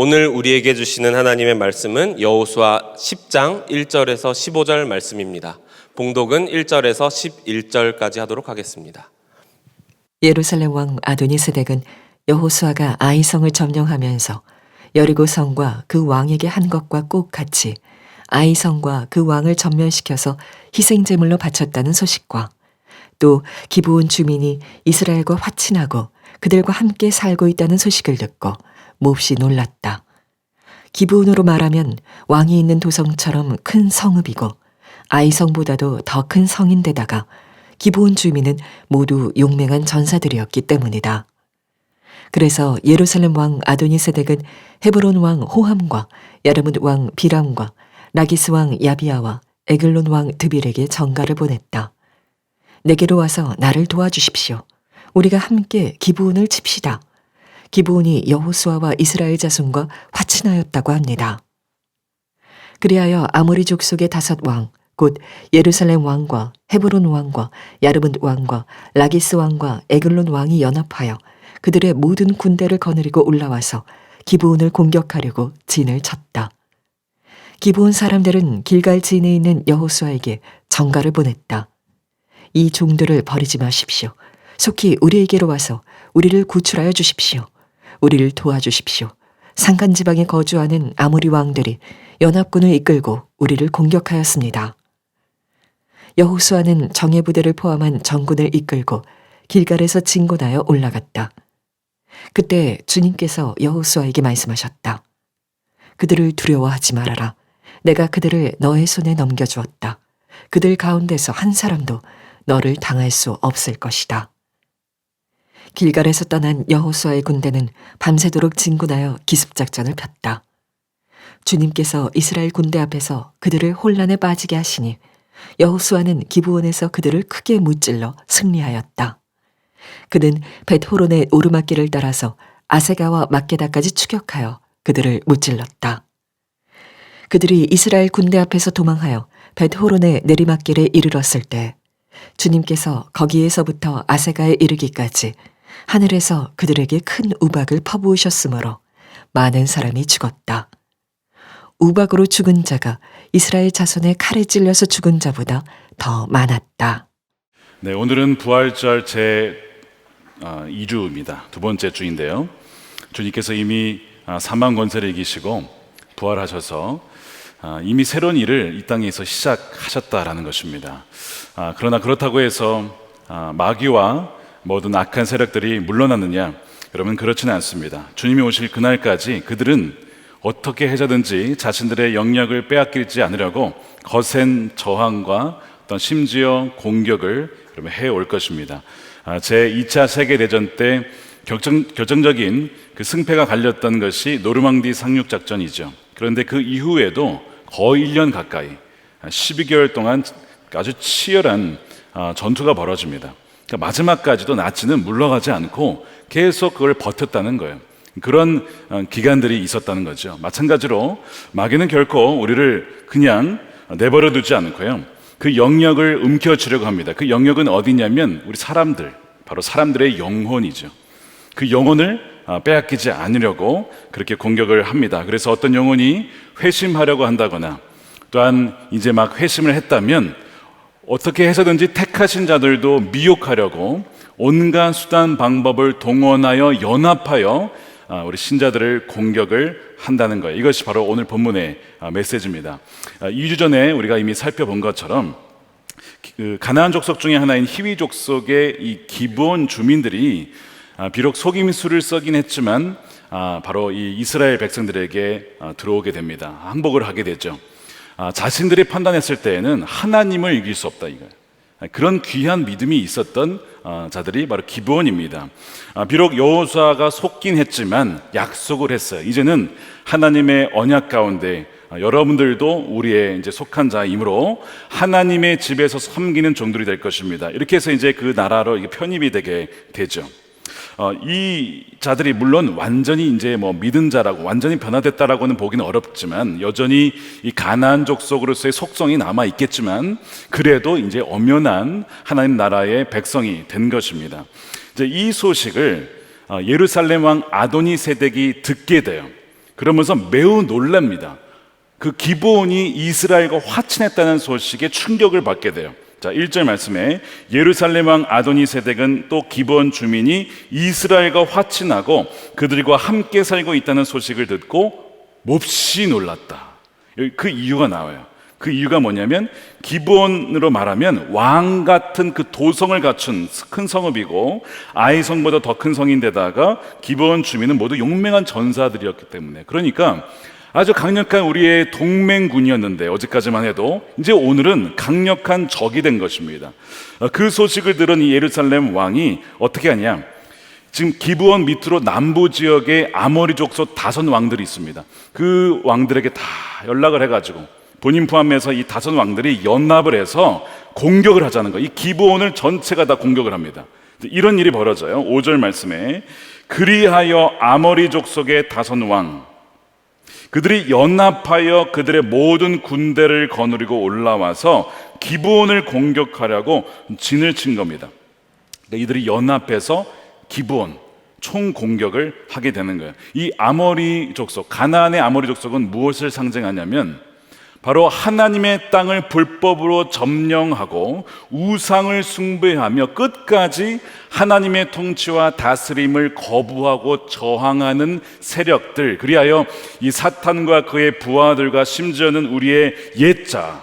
오늘 우리에게 주시는 하나님의 말씀은 여호수아 10장 1절에서 15절 말씀입니다. 봉독은 1절에서 11절까지 하도록 하겠습니다. 예루살렘 왕 아도니세덱은 여호수아가 아이성을 점령하면서 여리고성과 그 왕에게 한 것과 꼭 같이 아이성과 그 왕을 전멸시켜서 희생제물로 바쳤다는 소식과 또 기브온 주민이 이스라엘과 화친하고 그들과 함께 살고 있다는 소식을 듣고 몹시 놀랐다. 기브온으로 말하면 왕이 있는 도성처럼 큰 성읍이고 아이성보다도 더 큰 성인데다가 기브온 주민은 모두 용맹한 전사들이었기 때문이다. 그래서 예루살렘 왕 아도니세덱은 헤브론 왕 호함과 야르뭇 왕 비람과 라기스 왕 야비아와 에글론 왕 드빌에게 전가를 보냈다. 내게로 와서 나를 도와주십시오. 우리가 함께 기브온을 칩시다. 기브온이 여호수아와 이스라엘 자손과 화친하였다고 합니다. 그리하여 아모리 족속의 5왕 곧 예루살렘 왕과 헤브론 왕과 야르뭇 왕과 라기스 왕과 에글론 왕이 연합하여 그들의 모든 군대를 거느리고 올라와서 기브온을 공격하려고 진을 쳤다. 기브온 사람들은 길갈 진에 있는 여호수아에게 전가를 보냈다. 이 종들을 버리지 마십시오. 속히 우리에게로 와서 우리를 구출하여 주십시오. 우리를 도와주십시오. 산간지방에 거주하는 아모리 왕들이 연합군을 이끌고 우리를 공격하였습니다. 여호수아는 정예부대를 포함한 전군을 이끌고 길갈에서 진군하여 올라갔다. 그때 주님께서 여호수아에게 말씀하셨다. 그들을 두려워하지 말아라. 내가 그들을 너의 손에 넘겨주었다. 그들 가운데서 한 사람도 너를 당할 수 없을 것이다. 길갈에서 떠난 여호수아의 군대는 밤새도록 진군하여 기습작전을 폈다. 주님께서 이스라엘 군대 앞에서 그들을 혼란에 빠지게 하시니 여호수아는 기브온에서 그들을 크게 무찔러 승리하였다. 그는 벳호론의 오르막길을 따라서 아세가와 막게다까지 추격하여 그들을 무찔렀다. 그들이 이스라엘 군대 앞에서 도망하여 벳호론의 내리막길에 이르렀을 때 주님께서 거기에서부터 아세가에 이르기까지 하늘에서 그들에게 큰 우박을 퍼부으셨으므로 많은 사람이 죽었다. 우박으로 죽은 자가 이스라엘 자손의 칼에 찔려서 죽은 자보다 더 많았다. 네, 오늘은 부활절 제 2주입니다. 두 번째 주인데요. 주님께서 이미 사망 권세를 이기시고 부활하셔서 이미 새로운 일을 이 땅에서 시작하셨다라는 것입니다. 그러나 그렇다고 해서 마귀와 모든 악한 세력들이 물러났느냐? 여러분, 그렇지는 않습니다. 주님이 오실 그날까지 그들은 어떻게 해서든지 자신들의 영역을 빼앗기지 않으려고 거센 저항과 어떤 심지어 공격을 해올 것입니다. 제2차 세계대전 때 결정적인 그 승패가 갈렸던 것이 노르망디 상륙작전이죠. 그런데 그 이후에도 거의 1년 가까이 12개월 동안 아주 치열한 전투가 벌어집니다. 그러니까 마지막까지도 나치는 물러가지 않고 계속 그걸 버텼다는 거예요. 그런 기간들이 있었다는 거죠. 마찬가지로 마귀는 결코 우리를 그냥 내버려 두지 않고요. 그 영역을 움켜쥐려고 합니다. 그 영역은 어디냐면 우리 사람들, 바로 사람들의 영혼이죠. 그 영혼을 빼앗기지 않으려고 그렇게 공격을 합니다. 그래서 어떤 영혼이 회심하려고 한다거나 또한 이제 막 회심을 했다면 어떻게 해서든지 택하신 자들도 미혹하려고 온갖 수단 방법을 동원하여 연합하여 우리 신자들을 공격을 한다는 거예요. 이것이 바로 오늘 본문의 메시지입니다. 2주 전에 우리가 이미 살펴본 것처럼 그 가나안 족속 중에 하나인 히위 족속의 이 기브온 주민들이 비록 속임수를 써긴 했지만 바로 이 이스라엘 백성들에게 들어오게 됩니다. 항복을 하게 되죠. 자신들이 판단했을 때에는 하나님을 이길 수 없다, 이거예요. 그런 귀한 믿음이 있었던 자들이 바로 기브온입니다. 비록 여호수아가 속긴 했지만 약속을 했어요. 이제는 하나님의 언약 가운데 여러분들도 우리의 이제 속한 자이므로 하나님의 집에서 섬기는 종들이 될 것입니다. 이렇게 해서 이제 그 나라로 편입이 되게 되죠. 이 자들이 물론 완전히 이제 믿은 자라고 완전히 변화됐다라고는 보기는 어렵지만 여전히 이 가나안 족속으로서의 속성이 남아 있겠지만 그래도 이제 엄연한 하나님 나라의 백성이 된 것입니다. 이제 이 소식을 예루살렘 왕 아도니세덱이 듣게 돼요. 그러면서 매우 놀랍니다. 그 기브온이 이스라엘과 화친했다는 소식에 충격을 받게 돼요. 자, 1절 말씀에 예루살렘 왕 아도니세덱은 또 기브온 주민이 이스라엘과 화친하고 그들과 함께 살고 있다는 소식을 듣고 몹시 놀랐다. 여기 그 이유가 나와요. 그 이유가 뭐냐면 기브온으로 말하면 왕 같은 그 도성을 갖춘 큰 성읍이고 아이성보다 더 큰 성인데다가 기브온 주민은 모두 용맹한 전사들이었기 때문에, 그러니까 아주 강력한 우리의 동맹군이었는데 어제까지만 해도 이제 오늘은 강력한 적이 된 것입니다. 그 소식을 들은 이 예루살렘 왕이 어떻게 하냐, 지금 기브온 밑으로 남부 지역에 아모리 족속 5 왕들이 있습니다. 그 왕들에게 다 연락을 해가지고 본인 포함해서 이 5 왕들이 연합을 해서 공격을 하자는 거예요. 이 기브온을 전체가 다 공격을 합니다. 이런 일이 벌어져요. 5절 말씀에 그리하여 아모리 족속의 5 왕 그들이 연합하여 그들의 모든 군대를 거느리고 올라와서 기브온을 공격하려고 진을 친 겁니다. 그러니까 이들이 연합해서 기브온 총 공격을 하게 되는 거예요. 이 아모리 족속, 가나안의 아모리 족속은 무엇을 상징하냐면 바로 하나님의 땅을 불법으로 점령하고 우상을 숭배하며 끝까지 하나님의 통치와 다스림을 거부하고 저항하는 세력들, 그리하여 이 사탄과 그의 부하들과 심지어는 우리의 옛자,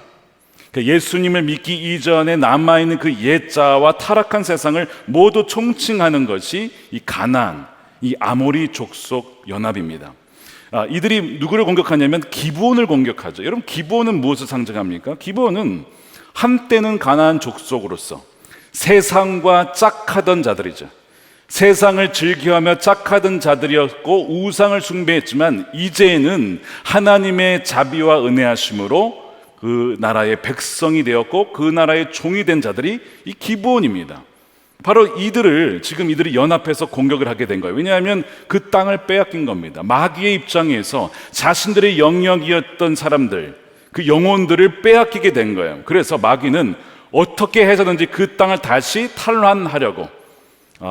예수님을 믿기 이전에 남아있는 그 옛자와 타락한 세상을 모두 총칭하는 것이 이 가나안, 이 아모리 족속 연합입니다. 이들이 누구를 공격하냐면 기브온을 공격하죠. 여러분, 기브온은 무엇을 상징합니까? 기브온은 한때는 가나안 족속으로서 세상과 짝하던 자들이죠. 세상을 즐겨하며 짝하던 자들이었고 우상을 숭배했지만 이제는 하나님의 자비와 은혜하심으로 그 나라의 백성이 되었고 그 나라의 종이 된 자들이 이 기브온입니다. 바로 이들이 연합해서 공격을 하게 된 거예요. 왜냐하면 그 땅을 빼앗긴 겁니다. 마귀의 입장에서 자신들의 영역이었던 사람들, 그 영혼들을 빼앗기게 된 거예요. 그래서 마귀는 어떻게 해서든지 그 땅을 다시 탈환하려고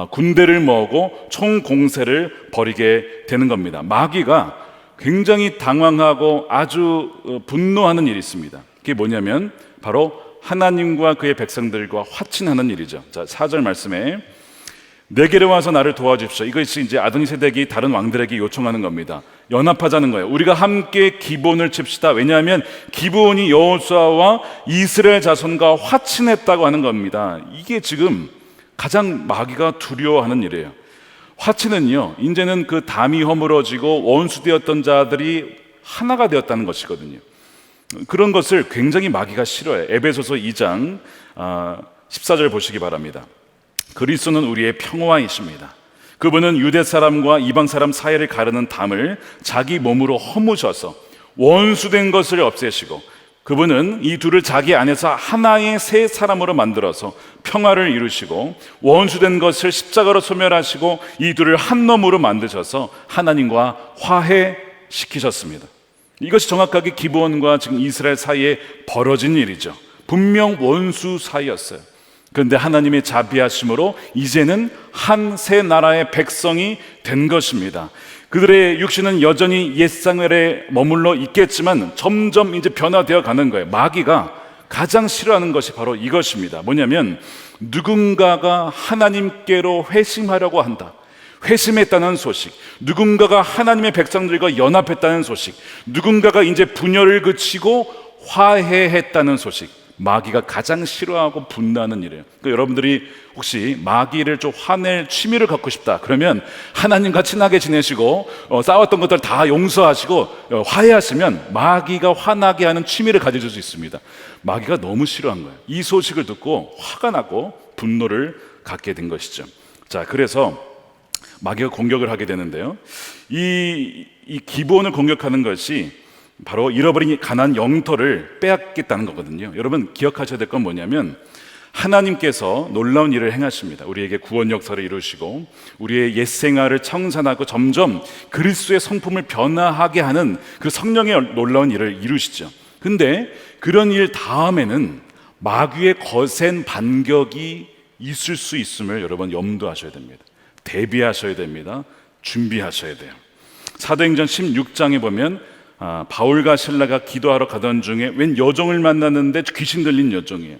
군대를 모으고 총공세를 벌이게 되는 겁니다. 마귀가 굉장히 당황하고 아주 분노하는 일이 있습니다. 그게 뭐냐면 바로 하나님과 그의 백성들과 화친하는 일이죠. 자, 4절 말씀에 내게로 와서 나를 도와주십시오. 이것이 이제 아도니세덱이 다른 왕들에게 요청하는 겁니다. 연합하자는 거예요. 우리가 함께 기브온을 칩시다. 왜냐하면 기브온이 여호수아와 이스라엘 자손과 화친했다고 하는 겁니다. 이게 지금 가장 마귀가 두려워하는 일이에요. 화친은요, 이제는 그 담이 허물어지고 원수되었던 자들이 하나가 되었다는 것이거든요. 그런 것을 굉장히 마귀가 싫어해요. 에베소서 2장 14절 보시기 바랍니다. 그리스도는 우리의 평화이십니다. 그분은 유대 사람과 이방 사람 사이를 가르는 담을 자기 몸으로 허무셔서 원수된 것을 없애시고 그분은 이 둘을 자기 안에서 하나의 새 사람으로 만들어서 평화를 이루시고 원수된 것을 십자가로 소멸하시고 이 둘을 한 놈으로 만드셔서 하나님과 화해시키셨습니다. 이것이 정확하게 기브온과 지금 이스라엘 사이에 벌어진 일이죠. 분명 원수 사이였어요. 그런데 하나님의 자비하심으로 이제는 한 새 나라의 백성이 된 것입니다. 그들의 육신은 여전히 옛생활에 머물러 있겠지만 점점 이제 변화되어 가는 거예요. 마귀가 가장 싫어하는 것이 바로 이것입니다. 뭐냐면 누군가가 하나님께로 회심하려고 한다, 회심했다는 소식, 누군가가 하나님의 백성들과 연합했다는 소식, 누군가가 이제 분열을 그치고 화해했다는 소식, 마귀가 가장 싫어하고 분노하는 일이에요. 그러니까 여러분들이 혹시 마귀를 좀 화낼 취미를 갖고 싶다 그러면 하나님과 친하게 지내시고 싸웠던 것들 다 용서하시고 화해하시면 마귀가 화나게 하는 취미를 가지실 수 있습니다. 마귀가 너무 싫어한 거예요. 이 소식을 듣고 화가 나고 분노를 갖게 된 것이죠. 자, 그래서 마귀가 공격을 하게 되는데요, 이 기브온을 공격하는 것이 바로 잃어버린 가나안 영토를 빼앗겠다는 거거든요. 여러분 기억하셔야 될 건 뭐냐면 하나님께서 놀라운 일을 행하십니다. 우리에게 구원 역사를 이루시고 우리의 옛 생활을 청산하고 점점 그리스도의 성품을 변화하게 하는 그 성령의 놀라운 일을 이루시죠. 근데 그런 일 다음에는 마귀의 거센 반격이 있을 수 있음을 여러분 염두하셔야 됩니다. 대비하셔야 됩니다. 준비하셔야 돼요. 사도행전 16장에 보면 바울과 실라가 기도하러 가던 중에 웬 여종을 만났는데 귀신 들린 여종이에요.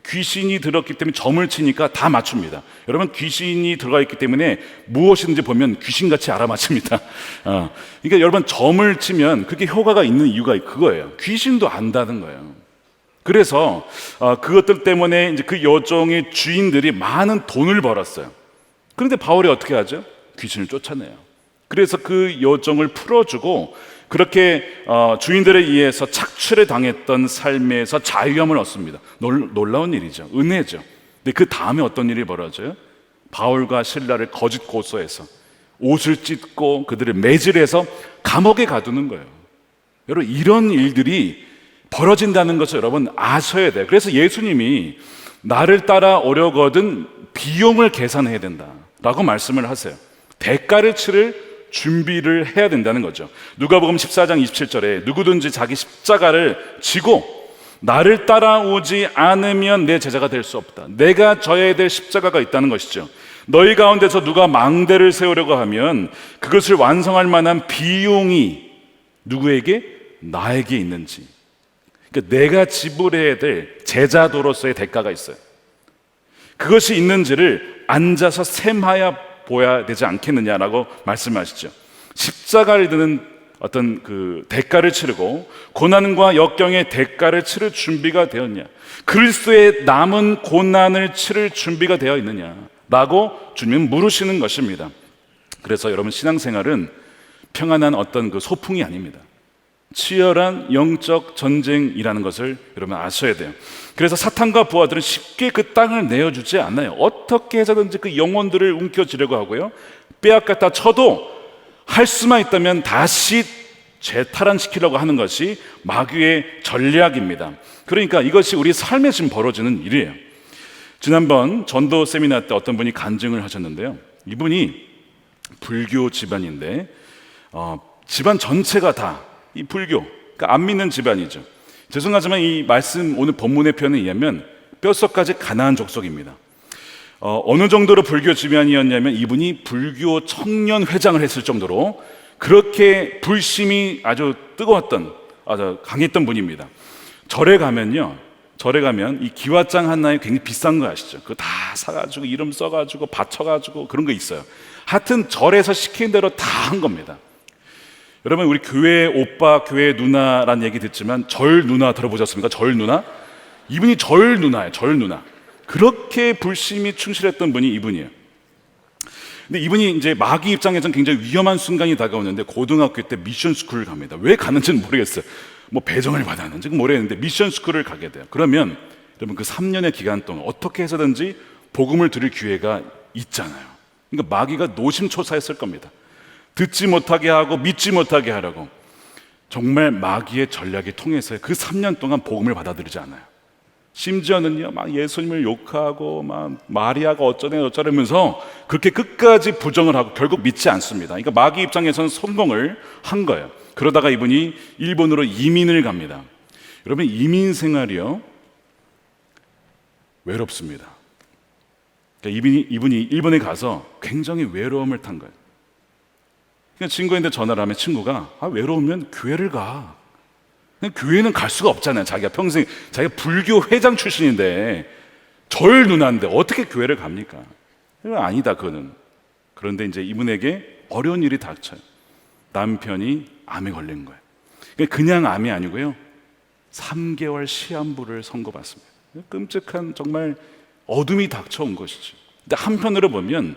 귀신이 들었기 때문에 점을 치니까 다 맞춥니다. 여러분, 귀신이 들어가 있기 때문에 무엇이든지 보면 귀신같이 알아맞힙니다. 그러니까 여러분, 점을 치면 그게 효과가 있는 이유가 그거예요. 귀신도 안다는 거예요. 그래서 그것들 때문에 이제 그 여종의 주인들이 많은 돈을 벌었어요. 그런데 바울이 어떻게 하죠? 귀신을 쫓아내요. 그래서 그 여종을 풀어주고 그렇게 주인들에 의해서 착취를 당했던 삶에서 자유함을 얻습니다. 놀라운 일이죠. 은혜죠. 근데 그 다음에 어떤 일이 벌어져요? 바울과 실라를 거짓 고소해서 옷을 찢고 그들을 매질해서 감옥에 가두는 거예요. 여러분, 이런 일들이 벌어진다는 것을 여러분 아셔야 돼요. 그래서 예수님이 나를 따라오려거든 비용을 계산해야 된다라고 말씀을 하세요. 대가를 치를 준비를 해야 된다는 거죠. 누가복음 14장 27절에 누구든지 자기 십자가를 지고 나를 따라오지 않으면 내 제자가 될 수 없다. 내가 져야 될 십자가가 있다는 것이죠. 너희 가운데서 누가 망대를 세우려고 하면 그것을 완성할 만한 비용이 누구에게? 나에게 있는지. 그러니까 내가 지불해야 될 제자도로서의 대가가 있어요. 그것이 있는지를 앉아서 셈하여 보아야 되지 않겠느냐라고 말씀하시죠. 십자가를 드는 어떤 그 대가를 치르고 고난과 역경의 대가를 치를 준비가 되었냐, 그리스도의 남은 고난을 치를 준비가 되어 있느냐라고 주님은 물으시는 것입니다. 그래서 여러분, 신앙생활은 평안한 어떤 그 소풍이 아닙니다. 치열한 영적 전쟁이라는 것을 여러분 아셔야 돼요. 그래서 사탄과 부하들은 쉽게 그 땅을 내어주지 않아요. 어떻게 해서든지 그 영혼들을 움켜쥐려고 하고요, 빼앗겼다 쳐도 할 수만 있다면 다시 재탈환시키려고 하는 것이 마귀의 전략입니다. 그러니까 이것이 우리 삶에 지금 벌어지는 일이에요. 지난번 전도 세미나 때 어떤 분이 간증을 하셨는데요, 이분이 불교 집안인데 집안 전체가 다 이 불교, 그러니까 안 믿는 집안이죠. 죄송하지만 이 말씀 오늘 본문의 표현에 의하면 뼛속까지 가난한 족속입니다. 어느 정도로 불교 집안이었냐면 이분이 불교 청년 회장을 했을 정도로 그렇게 불심이 아주 뜨거웠던, 아주 강했던 분입니다. 절에 가면 이 기와장 하나에 굉장히 비싼 거 아시죠? 그거 다 사가지고 이름 써가지고 바쳐가지고 그런 거 있어요. 하여튼 절에서 시킨 대로 다 한 겁니다. 여러분, 우리 교회 오빠, 교회 누나라는 얘기 듣지만 절 누나 들어보셨습니까? 절 누나? 이분이 절 누나예요. 절 누나. 그렇게 불심이 충실했던 분이 이분이에요. 근데 이분이 이제 마귀 입장에서는 굉장히 위험한 순간이 다가오는데 고등학교 때 미션 스쿨을 갑니다. 왜 갔는지는 모르겠어요. 뭐 배정을 받았는지 모르겠는데 미션 스쿨을 가게 돼요. 그러면 여러분, 그 3년의 기간 동안 어떻게 해서든지 복음을 들을 기회가 있잖아요. 그러니까 마귀가 노심초사했을 겁니다. 듣지 못하게 하고 믿지 못하게 하라고. 정말 마귀의 전략이 통해서 그 3년 동안 복음을 받아들이지 않아요. 심지어는요, 막 예수님을 욕하고 막 마리아가 어쩌면서 그렇게 끝까지 부정을 하고 결국 믿지 않습니다. 그러니까 마귀 입장에서는 성공을 한 거예요. 그러다가 이분이 일본으로 이민을 갑니다. 여러분, 이민 생활이요, 외롭습니다. 그러니까 이분이 일본에 가서 굉장히 외로움을 탄 거예요. 그냥 친구한테 전화를 하면 친구가 외로우면 교회를 가. 교회는 갈 수가 없잖아요. 자기가 평생, 자기가 불교 회장 출신인데 절 누나인데 어떻게 교회를 갑니까? 아니다, 그거는. 그런데 이제 이분에게 어려운 일이 닥쳐요. 남편이 암에 걸린 거예요. 그냥 암이 아니고요, 3개월 시한부를 선고받습니다. 끔찍한 정말 어둠이 닥쳐온 것이죠. 근데 한편으로 보면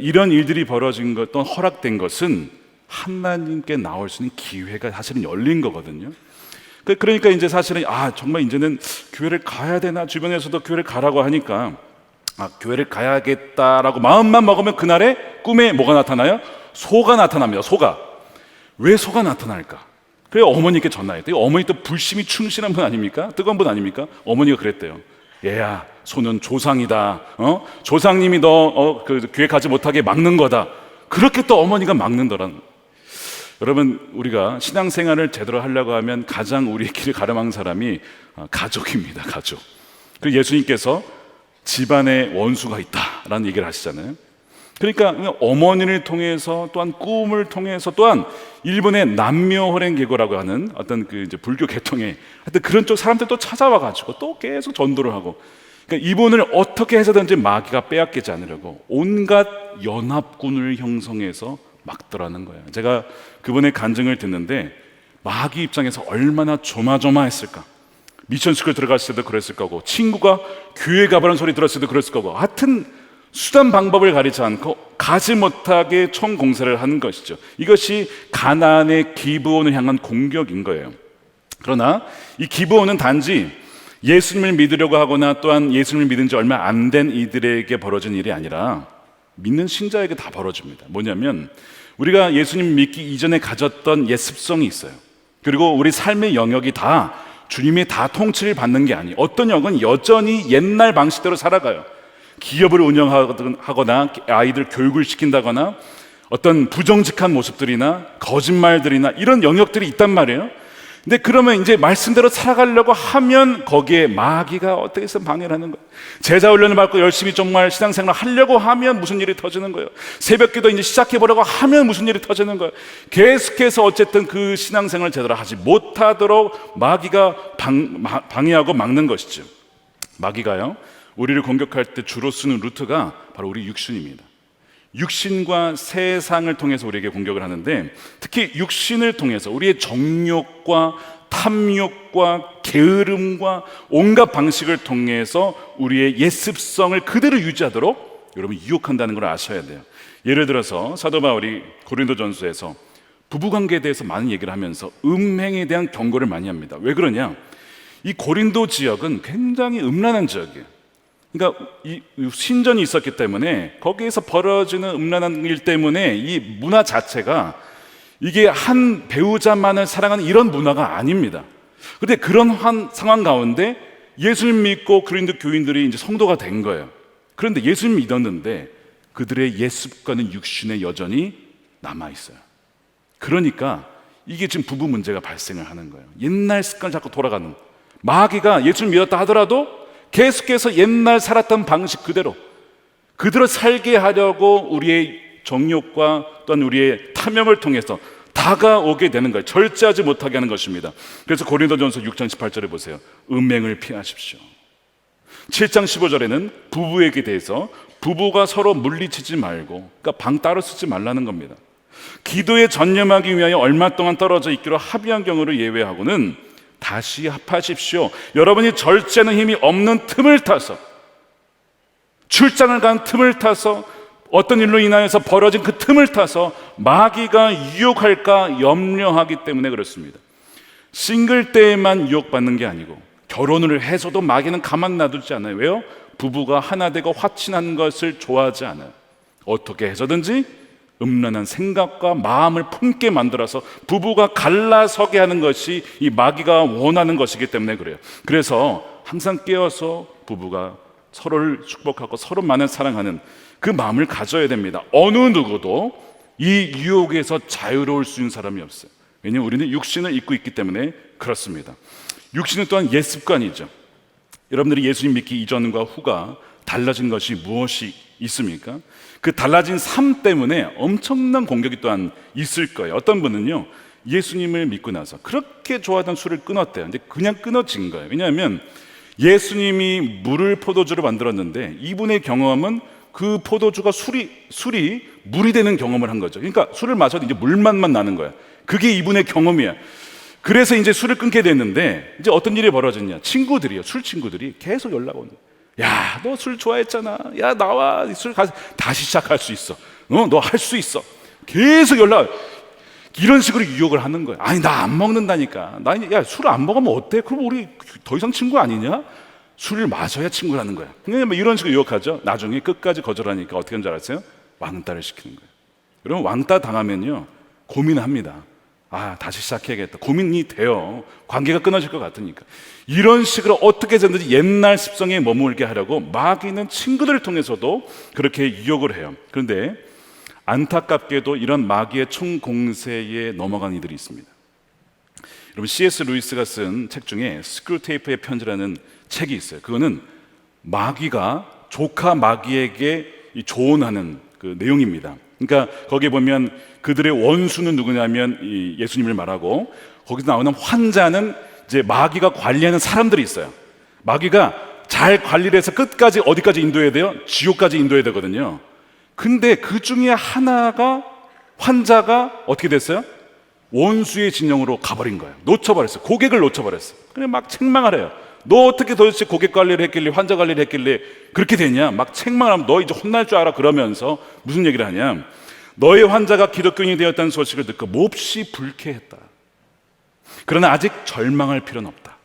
이런 일들이 벌어진 것 또는 허락된 것은 하나님께 나올 수 있는 기회가 사실은 열린 거거든요. 그러니까 이제 사실은 정말 이제는 교회를 가야 되나, 주변에서도 교회를 가라고 하니까 교회를 가야겠다라고 마음만 먹으면 그날에 꿈에 뭐가 나타나요? 소가 나타납니다. 소가. 왜 소가 나타날까? 그래 어머니께 전화했대요. 어머니 또 불심이 충실한 분 아닙니까? 뜨거운 분 아닙니까? 어머니가 그랬대요. 얘야, 소는 조상이다. 조상님이 너 그 교회 가지 못하게 막는 거다. 그렇게 또 어머니가 막는더란. 여러분, 우리가 신앙생활을 제대로 하려고 하면 가장 우리의 길을 가로막는 사람이 가족입니다. 가족. 그리고 예수님께서 집안에 원수가 있다라는 얘기를 하시잖아요. 그러니까 어머니를 통해서 또한 꿈을 통해서 또한 일본의 남묘호랭개고라고 하는 어떤 그 이제 불교 계통의 하여튼 그런 쪽 사람들 또 찾아와 가지고 또 계속 전도를 하고, 그러니까 이분을 어떻게 해서든지 마귀가 빼앗기지 않으려고 온갖 연합군을 형성해서 막더라는 거예요. 제가 그분의 간증을 듣는데 마귀 입장에서 얼마나 조마조마했을까. 미션스쿨 들어갔을 때도 그랬을 거고, 친구가 교회 가보라는 소리 들었을 때도 그랬을 거고, 하여튼 수단 방법을 가리지 않고 가지 못하게 총공세를 하는 것이죠. 이것이 가나안의 기브온을 향한 공격인 거예요. 그러나 이 기브온은 단지 예수님을 믿으려고 하거나 또한 예수님을 믿은 지 얼마 안 된 이들에게 벌어진 일이 아니라 믿는 신자에게 다 벌어집니다. 뭐냐면 우리가 예수님 믿기 이전에 가졌던 옛 습성이 있어요. 그리고 우리 삶의 영역이 다 주님의 다 통치를 받는 게 아니에요. 어떤 영은 여전히 옛날 방식대로 살아가요. 기업을 운영하거나 아이들 교육을 시킨다거나 어떤 부정직한 모습들이나 거짓말들이나 이런 영역들이 있단 말이에요. 근데 그러면 이제 말씀대로 살아가려고 하면 거기에 마귀가 어떻게 해서 방해를 하는 거예요. 제자 훈련을 받고 열심히 정말 신앙생활을 하려고 하면 무슨 일이 터지는 거예요. 새벽기도 이제 시작해보려고 하면 무슨 일이 터지는 거예요. 계속해서 어쨌든 그 신앙생활을 제대로 하지 못하도록 마귀가 방해하고 막는 것이죠. 마귀가요, 우리를 공격할 때 주로 쓰는 루트가 바로 우리 육신입니다. 육신과 세상을 통해서 우리에게 공격을 하는데, 특히 육신을 통해서 우리의 정욕과 탐욕과 게으름과 온갖 방식을 통해서 우리의 옛 습성을 그대로 유지하도록 여러분 유혹한다는 걸 아셔야 돼요. 예를 들어서 사도 바울이 고린도전서에서 부부관계에 대해서 많은 얘기를 하면서 음행에 대한 경고를 많이 합니다. 왜 그러냐? 이 고린도 지역은 굉장히 음란한 지역이에요. 그러니까 이 신전이 있었기 때문에 거기에서 벌어지는 음란한 일 때문에 이 문화 자체가 이게 한 배우자만을 사랑하는 이런 문화가 아닙니다. 그런데 그런 상황 가운데 예수님 믿고 고린도 교인들이 이제 성도가 된 거예요. 그런데 예수님 믿었는데 그들의 옛 습관은 육신에 여전히 남아 있어요. 그러니까 이게 지금 부부 문제가 발생을 하는 거예요. 옛날 습관을 자꾸 돌아가는. 마귀가 예수님 믿었다 하더라도 계속해서 옛날 살았던 방식 그대로 살게 하려고 우리의 정욕과 또한 우리의 탐욕을 통해서 다가오게 되는 거예요. 절제하지 못하게 하는 것입니다. 그래서 고린도전서 6장 18절에 보세요. 음행을 피하십시오. 7장 15절에는 부부에게 대해서 부부가 서로 물리치지 말고, 그러니까 방 따로 쓰지 말라는 겁니다. 기도에 전념하기 위하여 얼마 동안 떨어져 있기로 합의한 경우를 예외하고는 다시 합하십시오. 여러분이 절제하는 힘이 없는 틈을 타서, 출장을 간 틈을 타서, 어떤 일로 인하여서 벌어진 그 틈을 타서 마귀가 유혹할까 염려하기 때문에 그렇습니다. 싱글 때에만 유혹받는 게 아니고 결혼을 해서도 마귀는 가만 놔두지 않아요. 왜요? 부부가 하나 되고 화친한 것을 좋아하지 않아요. 어떻게 해서든지 음란한 생각과 마음을 품게 만들어서 부부가 갈라서게 하는 것이 이 마귀가 원하는 것이기 때문에 그래요. 그래서 항상 깨어서 부부가 서로를 축복하고 서로만을 사랑하는 그 마음을 가져야 됩니다. 어느 누구도 이 유혹에서 자유로울 수 있는 사람이 없어요. 왜냐하면 우리는 육신을 입고 있기 때문에 그렇습니다. 육신은 또한 옛 습관이죠. 여러분들이 예수님 믿기 이전과 후가 달라진 것이 무엇이 있습니까? 그 달라진 삶 때문에 엄청난 공격이 또한 있을 거예요. 어떤 분은요, 예수님을 믿고 나서 그렇게 좋아하던 술을 끊었대요. 근데 그냥 끊어진 거예요. 왜냐하면 예수님이 물을 포도주로 만들었는데 이분의 경험은 그 포도주가 술이 물이 되는 경험을 한 거죠. 그러니까 술을 마셔도 이제 물맛만 나는 거야. 그게 이분의 경험이야. 그래서 이제 술을 끊게 됐는데 이제 어떤 일이 벌어졌냐? 술 친구들이 계속 연락 오는 거야. 야, 너 술 좋아했잖아. 야, 나와. 술 가서 다시 시작할 수 있어. 너 할 수 있어. 계속 연락. 이런 식으로 유혹을 하는 거야. 아니, 나 안 먹는다니까. 야, 술 안 먹으면 어때? 그럼 우리 더 이상 친구 아니냐? 술을 마셔야 친구라는 거야. 그냥 뭐 이런 식으로 유혹하죠. 나중에 끝까지 거절하니까 어떻게 하는 줄 알았어요? 왕따를 시키는 거예요. 여러분, 왕따 당하면요, 고민합니다. 아, 다시 시작해야겠다. 고민이 돼요. 관계가 끊어질 것 같으니까. 이런 식으로 어떻게 해서든지 옛날 습성에 머물게 하려고 마귀는 친구들을 통해서도 그렇게 유혹을 해요. 그런데 안타깝게도 이런 마귀의 총공세에 넘어간 이들이 있습니다. 여러분, C.S. 루이스가 쓴 책 중에 스크루테이프의 편지라는 책이 있어요. 그거는 마귀가 조카 마귀에게 조언하는 그 내용입니다. 그러니까 거기에 보면 그들의 원수는 누구냐면 이 예수님을 말하고, 거기서 나오는 환자는 이제 마귀가 관리하는 사람들이 있어요. 마귀가 잘 관리를 해서 끝까지 어디까지 인도해야 돼요? 지옥까지 인도해야 되거든요. 근데 그 중에 하나가, 환자가 어떻게 됐어요? 원수의 진영으로 가버린 거예요. 놓쳐버렸어요. 고객을 놓쳐버렸어요. 그래 막 책망을 해요. 너 어떻게 도대체 고객 관리를 했길래, 환자 관리를 했길래 그렇게 되냐? 막 책망하면 너 이제 혼날 줄 알아. 그러면서 무슨 얘기를 하냐? 너의 환자가 기독교인이 되었다는 소식을 듣고 몹시 불쾌했다. 그러나 아직 절망할 필요는 없다.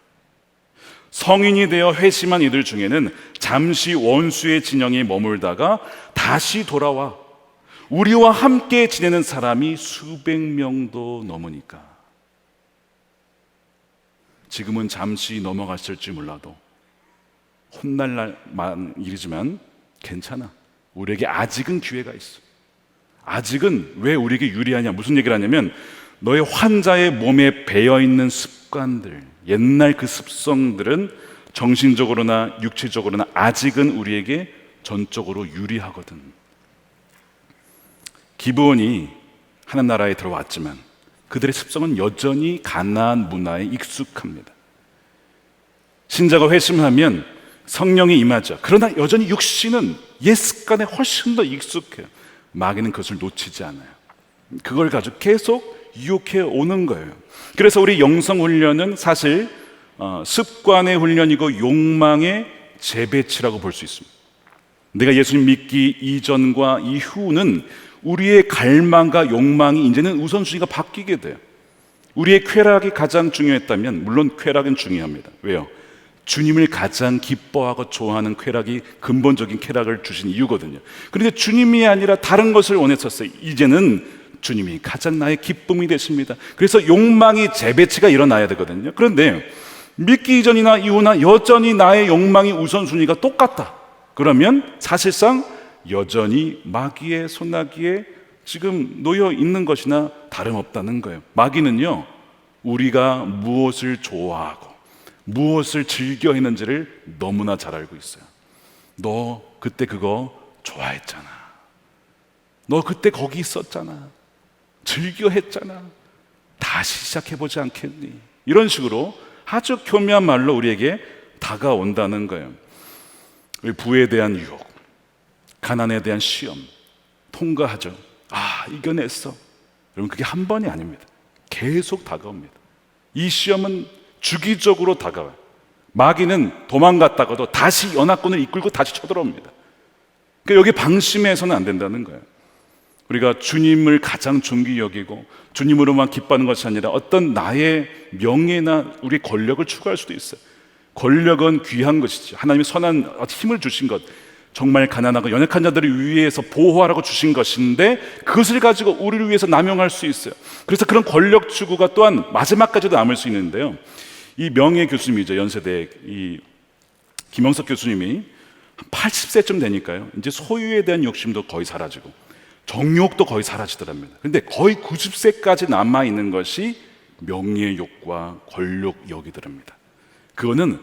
성인이 되어 회심한 이들 중에는 잠시 원수의 진영에 머물다가 다시 돌아와 우리와 함께 지내는 사람이 수백 명도 넘으니까. 지금은 잠시 넘어갔을지 몰라도 혼날 날만 일이지만 괜찮아. 우리에게 아직은 기회가 있어. 아직은 왜 우리에게 유리하냐? 무슨 얘기를 하냐면 너의 환자의 몸에 배어있는 습관들, 옛날 그 습성들은 정신적으로나 육체적으로나 아직은 우리에게 전적으로 유리하거든. 기브온이 하나님 나라에 들어왔지만 그들의 습성은 여전히 가나안 문화에 익숙합니다. 신자가 회심하면 성령이 임하죠. 그러나 여전히 육신은 옛 습관에 훨씬 더 익숙해요. 마귀는 그것을 놓치지 않아요. 그걸 가지고 계속 유혹해 오는 거예요. 그래서 우리 영성 훈련은 사실 습관의 훈련이고 욕망의 재배치라고 볼 수 있습니다. 내가 예수님 믿기 이전과 이후는 우리의 갈망과 욕망이 이제는 우선순위가 바뀌게 돼요. 우리의 쾌락이 가장 중요했다면, 물론 쾌락은 중요합니다. 왜요? 주님을 가장 기뻐하고 좋아하는 쾌락이 근본적인 쾌락을 주신 이유거든요. 그런데 주님이 아니라 다른 것을 원했었어요. 이제는 주님이 가장 나의 기쁨이 되십니다. 그래서 욕망이 재배치가 일어나야 되거든요. 그런데 믿기 이전이나 이후나 여전히 나의 욕망이 우선순위가 똑같다. 그러면 사실상 여전히 마귀의 손아귀에 지금 놓여 있는 것이나 다름없다는 거예요. 마귀는요, 우리가 무엇을 좋아하고 무엇을 즐겨 했는지를 너무나 잘 알고 있어요. 너 그때 그거 좋아했잖아. 너 그때 거기 있었잖아. 즐겨 했잖아. 다시 시작해보지 않겠니? 이런 식으로 아주 교묘한 말로 우리에게 다가온다는 거예요. 우리 부에 대한 유혹, 가난에 대한 시험 통과하죠. 아, 이겨냈어. 여러분, 그게 한 번이 아닙니다. 계속 다가옵니다. 이 시험은 주기적으로 다가와요. 마귀는 도망갔다가도 다시 연합군을 이끌고 다시 쳐들어옵니다. 그러니까 여기 방심해서는 안 된다는 거예요. 우리가 주님을 가장 중히 여기고 주님으로만 기뻐하는 것이 아니라 어떤 나의 명예나 우리 권력을 추구할 수도 있어요. 권력은 귀한 것이죠. 하나님이 선한 힘을 주신 것, 정말 가난하고 연약한 자들을 위해서 보호하라고 주신 것인데 그것을 가지고 우리를 위해서 남용할 수 있어요. 그래서 그런 권력 추구가 또한 마지막까지도 남을 수 있는데요. 이 명예 교수님이죠. 연세대 이 김영석 교수님이 80세쯤 되니까요, 이제 소유에 대한 욕심도 거의 사라지고 정욕도 거의 사라지더랍니다. 그런데 거의 90세까지 남아있는 것이 명예욕과 권력욕이더랍니다. 그거는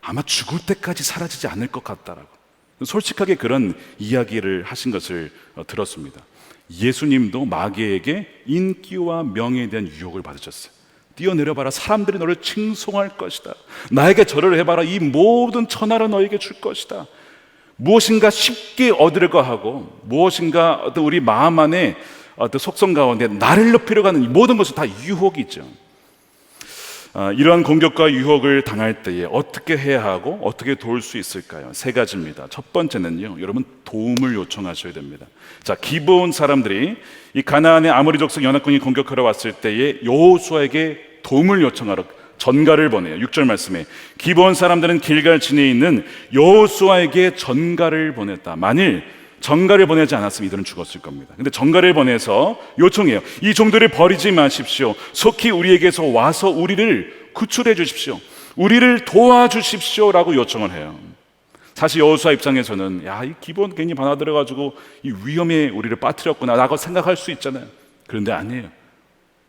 아마 죽을 때까지 사라지지 않을 것 같다라고 솔직하게 그런 이야기를 하신 것을 들었습니다. 예수님도 마귀에게 인기와 명예에 대한 유혹을 받으셨어요. 뛰어내려봐라, 사람들이 너를 칭송할 것이다. 나에게 절을 해봐라, 이 모든 천하를 너에게 줄 것이다. 무엇인가 쉽게 얻으려고 하고 무엇인가 어떤 우리 마음 안에 어떤 속성 가운데 나를 높이려고 하는 이 모든 것은 다 유혹이죠. 이러한 공격과 유혹을 당할 때에 어떻게 해야 하고 어떻게 도울 수 있을까요? 세 가지입니다. 첫 번째는요, 여러분 도움을 요청하셔야 됩니다. 자, 기브온 사람들이 이 가나안의 아모리 족속 연합군이 공격하러 왔을 때에 여호수아에게 도움을 요청하러 전가를 보내요. 6절 말씀에 기브온 사람들은 길갈 진에 있는 여호수아에게 전가를 보냈다. 만일 전가를 보내지 않았으면 이들은 죽었을 겁니다. 근데 전가를 보내서 요청해요. 이 종들을 버리지 마십시오. 속히 우리에게서 와서 우리를 구출해 주십시오. 우리를 도와주십시오 라고 요청을 해요. 사실 여호수아 입장에서는 야, 이 기브온 괜히 받아들여가지고 이 위험에 우리를 빠뜨렸구나 라고 생각할 수 있잖아요. 그런데 아니에요.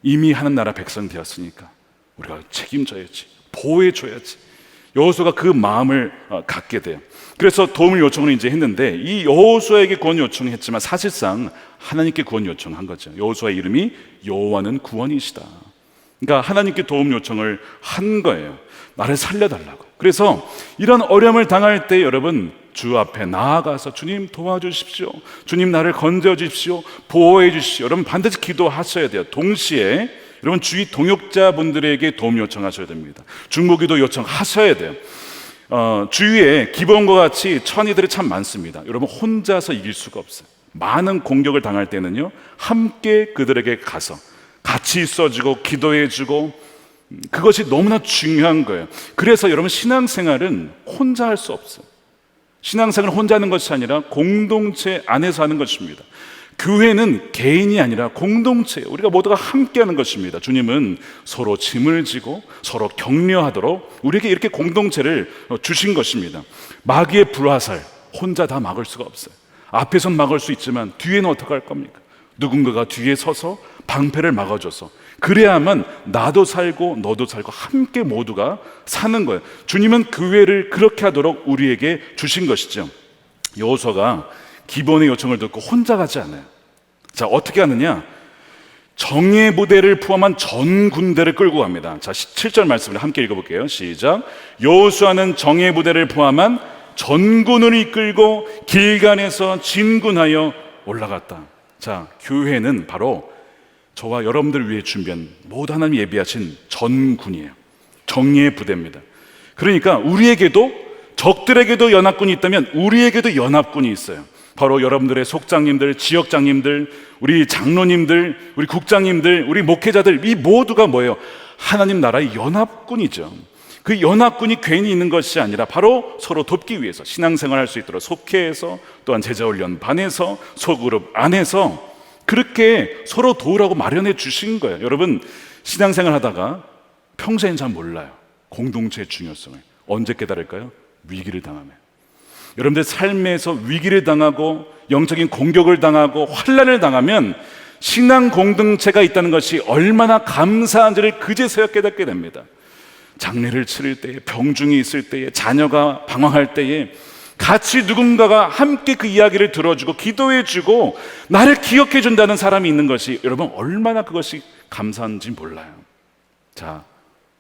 이미 하는 나라 백성 되었으니까 우리가 책임져야지, 보호해줘야지. 여호수아가 그 마음을 갖게 돼요. 그래서 도움을 요청을 이제 했는데 이 여호수아에게 구원 요청했지만 사실상 하나님께 구원 요청한 거죠. 여호수아의 이름이 여호와는 구원이시다. 그러니까 하나님께 도움 요청을 한 거예요. 나를 살려달라고. 그래서 이런 어려움을 당할 때 여러분 주 앞에 나아가서 주님 도와주십시오. 주님 나를 건져 주십시오. 보호해 주십시오. 여러분 반드시 기도하셔야 돼요. 동시에 여러분 주위 동역자분들에게 도움 요청하셔야 됩니다. 중보기도 요청하셔야 돼요. 주위에 기본과 같이 천이들이 참 많습니다. 여러분 혼자서 이길 수가 없어요. 많은 공격을 당할 때는요 함께 그들에게 가서 같이 있어주고 기도해주고 그것이 너무나 중요한 거예요. 그래서 여러분 신앙생활은 혼자 할 수 없어요. 신앙생활은 혼자 하는 것이 아니라 공동체 안에서 하는 것입니다. 교회는 개인이 아니라 공동체, 우리가 모두가 함께 하는 것입니다. 주님은 서로 짐을 지고 서로 격려하도록 우리에게 이렇게 공동체를 주신 것입니다. 마귀의 불화살 혼자 다 막을 수가 없어요. 앞에선 막을 수 있지만 뒤에는 어떻게 할 겁니까? 누군가가 뒤에 서서 방패를 막아줘서 그래야만 나도 살고 너도 살고 함께 모두가 사는 거예요. 주님은 교회를 그렇게 하도록 우리에게 주신 것이죠. 여호수아가 기본의 요청을 듣고 혼자 가지 않아요. 자, 어떻게 하느냐? 정예 부대를 포함한 전 군대를 끌고 갑니다. 자, 7절 말씀을 함께 읽어볼게요. 시작. 여호수아는 정예 부대를 포함한 전군을 이끌고 길갈에서 진군하여 올라갔다. 자, 교회는 바로 저와 여러분들을 위해 준비한 모두 하나님 예비하신 전군이에요. 정예 부대입니다. 그러니까 우리에게도 적들에게도 연합군이 있다면 우리에게도 연합군이 있어요. 바로 여러분들의 속장님들, 지역장님들, 우리 장로님들, 우리 국장님들, 우리 목회자들 이 모두가 뭐예요? 하나님 나라의 연합군이죠. 그 연합군이 괜히 있는 것이 아니라 바로 서로 돕기 위해서 신앙생활할 수 있도록 속회에서 또한 제자훈련반에서 소그룹 안에서 그렇게 서로 도우라고 마련해 주신 거예요. 여러분 신앙생활 하다가 평소엔 잘 몰라요. 공동체의 중요성을. 언제 깨달을까요? 위기를 당하면. 여러분들 삶에서 위기를 당하고 영적인 공격을 당하고 환난을 당하면 신앙 공동체가 있다는 것이 얼마나 감사한지를 그제서야 깨닫게 됩니다. 장례를 치를 때에, 병중이 있을 때에, 자녀가 방황할 때에 같이 누군가가 함께 그 이야기를 들어주고 기도해주고 나를 기억해준다는 사람이 있는 것이 여러분 얼마나 그것이 감사한지 몰라요. 자,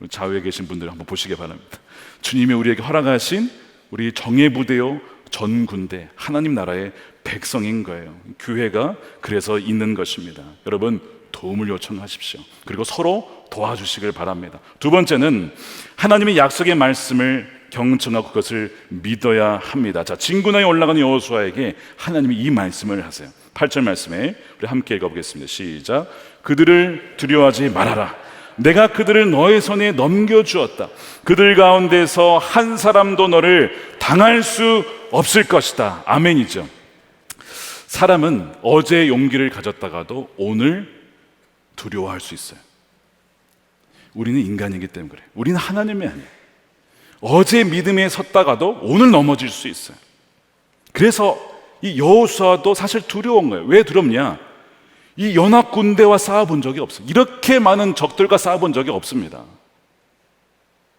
좌우에 계신 분들 한번 보시기 바랍니다. 주님이 우리에게 허락하신 우리 정예부대요 전군대 하나님 나라의 백성인 거예요. 교회가 그래서 있는 것입니다. 여러분 도움을 요청하십시오. 그리고 서로 도와주시길 바랍니다. 두 번째는 하나님의 약속의 말씀을 경청하고 그것을 믿어야 합니다. 자, 진군하에 올라가는 여호수아에게 하나님이 이 말씀을 하세요. 8절 말씀에 우리 함께 읽어보겠습니다. 시작. 그들을 두려워하지 말아라. 내가 그들을 너의 손에 넘겨주었다. 그들 가운데서 한 사람도 너를 당할 수 없을 것이다. 아멘이죠. 사람은 어제 용기를 가졌다가도 오늘 두려워할 수 있어요. 우리는 인간이기 때문에 그래요. 우리는 하나님이 아니에요. 어제 믿음에 섰다가도 오늘 넘어질 수 있어요. 그래서 이 여호수아도 사실 두려운 거예요. 왜 두렵냐? 이 연합 군대와 싸워본 적이 없어요. 이렇게 많은 적들과 싸워본 적이 없습니다.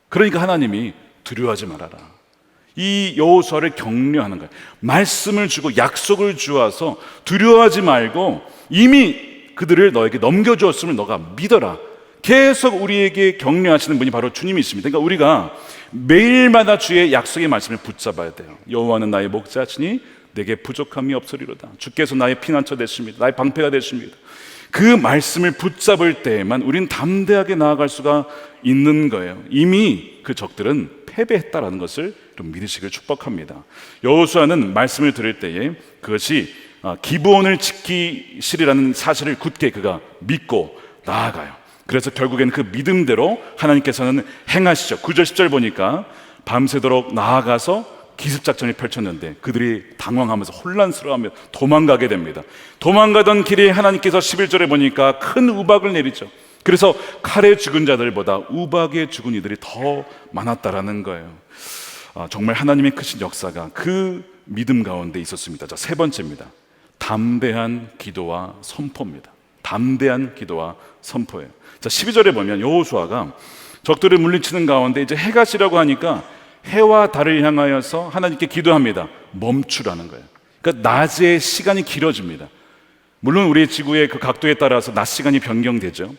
그러니까 하나님이 두려워하지 말아라. 이 여호수아를 격려하는 거예요. 말씀을 주고 약속을 주어서 두려워하지 말고 이미 그들을 너에게 넘겨주었음을 너가 믿어라. 계속 우리에게 격려하시는 분이 바로 주님이십니다. 그러니까 우리가 매일마다 주의 약속의 말씀을 붙잡아야 돼요. 여호와는 나의 목자시니 내게 부족함이 없으리로다. 주께서 나의 피난처 되십니다. 나의 방패가 되십니다. 그 말씀을 붙잡을 때에만 우리는 담대하게 나아갈 수가 있는 거예요. 이미 그 적들은 패배했다라는 것을 좀 믿으시길 축복합니다. 여호수아는 말씀을 들을 때에 그것이 기브온을 지키시리라는 사실을 굳게 그가 믿고 나아가요. 그래서 결국에는 그 믿음대로 하나님께서는 행하시죠. 9절 10절 보니까 밤새도록 나아가서 기습작전이 펼쳤는데 그들이 당황하면서 혼란스러워하며 도망가게 됩니다. 도망가던 길에 하나님께서 11절에 보니까 큰 우박을 내리죠. 그래서 칼에 죽은 자들보다 우박에 죽은 이들이 더 많았다라는 거예요. 정말 하나님의 크신 역사가 그 믿음 가운데 있었습니다. 자, 세 번째입니다. 담대한 기도와 선포입니다. 담대한 기도와 선포예요. 자, 12절에 보면 여호수아가 적들을 물리치는 가운데 이제 해가 지려고 하니까 해와 달을 향하여서 하나님께 기도합니다. 멈추라는 거예요. 그러니까 낮의 시간이 길어집니다. 물론 우리 지구의 그 각도에 따라서 낮 시간이 변경되죠.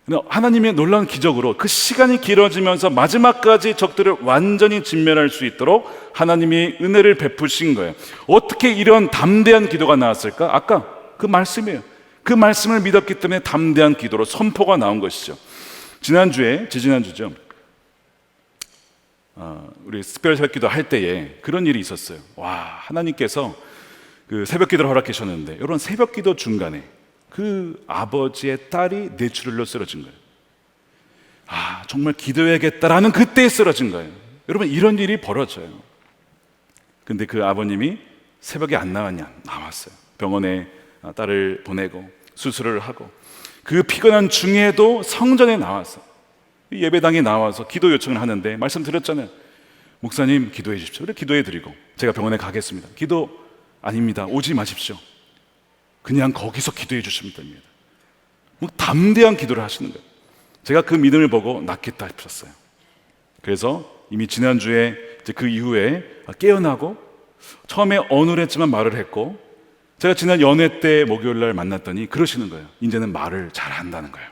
근데 하나님의 놀라운 기적으로 그 시간이 길어지면서 마지막까지 적들을 완전히 진멸할 수 있도록 하나님이 은혜를 베푸신 거예요. 어떻게 이런 담대한 기도가 나왔을까? 아까 그 말씀이에요. 그 말씀을 믿었기 때문에 담대한 기도로 선포가 나온 것이죠. 지지난주죠. 우리 특별 새벽 기도 할 때에 그런 일이 있었어요. 와, 하나님께서 그 새벽 기도를 허락해 주셨는데, 이런 새벽 기도 중간에 그 아버지의 딸이 뇌출혈로 쓰러진 거예요. 아, 정말 기도해야겠다라는 그때에 쓰러진 거예요. 여러분, 이런 일이 벌어져요. 근데 그 아버님이 새벽에 안 나왔냐? 나왔어요. 병원에 딸을 보내고 수술을 하고, 그 피곤한 중에도 성전에 나와서 예배당에 나와서 기도 요청을 하는데, 말씀드렸잖아요. 목사님 기도해 주십시오. 그래, 기도해 드리고 제가 병원에 가겠습니다. 기도 아닙니다. 오지 마십시오. 그냥 거기서 기도해 주시면 됩니다. 뭐 담대한 기도를 하시는 거예요. 제가 그 믿음을 보고 낫겠다 싶었어요. 그래서 이미 지난주에 이제 그 이후에 깨어나고, 처음에 어눌했지만 말을 했고, 제가 지난 연회 때 목요일 날 만났더니 그러시는 거예요. 이제는 말을 잘 한다는 거예요.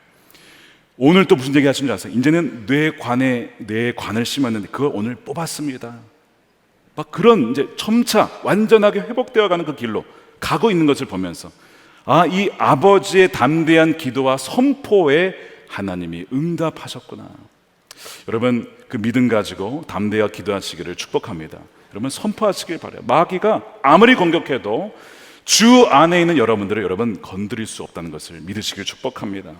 오늘 또 무슨 얘기 하시는 줄 아세요? 이제는 뇌관을 심었는데 그걸 오늘 뽑았습니다. 막 그런 이제 점차 완전하게 회복되어 가는 그 길로 가고 있는 것을 보면서, 아, 이 아버지의 담대한 기도와 선포에 하나님이 응답하셨구나. 여러분, 그 믿음 가지고 담대하게 기도하시기를 축복합니다. 여러분, 선포하시길 바라요. 마귀가 아무리 공격해도 주 안에 있는 여러분들을 여러분 건드릴 수 없다는 것을 믿으시길 축복합니다.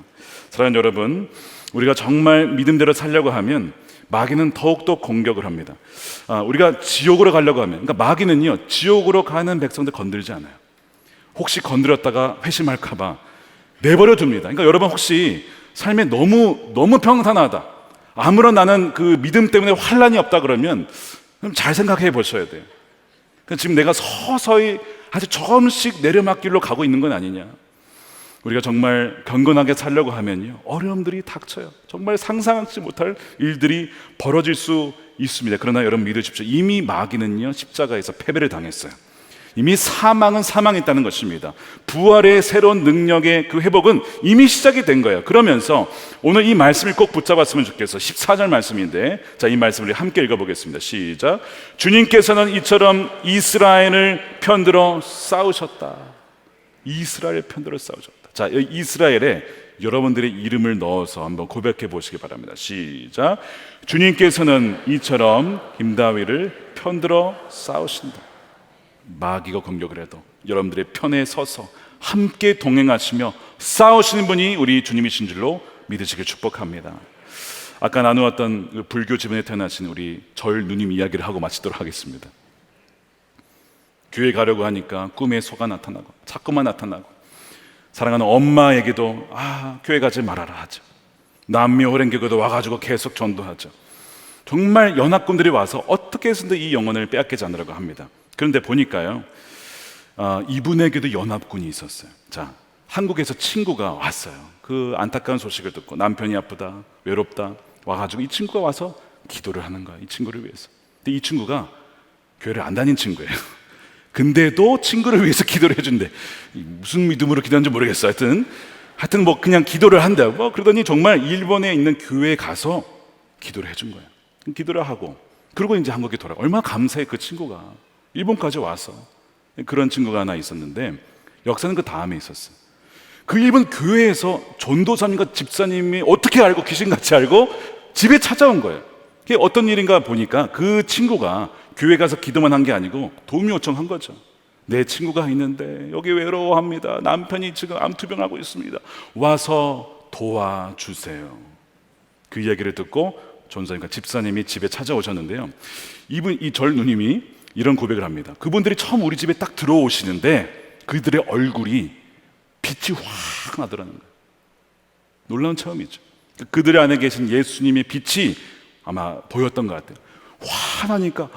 사랑하는 여러분, 우리가 정말 믿음대로 살려고 하면 마귀는 더욱더 공격을 합니다. 우리가 지옥으로 가려고 하면, 그러니까 마귀는요, 지옥으로 가는 백성들 건들지 않아요. 혹시 건드렸다가 회심할까봐 내버려 둡니다. 그러니까 여러분, 혹시 삶에 너무 평탄하다, 아무런 나는 그 믿음 때문에 환란이 없다 그러면 잘 생각해 보셔야 돼요. 그러니까 지금 내가 서서히 아주 조금씩 내려막길로 가고 있는 건 아니냐. 우리가 정말 경건하게 살려고 하면요, 어려움들이 닥쳐요. 정말 상상하지 못할 일들이 벌어질 수 있습니다. 그러나 여러분 믿으십시오. 이미 마귀는요, 십자가에서 패배를 당했어요. 이미 사망은 사망했다는 것입니다. 부활의 새로운 능력의 그 회복은 이미 시작이 된 거예요. 그러면서 오늘 이 말씀을 꼭 붙잡았으면 좋겠어. 14절 말씀인데, 자, 이 말씀을 함께 읽어보겠습니다. 시작. 주님께서는 이처럼 이스라엘을 편들어 싸우셨다. 이스라엘 편들어 싸우셨다. 자, 이스라엘에 여러분들의 이름을 넣어서 한번 고백해 보시기 바랍니다. 시작. 주님께서는 이처럼 김다윗을 편들어 싸우신다. 마귀가 공격을 해도 여러분들의 편에 서서 함께 동행하시며 싸우시는 분이 우리 주님이신 줄로 믿으시길 축복합니다. 아까 나누었던 불교 지문에 태어나신 우리 절 누님 이야기를 하고 마치도록 하겠습니다. 교회 가려고 하니까 꿈에 소가 나타나고 자꾸만 나타나고, 사랑하는 엄마에게도 교회 가지 말아라 하죠. 남묘 호랭교교도 와가지고 계속 전도하죠. 정말 연합군들이 와서 어떻게 해서든 이 영혼을 빼앗기지 않으려고 합니다. 그런데 보니까요, 이분에게도 연합군이 있었어요. 자, 한국에서 친구가 왔어요. 그 안타까운 소식을 듣고 남편이 아프다, 외롭다 와가지고 이 친구가 와서 기도를 하는 거야, 이 친구를 위해서. 근데 이 친구가 교회를 안 다닌 친구예요. 근데도 친구를 위해서 기도를 해준대. 무슨 믿음으로 기도하는지 모르겠어. 하여튼 뭐 그냥 기도를 한다. 뭐 그러더니 정말 일본에 있는 교회에 가서 기도를 해준 거예요. 기도를 하고, 그리고 이제 한국에 돌아가. 얼마나 감사해, 그 친구가. 일본까지 와서. 그런 친구가 하나 있었는데, 역사는 그 다음에 있었어요. 그 일본 교회에서 전도사님과 집사님이 어떻게 알고, 귀신같이 알고 집에 찾아온 거예요. 그게 어떤 일인가 보니까 그 친구가 교회 가서 기도만 한 게 아니고 도움 요청한 거죠. 내 친구가 있는데 여기 외로워합니다. 남편이 지금 암투병하고 있습니다. 와서 도와주세요. 그 이야기를 듣고 전사님과 집사님이 집에 찾아오셨는데요, 이 절 누님이 이런 고백을 합니다. 그분들이 처음 우리 집에 딱 들어오시는데 그들의 얼굴이 빛이 확 나더라는 거예요. 놀라운 체험이죠. 그들 안에 계신 예수님의 빛이 아마 보였던 것 같아요. 화나니까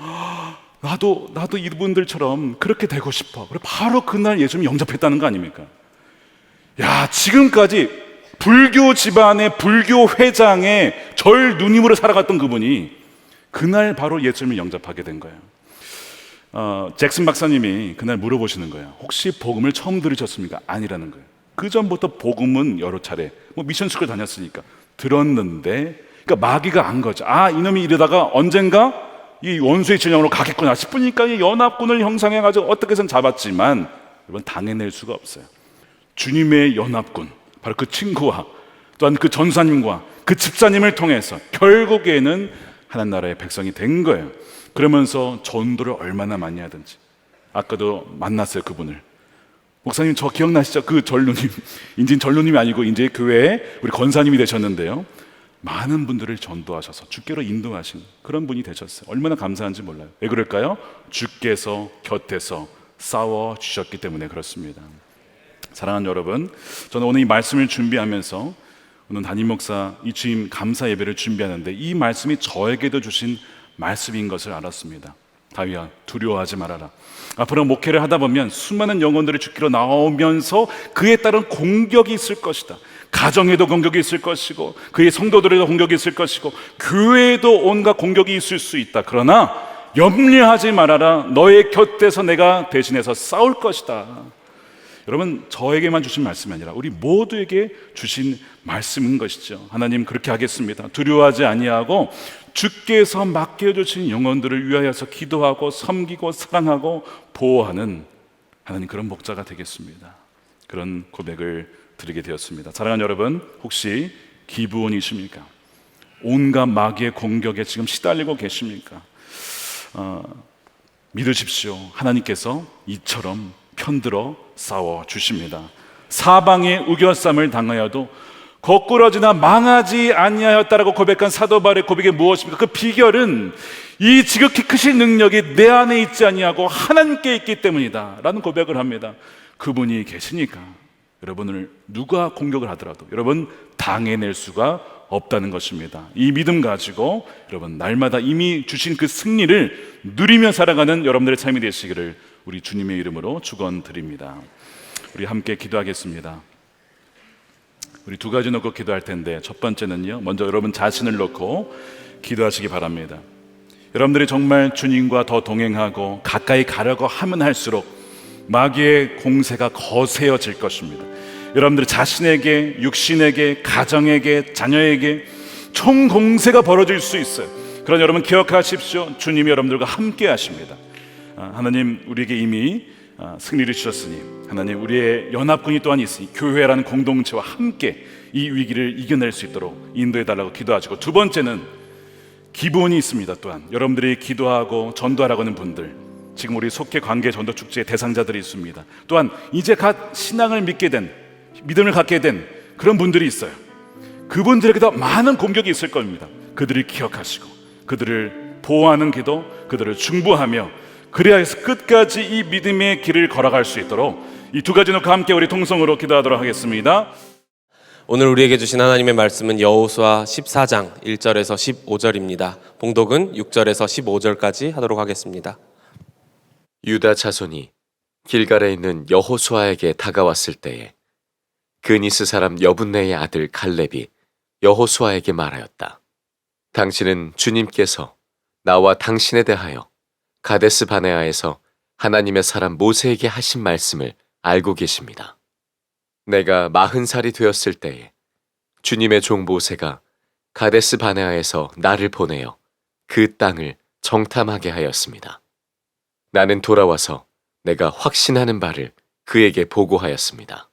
나도 이분들처럼 그렇게 되고 싶어. 그래 바로 그날 예수님이 영접했다는 거 아닙니까? 야, 지금까지 불교 집안의 불교 회장의 절 누님으로 살아갔던 그분이 그날 바로 예수님을 영접하게 된 거예요. 잭슨 박사님이 그날 물어보시는 거예요. 혹시 복음을 처음 들으셨습니까? 아니라는 거예요. 그 전부터 복음은 여러 차례 미션 스쿨 다녔으니까 들었는데, 그러니까 마귀가 안 거죠. 이놈이 이러다가 언젠가 이 원수의 진영으로 가겠구나 싶으니까 이 연합군을 형성해가지고 어떻게든 잡았지만 여러분, 당해낼 수가 없어요. 주님의 연합군, 바로 그 친구와 또한 그 전사님과 그 집사님을 통해서 결국에는 하나님 나라의 백성이 된 거예요. 그러면서 전도를 얼마나 많이 하든지, 아까도 만났어요, 그분을. 목사님, 저 기억나시죠? 그 전루님, 인진 전루님이 아니고 이제 교회에 우리 권사님이 되셨는데요, 많은 분들을 전도하셔서 주께로 인도하신 그런 분이 되셨어요. 얼마나 감사한지 몰라요. 왜 그럴까요? 주께서 곁에서 싸워주셨기 때문에 그렇습니다. 사랑하는 여러분, 저는 오늘 이 말씀을 준비하면서 오늘 담임 목사 이 주임 감사 예배를 준비하는데 이 말씀이 저에게도 주신 말씀인 것을 알았습니다. 다윗아, 두려워하지 말아라. 앞으로 목회를 하다 보면 수많은 영혼들이 주께로 나오면서 그에 따른 공격이 있을 것이다. 가정에도 공격이 있을 것이고, 그의 성도들에도 공격이 있을 것이고, 교회에도 온갖 공격이 있을 수 있다. 그러나 염려하지 말아라. 너의 곁에서 내가 대신해서 싸울 것이다. 여러분, 저에게만 주신 말씀이 아니라 우리 모두에게 주신 말씀인 것이죠. 하나님, 그렇게 하겠습니다. 두려워하지 아니하고 주께서 맡겨주신 영혼들을 위하여서 기도하고 섬기고 사랑하고 보호하는 하나님, 그런 목자가 되겠습니다. 그런 고백을 드리게 되었습니다. 사랑하는 여러분, 혹시 기부원이십니까? 온갖 마귀의 공격에 지금 시달리고 계십니까? 믿으십시오. 하나님께서 이처럼 편들어 싸워 주십니다. 사방의 우겨쌈을 당하여도 거꾸러지나 망하지 아니하였다라고 고백한 사도 바울의 고백이 무엇입니까? 그 비결은 이 지극히 크신 능력이 내 안에 있지 아니하고 하나님께 있기 때문이다 라는 고백을 합니다. 그분이 계시니까 여러분을 누가 공격을 하더라도 여러분 당해낼 수가 없다는 것입니다. 이 믿음 가지고 여러분 날마다 이미 주신 그 승리를 누리며 살아가는 여러분들의 삶이 되시기를 우리 주님의 이름으로 축원드립니다. 우리 함께 기도하겠습니다. 우리 두 가지 놓고 기도할 텐데, 첫 번째는요, 먼저 여러분 자신을 놓고 기도하시기 바랍니다. 여러분들이 정말 주님과 더 동행하고 가까이 가려고 하면 할수록 마귀의 공세가 거세어질 것입니다. 여러분들 자신에게, 육신에게, 가정에게, 자녀에게 총 공세가 벌어질 수 있어요. 그러나 여러분 기억하십시오. 주님이 여러분들과 함께 하십니다. 하나님 우리에게 이미 승리를 주셨으니, 하나님 우리의 연합군이 또한 있으니 교회라는 공동체와 함께 이 위기를 이겨낼 수 있도록 인도해 달라고 기도하시고, 두 번째는 기부원이 있습니다. 또한 여러분들이 기도하고 전도하라고 하는 분들, 지금 우리 속회 관계 전도 축제의 대상자들이 있습니다. 또한 이제 갓 신앙을 믿게 된, 믿음을 갖게 된 그런 분들이 있어요. 그분들에게도 많은 공격이 있을 겁니다. 그들을 기억하시고 그들을 보호하는 기도, 그들을 중보하며 그래야 해서 끝까지 이 믿음의 길을 걸어갈 수 있도록 이 두 가지 놓고 함께 우리 통성으로 기도하도록 하겠습니다. 오늘 우리에게 주신 하나님의 말씀은 여호수아 14장 1절에서 15절입니다. 봉독은 6절에서 15절까지 하도록 하겠습니다. 유다 자손이 길갈에 있는 여호수아에게 다가왔을 때에 그니스 사람 여분네의 아들 갈렙이 여호수아에게 말하였다. 당신은 주님께서 나와 당신에 대하여 가데스 바네아에서 하나님의 사람 모세에게 하신 말씀을 알고 계십니다. 내가 40살이 되었을 때에 주님의 종 모세가 가데스 바네아에서 나를 보내어 그 땅을 정탐하게 하였습니다. 나는 돌아와서 내가 확신하는 바를 그에게 보고하였습니다.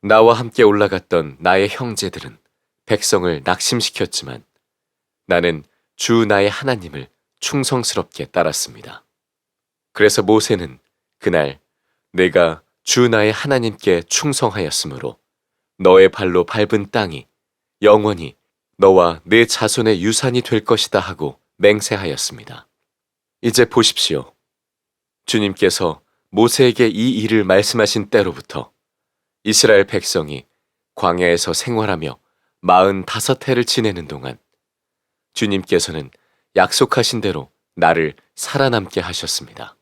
나와 함께 올라갔던 나의 형제들은 백성을 낙심시켰지만 나는 주 나의 하나님을 충성스럽게 따랐습니다. 그래서 모세는 그날 내가 주 나의 하나님께 충성하였으므로 너의 발로 밟은 땅이 영원히 너와 내 자손의 유산이 될 것이다 하고 맹세하였습니다. 이제 보십시오. 주님께서 모세에게 이 일을 말씀하신 때로부터 이스라엘 백성이 광야에서 생활하며 45해를 지내는 동안 주님께서는 약속하신 대로 나를 살아남게 하셨습니다.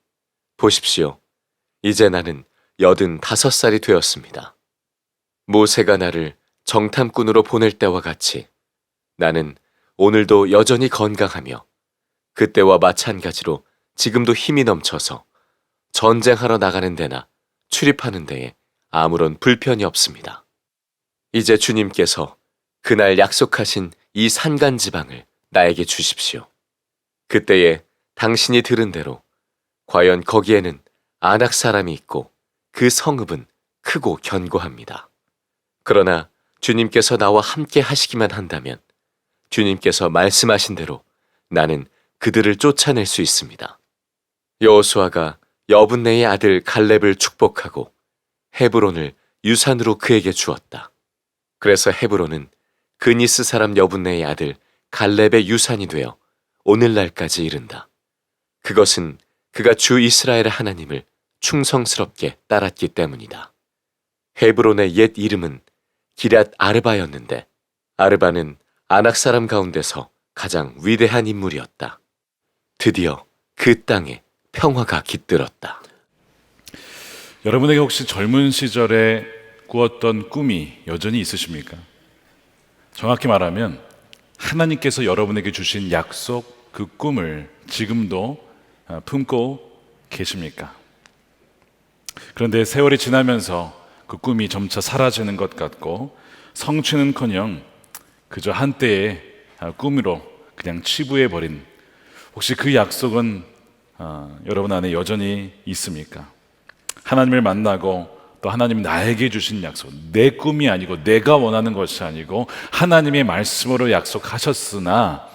보십시오. 이제 나는 85살이 되었습니다. 모세가 나를 정탐꾼으로 보낼 때와 같이 나는 오늘도 여전히 건강하며 그때와 마찬가지로 지금도 힘이 넘쳐서 전쟁하러 나가는 데나 출입하는 데에 아무런 불편이 없습니다. 이제 주님께서 그날 약속하신 이 산간 지방을 나에게 주십시오. 그때에 당신이 들은 대로 과연 거기에는 아낙 사람이 있고 그 성읍은 크고 견고합니다. 그러나 주님께서 나와 함께 하시기만 한다면 주님께서 말씀하신 대로 나는 그들을 쫓아낼 수 있습니다. 여호수아가 여분네의 아들 갈렙을 축복하고 헤브론을 유산으로 그에게 주었다. 그래서 헤브론은 그니스 사람 여분네의 아들 갈렙의 유산이 되어 오늘날까지 이른다. 그것은 그가 주 이스라엘의 하나님을 충성스럽게 따랐기 때문이다. 헤브론의 옛 이름은 기럇 아르바였는데 아르바는 아낙 사람 가운데서 가장 위대한 인물이었다. 드디어 그 땅에 평화가 깃들었다. 여러분에게 혹시 젊은 시절에 꾸었던 꿈이 여전히 있으십니까? 정확히 말하면 하나님께서 여러분에게 주신 약속, 그 꿈을 지금도 품고 계십니까? 그런데 세월이 지나면서 그 꿈이 점차 사라지는 것 같고 성취는커녕 그저 한때의 꿈으로 그냥 치부해버린, 혹시 그 약속은 여러분 안에 여전히 있습니까? 하나님을 만나고 또 하나님이 나에게 주신 약속, 내 꿈이 아니고 내가 원하는 것이 아니고 하나님의 말씀으로 약속하셨으나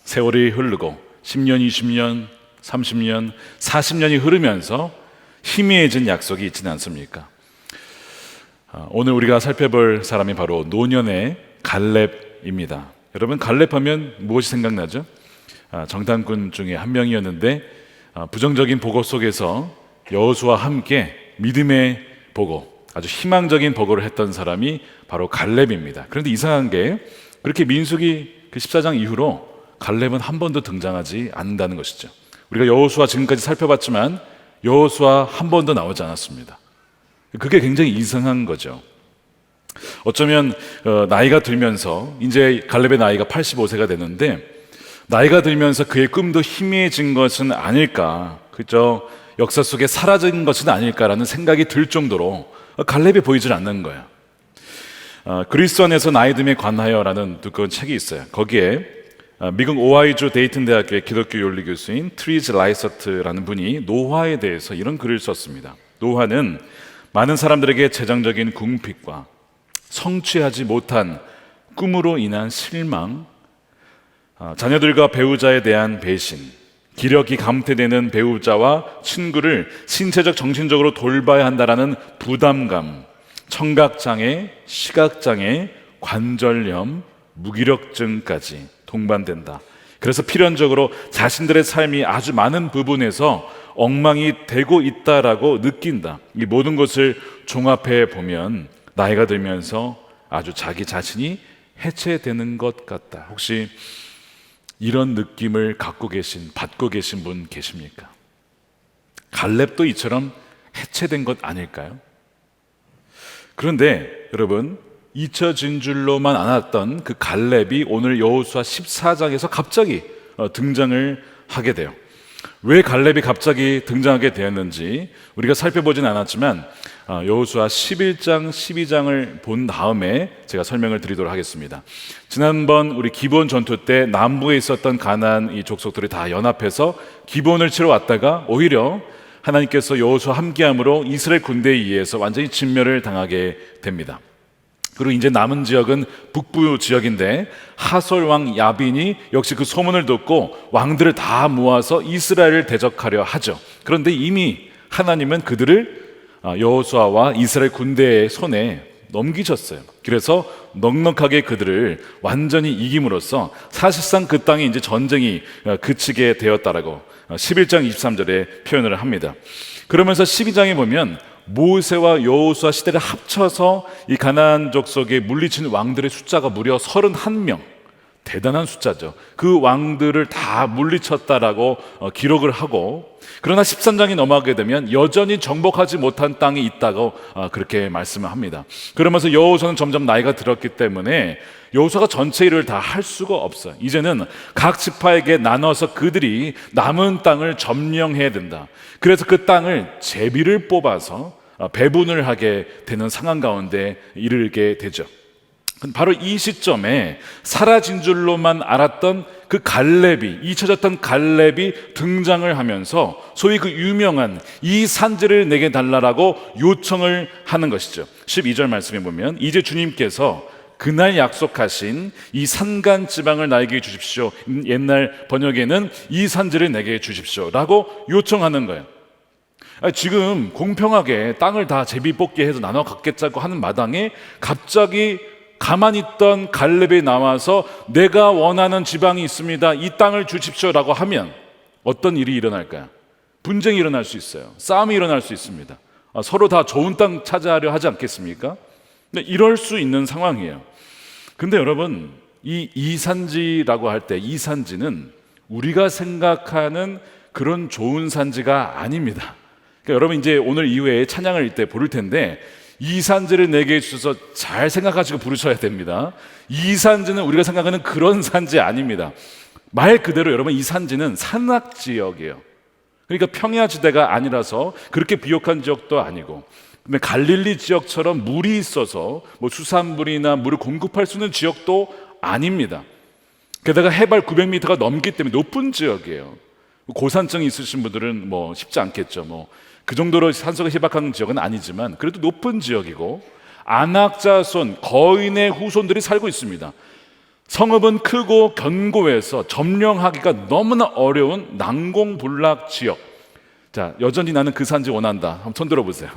세월이 흐르고 10년, 20년, 30년, 40년이 흐르면서 희미해진 약속이 있지는 않습니까? 오늘 우리가 살펴볼 사람이 바로 노년의 갈렙입니다. 여러분, 갈렙하면 무엇이 생각나죠? 정탐꾼 중에 한 명이었는데 부정적인 보고 속에서 여호수아와 함께 믿음의 보고, 아주 희망적인 보고를 했던 사람이 바로 갈렙입니다. 그런데 이상한 게 그렇게 민수기 그 14장 이후로 갈렙은 한 번도 등장하지 않는다는 것이죠. 우리가 여호수아 지금까지 살펴봤지만 여호수아 한 번도 나오지 않았습니다. 그게 굉장히 이상한 거죠. 어쩌면 나이가 들면서 이제 갈렙의 나이가 85세가 됐는데 나이가 들면서 그의 꿈도 희미해진 것은 아닐까, 그죠? 역사 속에 사라진 것은 아닐까라는 생각이 들 정도로 갈렙이 보이질 않는 거예요. 그리스도안에서 나이 듦에 관하여라는 두꺼운 책이 있어요. 거기에 미국 오하이주 데이튼 대학교의 기독교 윤리 교수인 트리즈 라이서트라는 분이 노화에 대해서 이런 글을 썼습니다. 노화는 많은 사람들에게 재정적인 궁핍과 성취하지 못한 꿈으로 인한 실망, 자녀들과 배우자에 대한 배신, 기력이 감퇴되는 배우자와 친구를 신체적, 정신적으로 돌봐야 한다라는 부담감, 청각장애, 시각장애, 관절염, 무기력증까지 동반된다. 그래서 필연적으로 자신들의 삶이 아주 많은 부분에서 엉망이 되고 있다라고 느낀다. 이 모든 것을 종합해 보면 나이가 들면서 아주 자기 자신이 해체되는 것 같다. 혹시 이런 느낌을 갖고 계신, 받고 계신 분 계십니까? 갈렙도 이처럼 해체된 것 아닐까요? 그런데 여러분, 잊혀진 줄로만 알았던 그 갈렙이 오늘 여호수아 14장에서 갑자기 등장을 하게 돼요. 왜 갈렙이 갑자기 등장하게 되었는지 우리가 살펴보진 않았지만 여호수아 11장, 12장을 본 다음에 제가 설명을 드리도록 하겠습니다. 지난번 우리 기브온 전투 때 남부에 있었던 가나안 이 족속들이 다 연합해서 기브온을 치러 왔다가 오히려 하나님께서 여호수아 함께함으로 이스라엘 군대에 의해서 완전히 진멸을 당하게 됩니다. 그리고 이제 남은 지역은 북부 지역인데 하솔 왕 야빈이 역시 그 소문을 듣고 왕들을 다 모아서 이스라엘을 대적하려 하죠. 그런데 이미 하나님은 그들을 여호수아와 이스라엘 군대의 손에 넘기셨어요. 그래서 넉넉하게 그들을 완전히 이김으로써 사실상 그 땅에 이제 전쟁이 그치게 되었다라고 11장 23절에 표현을 합니다. 그러면서 12장에 보면 모세와 여호수아 시대를 합쳐서 이 가나안 족속에 물리친 왕들의 숫자가 무려 31명, 대단한 숫자죠. 그 왕들을 다 물리쳤다라고 기록을 하고, 그러나 13장이 넘어가게 되면 여전히 정복하지 못한 땅이 있다고 그렇게 말씀을 합니다. 그러면서 여호수아는 점점 나이가 들었기 때문에 여호수아가 전체 일을 다 할 수가 없어요. 이제는 각 지파에게 나눠서 그들이 남은 땅을 점령해야 된다. 그래서 그 땅을 제비를 뽑아서 배분을 하게 되는 상황 가운데 이르게 되죠. 바로 이 시점에 사라진 줄로만 알았던 그 갈렙이, 잊혀졌던 갈렙이 등장을 하면서 소위 그 유명한 이 산지를 내게 달라라고 요청을 하는 것이죠. 12절 말씀에 보면 이제 주님께서 그날 약속하신 이 산간 지방을 나에게 주십시오. 옛날 번역에는 이 산지를 내게 주십시오 라고 요청하는 거예요. 지금 공평하게 땅을 다 제비 뽑기 해서 나눠 갖겠다고 하는 마당에 갑자기 가만히 있던 갈렙이 나와서 내가 원하는 지방이 있습니다. 이 땅을 주십시오라고 하면 어떤 일이 일어날까요? 분쟁이 일어날 수 있어요. 싸움이 일어날 수 있습니다. 서로 다 좋은 땅 차지하려 하지 않겠습니까? 근데 이럴 수 있는 상황이에요. 근데 여러분, 이 이산지라고 할 때 이 산지는 우리가 생각하는 그런 좋은 산지가 아닙니다. 그러니까 여러분 이제 오늘 이후에 찬양을 이때 부를 텐데 이 산지를 내게 주셔서 잘 생각하시고 부르셔야 됩니다. 이 산지는 우리가 생각하는 그런 산지 아닙니다. 말 그대로 여러분 이 산지는 산악지역이에요. 그러니까 평야지대가 아니라서 그렇게 비옥한 지역도 아니고, 근데 갈릴리 지역처럼 물이 있어서 뭐 수산물이나 물을 공급할 수 있는 지역도 아닙니다. 게다가 해발 900m가 넘기 때문에 높은 지역이에요. 고산증이 있으신 분들은 뭐 쉽지 않겠죠. 그 정도로 산소가 희박한 지역은 아니지만 그래도 높은 지역이고, 안악자손 거인의 후손들이 살고 있습니다. 성읍은 크고 견고해서 점령하기가 너무나 어려운 난공불락 지역. 자, 여전히 나는 그 산지 원한다. 한번 손 들어보세요.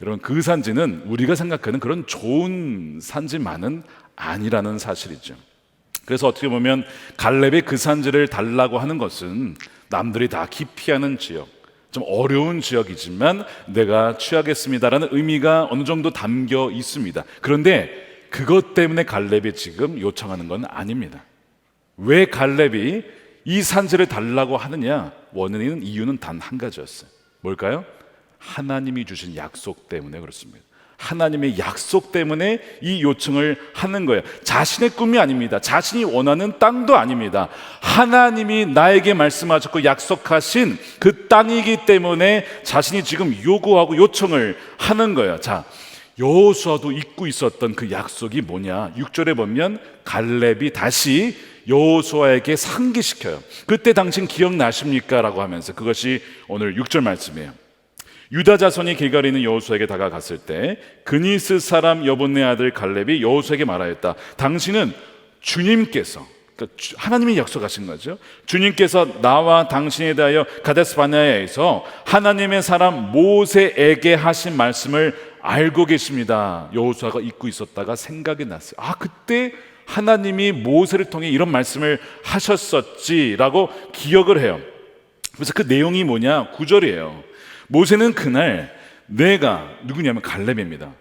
여러분, 그 산지는 우리가 생각하는 그런 좋은 산지만은 아니라는 사실이죠. 그래서 어떻게 보면 갈렙의 그 산지를 달라고 하는 것은 남들이 다 기피하는 지역, 좀 어려운 지역이지만 내가 취하겠습니다라는 의미가 어느 정도 담겨 있습니다. 그런데 그것 때문에 갈렙이 지금 요청하는 건 아닙니다. 왜 갈렙이 이 산지를 달라고 하느냐? 이유는 단 한 가지였어요. 뭘까요? 하나님이 주신 약속 때문에 그렇습니다. 하나님의 약속 때문에 이 요청을 하는 거예요. 자신의 꿈이 아닙니다. 자신이 원하는 땅도 아닙니다. 하나님이 나에게 말씀하셨고 약속하신 그 땅이기 때문에 자신이 지금 요구하고 요청을 하는 거예요. 자, 여호수아도 잊고 있었던 그 약속이 뭐냐? 6절에 보면 갈렙이 다시 여호수아에게 상기시켜요. 그때 당신 기억나십니까? 라고 하면서, 그것이 오늘 6절 말씀이에요. 유다 자손이 길갈에 있는 여호수아에게 다가갔을 때 그니스 사람 여분네 아들 갈렙이 여호수아에게 말하였다. 당신은 주님께서, 그러니까 하나님이 약속하신 거죠. 주님께서 나와 당신에 대하여 가데스 바네아에서 하나님의 사람 모세에게 하신 말씀을 알고 계십니다. 여호수아가 잊고 있었다가 생각이 났어요. 그때 하나님이 모세를 통해 이런 말씀을 하셨었지라고 기억을 해요. 그래서 그 내용이 뭐냐? 9절이에요. 모세는 그날 내가 누구냐면 갈렙입니다.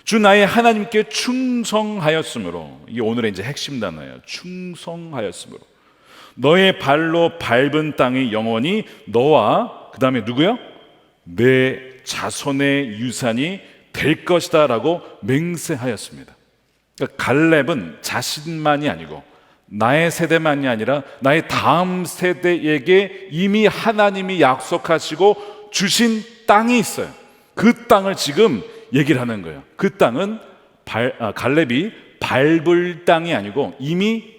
주 나의 하나님께 충성하였으므로, 이게 오늘의 이제 핵심 단어예요. 충성하였으므로 너의 발로 밟은 땅이 영원히 너와 그 다음에 누구요? 내 자손의 유산이 될 것이다 라고 맹세하였습니다. 그러니까 갈렙은 자신만이 아니고 나의 세대만이 아니라 나의 다음 세대에게 이미 하나님이 약속하시고 주신 땅이 있어요. 그 땅을 지금 얘기를 하는 거예요. 그 땅은 갈렙이 밟을 땅이 아니고 이미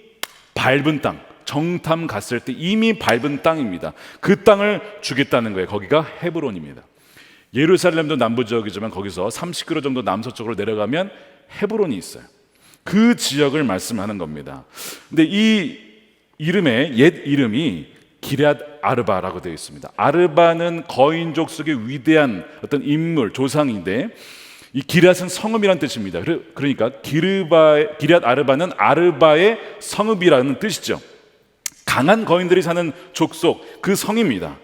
밟은 땅, 정탐 갔을 때 이미 밟은 땅입니다. 그 땅을 주겠다는 거예요. 거기가 헤브론입니다. 예루살렘도 남부 지역이지만 거기서 30km 정도 남서쪽으로 내려가면 헤브론이 있어요. 그 지역을 말씀하는 겁니다. 근데 이 이름의 옛 이름이 기럇 아르바라고 되어 있습니다. 아르바는 거인족 속의 위대한 어떤 인물, 조상인데 이 기럇은 성읍이라는 뜻입니다. 그러니까 기럇 아르바는 아르바의 성읍이라는 뜻이죠. 강한 거인들이 사는 족속, 그 성입니다.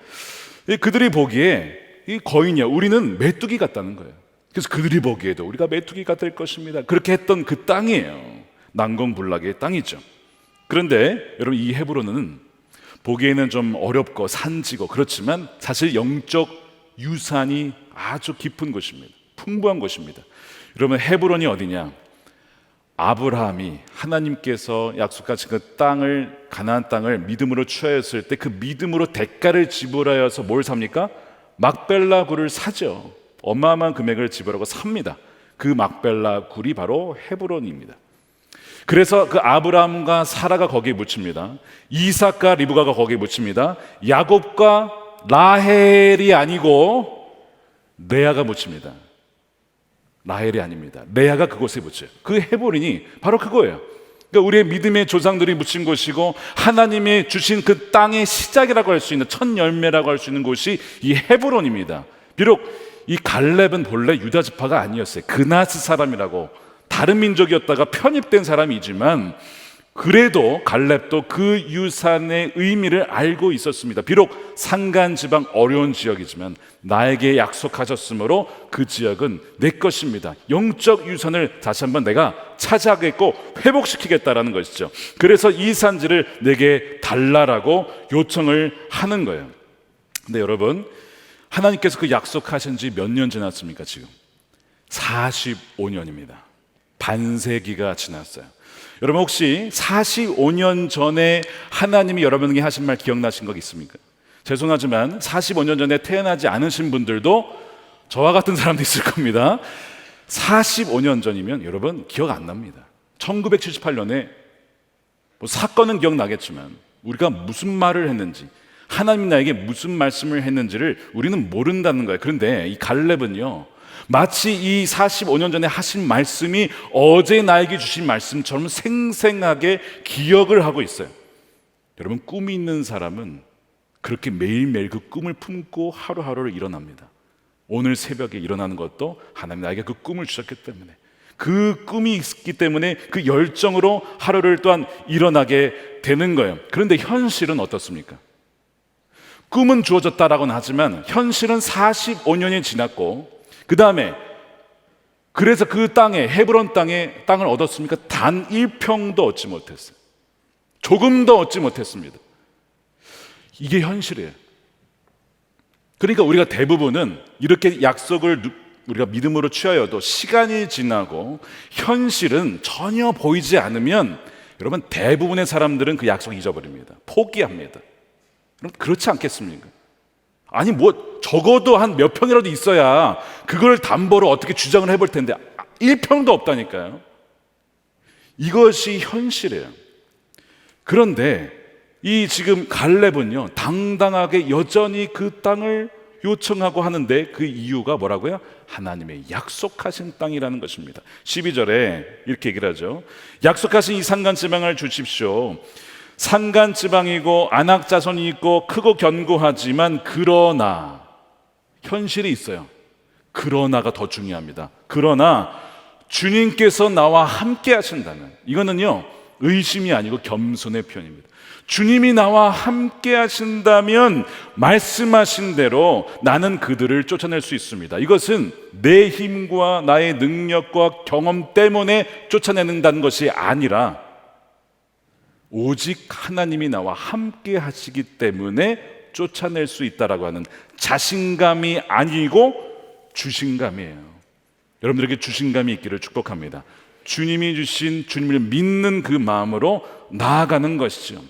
그들이 보기에 이 거인이야, 우리는 메뚜기 같다는 거예요. 그래서 그들이 보기에도 우리가 메뚜기가 될 것입니다. 그렇게 했던 그 땅이에요. 난공불락의 땅이죠. 그런데 여러분, 이 헤브론은 보기에는 좀 어렵고 산지고 그렇지만 사실 영적 유산이 아주 깊은 곳입니다. 풍부한 곳입니다. 여러분, 헤브론이 어디냐? 아브라함이 하나님께서 약속하신 그 땅을, 가나안 땅을 믿음으로 취하였을 때 그 믿음으로 대가를 지불하여서 뭘 삽니까? 막벨라 굴을 사죠. 어마어마한 금액을 지불하고 삽니다. 그 막벨라 굴이 바로 헤브론입니다. 그래서 그 아브라함과 사라가 거기에 묻힙니다. 이삭과 리브가가 거기에 묻힙니다. 야곱과 라헬이 아니고 레아가 묻힙니다. 라헬이 아닙니다. 레아가 그곳에 묻혀요. 그 헤브론이 바로 그거예요. 그러니까 우리의 믿음의 조상들이 묻힌 곳이고 하나님이 주신 그 땅의 시작이라고 할 수 있는 첫 열매라고 할 수 있는 곳이 이 헤브론입니다. 비록 이 갈렙은 본래 유다 지파가 아니었어요. 그나스 사람이라고 다른 민족이었다가 편입된 사람이지만 그래도 갈렙도 그 유산의 의미를 알고 있었습니다. 비록 산간 지방 어려운 지역이지만 나에게 약속하셨으므로 그 지역은 내 것입니다. 영적 유산을 다시 한번 내가 차지하겠고 회복시키겠다라는 것이죠. 그래서 이 산지를 내게 달라라고 요청을 하는 거예요. 근데 여러분, 하나님께서 그 약속하신 지 몇 년 지났습니까? 지금 45년입니다. 반세기가 지났어요. 여러분, 혹시 45년 전에 하나님이 여러분에게 하신 말 기억나신 거 있습니까? 죄송하지만 45년 전에 태어나지 않으신 분들도 저와 같은 사람도 있을 겁니다. 45년 전이면 여러분 기억 안 납니다. 1978년에 뭐 사건은 기억나겠지만 우리가 무슨 말을 했는지, 하나님 나에게 무슨 말씀을 했는지를 우리는 모른다는 거예요. 그런데 이 갈렙은요, 마치 이 45년 전에 하신 말씀이 어제 나에게 주신 말씀처럼 생생하게 기억을 하고 있어요. 여러분, 꿈이 있는 사람은 그렇게 매일매일 그 꿈을 품고 하루하루를 일어납니다. 오늘 새벽에 일어나는 것도 하나님 나에게 그 꿈을 주셨기 때문에, 그 꿈이 있기 때문에 그 열정으로 하루를 또한 일어나게 되는 거예요. 그런데 현실은 어떻습니까? 꿈은 주어졌다라고는 하지만 현실은 45년이 지났고, 그 다음에 그래서 그 땅에, 헤브론 땅에 땅을 얻었습니까? 단 1평도 얻지 못했어요. 조금도 얻지 못했습니다. 이게 현실이에요. 그러니까 우리가 대부분은 이렇게 약속을 우리가 믿음으로 취하여도 시간이 지나고 현실은 전혀 보이지 않으면 여러분, 대부분의 사람들은 그 약속 잊어버립니다. 포기합니다. 그럼 그렇지 않겠습니까? 아니, 뭐 적어도 한 몇 평이라도 있어야 그걸 담보로 어떻게 주장을 해볼 텐데 1평도 없다니까요. 이것이 현실이에요. 그런데 이 지금 갈렙은요, 당당하게 여전히 그 땅을 요청하고 하는데 그 이유가 뭐라고요? 하나님의 약속하신 땅이라는 것입니다. 12절에 이렇게 얘기를 하죠. 약속하신 이 산간 지방을 주십시오. 산간 지방이고 안악 자손이 있고 크고 견고하지만, 그러나 현실이 있어요. 그러나가 더 중요합니다. 그러나 주님께서 나와 함께 하신다면, 이거는요 의심이 아니고 겸손의 표현입니다. 주님이 나와 함께 하신다면 말씀하신 대로 나는 그들을 쫓아낼 수 있습니다. 이것은 내 힘과 나의 능력과 경험 때문에 쫓아내는다는 것이 아니라 오직 하나님이 나와 함께 하시기 때문에 쫓아낼 수 있다라고 하는 자신감이 아니고 주신감이에요. 여러분들에게 주신감이 있기를 축복합니다. 주님이 주신, 주님을 믿는 그 마음으로 나아가는 것이죠.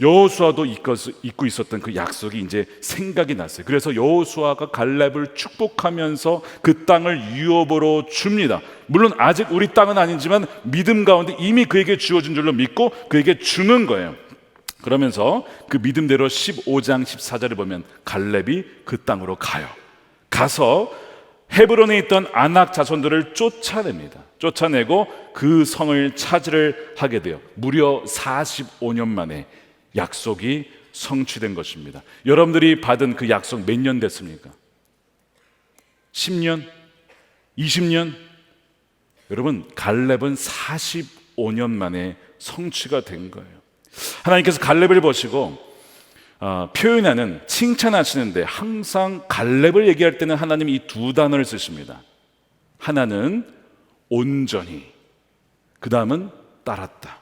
여호수아도 잊고 있었던 그 약속이 이제 생각이 났어요. 그래서 여호수아가 갈렙을 축복하면서 그 땅을 유업으로 줍니다. 물론 아직 우리 땅은 아니지만 믿음 가운데 이미 그에게 주어진 줄로 믿고 그에게 주는 거예요. 그러면서 그 믿음대로 15장 14절을 보면 갈렙이 그 땅으로 가요. 가서 헤브론에 있던 아낙 자손들을 쫓아냅니다. 쫓아내고 그 성을 차지를 하게 돼요. 무려 45년 만에 약속이 성취된 것입니다. 여러분들이 받은 그 약속 몇 년 됐습니까? 10년? 20년? 여러분, 갈렙은 45년 만에 성취가 된 거예요. 하나님께서 갈렙을 보시고 표현하는, 칭찬하시는데 항상 갈렙을 얘기할 때는 하나님이 이 두 단어를 쓰십니다. 하나는 온전히, 그 다음은 따랐다.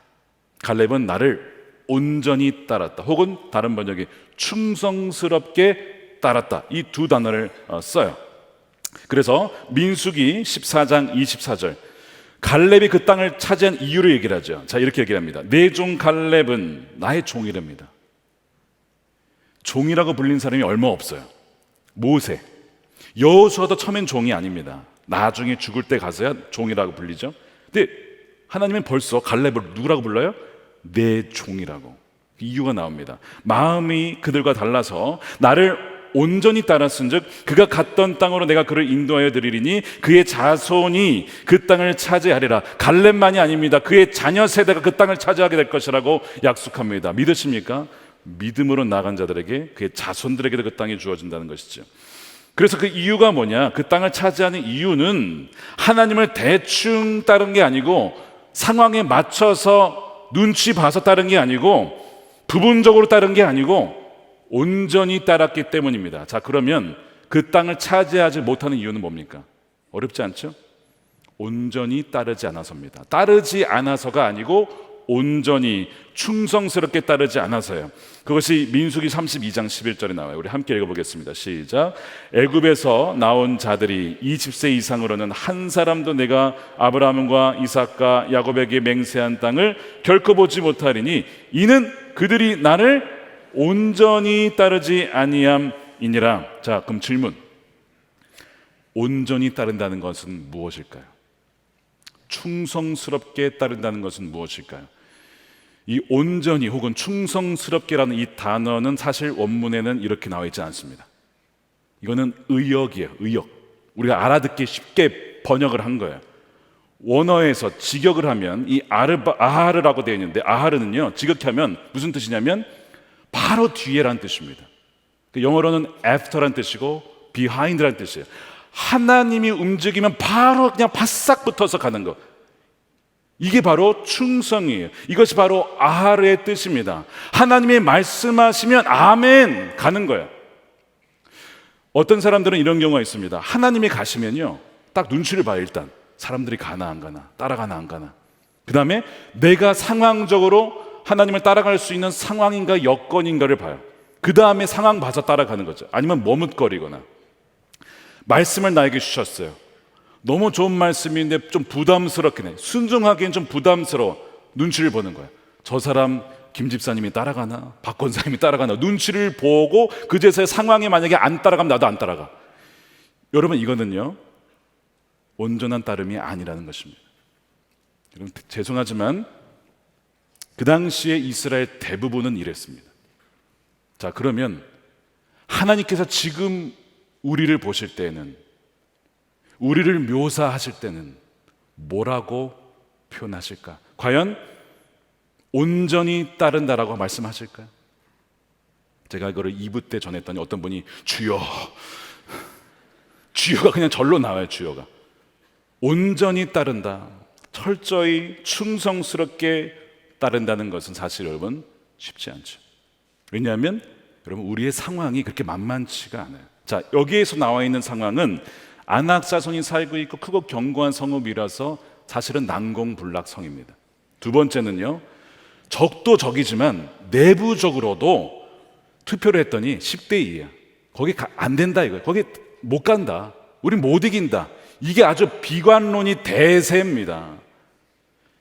갈렙은 나를 온전히 따랐다. 혹은 다른 번역이 충성스럽게 따랐다. 이 두 단어를 써요. 그래서 민수기 14장 24절, 갈렙이 그 땅을 차지한 이유를 얘기를 하죠. 자, 이렇게 얘기를 합니다. 내 종 갈렙은 나의 종이랍니다. 종이라고 불린 사람이 얼마 없어요. 모세, 여호수아도 처음엔 종이 아닙니다. 나중에 죽을 때 가서야 종이라고 불리죠. 근데 하나님은 벌써 갈렙을 누구라고 불러요? 내 종이라고. 이유가 나옵니다. 마음이 그들과 달라서 나를 온전히 따랐은즉 그가 갔던 땅으로 내가 그를 인도하여 드리리니 그의 자손이 그 땅을 차지하리라. 갈렙만이 아닙니다. 그의 자녀 세대가 그 땅을 차지하게 될 것이라고 약속합니다. 믿으십니까? 믿음으로 나간 자들에게, 그의 자손들에게도 그 땅이 주어진다는 것이죠. 그래서 그 이유가 뭐냐? 그 땅을 차지하는 이유는 하나님을 대충 따른 게 아니고, 상황에 맞춰서 눈치 봐서 따른 게 아니고, 부분적으로 따른 게 아니고 온전히 따랐기 때문입니다. 자, 그러면 그 땅을 차지하지 못하는 이유는 뭡니까? 어렵지 않죠? 온전히 따르지 않아서입니다. 따르지 않아서가 아니고 온전히 충성스럽게 따르지 않아서요. 그것이 민수기 32장 11절에 나와요. 우리 함께 읽어보겠습니다. 시작. 애굽에서 나온 자들이 20세 이상으로는 한 사람도 내가 아브라함과 이삭과 야곱에게 맹세한 땅을 결코 보지 못하리니 이는 그들이 나를 온전히 따르지 아니함이니라. 자, 그럼 질문. 온전히 따른다는 것은 무엇일까요? 충성스럽게 따른다는 것은 무엇일까요? 이 온전히 혹은 충성스럽게라는 이 단어는 사실 원문에는 이렇게 나와 있지 않습니다. 이거는 의역이에요. 의역. 우리가 알아듣기 쉽게 번역을 한 거예요. 원어에서 직역을 하면 이 아하르라고 되어 있는데, 아하르는요 직역하면 무슨 뜻이냐면 바로 뒤에란 뜻입니다. 영어로는 after란 뜻이고 behind란 뜻이에요. 하나님이 움직이면 바로 그냥 바싹 붙어서 가는 것, 이게 바로 충성이에요. 이것이 바로 아하르의 뜻입니다. 하나님이 말씀하시면 아멘 가는 거예요. 어떤 사람들은 이런 경우가 있습니다. 하나님이 가시면요 딱 눈치를 봐요. 일단 사람들이 가나 안 가나, 따라가나 안 가나. 그 다음에 내가 상황적으로 하나님을 따라갈 수 있는 상황인가 여건인가를 봐요. 그 다음에 상황 봐서 따라가는 거죠. 아니면 머뭇거리거나. 말씀을 나에게 주셨어요. 너무 좋은 말씀인데 좀 부담스럽긴 해. 순종하기엔 좀 부담스러워. 눈치를 보는 거야. 저 사람 김 집사님이 따라가나, 박 권사님이 따라가나. 눈치를 보고 그제서야 상황이 만약에 안 따라가면 나도 안 따라가. 여러분, 이거는요 온전한 따름이 아니라는 것입니다. 여러분, 죄송하지만 그 당시에 이스라엘 대부분은 이랬습니다. 자, 그러면 하나님께서 지금 우리를 보실 때는, 우리를 묘사하실 때는 뭐라고 표현하실까? 과연 온전히 따른다라고 말씀하실까요? 제가 이거를 2부 때 전했더니 어떤 분이 주여, 주여가 그냥 절로 나와요. 주여가 온전히 따른다, 철저히 충성스럽게 따른다는 것은 사실 여러분 쉽지 않죠. 왜냐하면 여러분 우리의 상황이 그렇게 만만치가 않아요. 자, 여기에서 나와 있는 상황은 아낙 자손이 살고 있고 크고 견고한 성읍이라서 사실은 난공불락성입니다. 두 번째는요, 적도 적이지만 내부적으로도 투표를 했더니 10대 2야. 거기 안 된다 이거예요. 거기 못 간다. 우리 못 이긴다. 이게 아주 비관론이 대세입니다.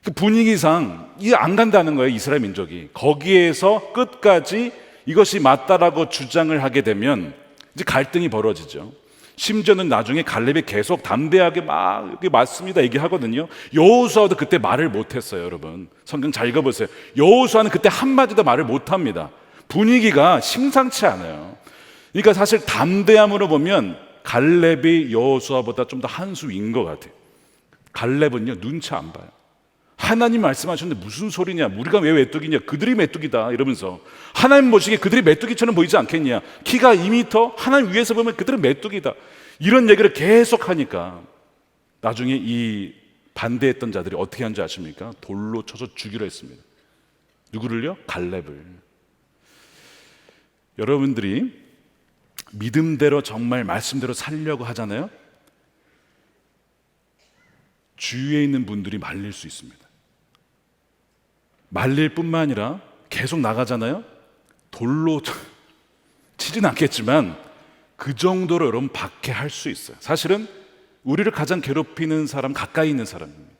그 분위기상 이게 안 간다는 거예요. 이스라엘 민족이 거기에서 끝까지 이것이 맞다라고 주장을 하게 되면 이제 갈등이 벌어지죠. 심지어는 나중에 갈렙이 계속 담대하게 막 이게 맞습니다 얘기하거든요. 여호수아도 그때 말을 못했어요. 여러분 성경 잘 읽어보세요. 여호수아는 그때 한마디도 말을 못합니다. 분위기가 심상치 않아요. 그러니까 사실 담대함으로 보면 갈렙이 여호수아보다 좀 더 한 수 윈 것 같아요. 갈렙은요 눈치 안 봐요. 하나님 말씀하셨는데 무슨 소리냐, 우리가 왜 메뚜기냐, 그들이 메뚜기다 이러면서 하나님 보시기에 그들이 메뚜기처럼 보이지 않겠냐, 키가 2m, 하나님 위에서 보면 그들은 메뚜기다, 이런 얘기를 계속 하니까 나중에 이 반대했던 자들이 어떻게 한지 아십니까? 돌로 쳐서 죽이려 했습니다. 누구를요? 갈렙을. 여러분들이 믿음대로 정말 말씀대로 살려고 하잖아요. 주위에 있는 분들이 말릴 수 있습니다. 말릴 뿐만 아니라 계속 나가잖아요. 돌로 치진 않겠지만 그 정도로 여러분 박해할 수 있어요. 사실은 우리를 가장 괴롭히는 사람 가까이 있는 사람입니다.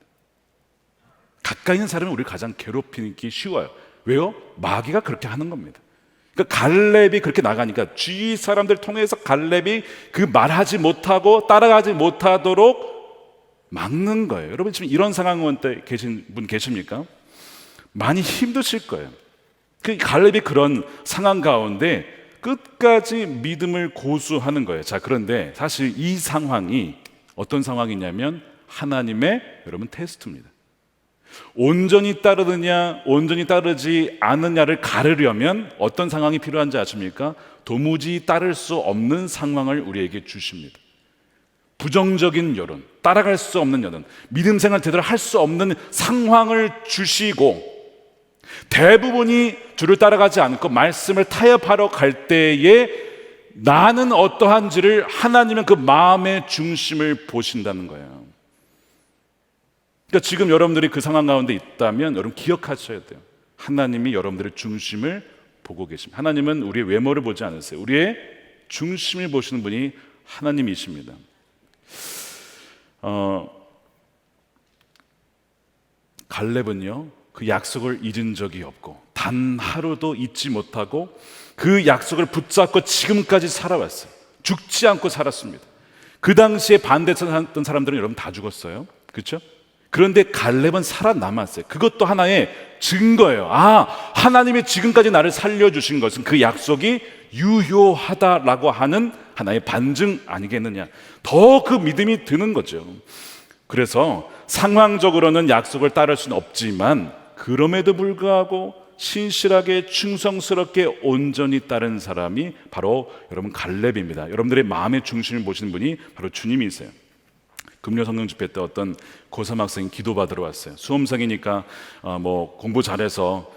가까이 있는 사람이 우리를 가장 괴롭히기 쉬워요. 왜요? 마귀가 그렇게 하는 겁니다. 그러니까 갈렙이 그렇게 나가니까 주위 사람들 통해서 갈렙이 그 말하지 못하고 따라가지 못하도록 막는 거예요. 여러분 지금 이런 상황에 계신 분 계십니까? 많이 힘드실 거예요. 그 갈렙이 그런 상황 가운데 끝까지 믿음을 고수하는 거예요. 자, 그런데 사실 이 상황이 어떤 상황이냐면 하나님의 여러분 테스트입니다. 온전히 따르느냐 온전히 따르지 않느냐를 가르려면 어떤 상황이 필요한지 아십니까? 도무지 따를 수 없는 상황을 우리에게 주십니다. 부정적인 여론, 따라갈 수 없는 여론, 믿음 생활 제대로 할 수 없는 상황을 주시고 대부분이 주를 따라가지 않고 말씀을 타협하러 갈 때에 나는 어떠한지를 하나님은 그 마음의 중심을 보신다는 거예요. 그러니까 지금 여러분들이 그 상황 가운데 있다면 여러분 기억하셔야 돼요. 하나님이 여러분들의 중심을 보고 계십니다. 하나님은 우리의 외모를 보지 않으세요. 우리의 중심을 보시는 분이 하나님이십니다. 갈렙은요 그 약속을 잊은 적이 없고 단 하루도 잊지 못하고 그 약속을 붙잡고 지금까지 살아왔어요. 죽지 않고 살았습니다. 그 당시에 반대했던 사람들은 여러분 다 죽었어요. 그렇죠? 그런데 갈렙은 살아남았어요. 그것도 하나의 증거예요. 아, 하나님이 지금까지 나를 살려주신 것은 그 약속이 유효하다라고 하는 하나의 반증 아니겠느냐. 더 그 믿음이 드는 거죠. 그래서 상황적으로는 약속을 따를 수는 없지만 그럼에도 불구하고 신실하게 충성스럽게 온전히 따른 사람이 바로 여러분 갈렙입니다. 여러분들의 마음의 중심을 보시는 분이 바로 주님이세요. 금요 성령 집회 때 어떤 고3 학생이 기도받으러 왔어요. 수험생이니까 공부 잘해서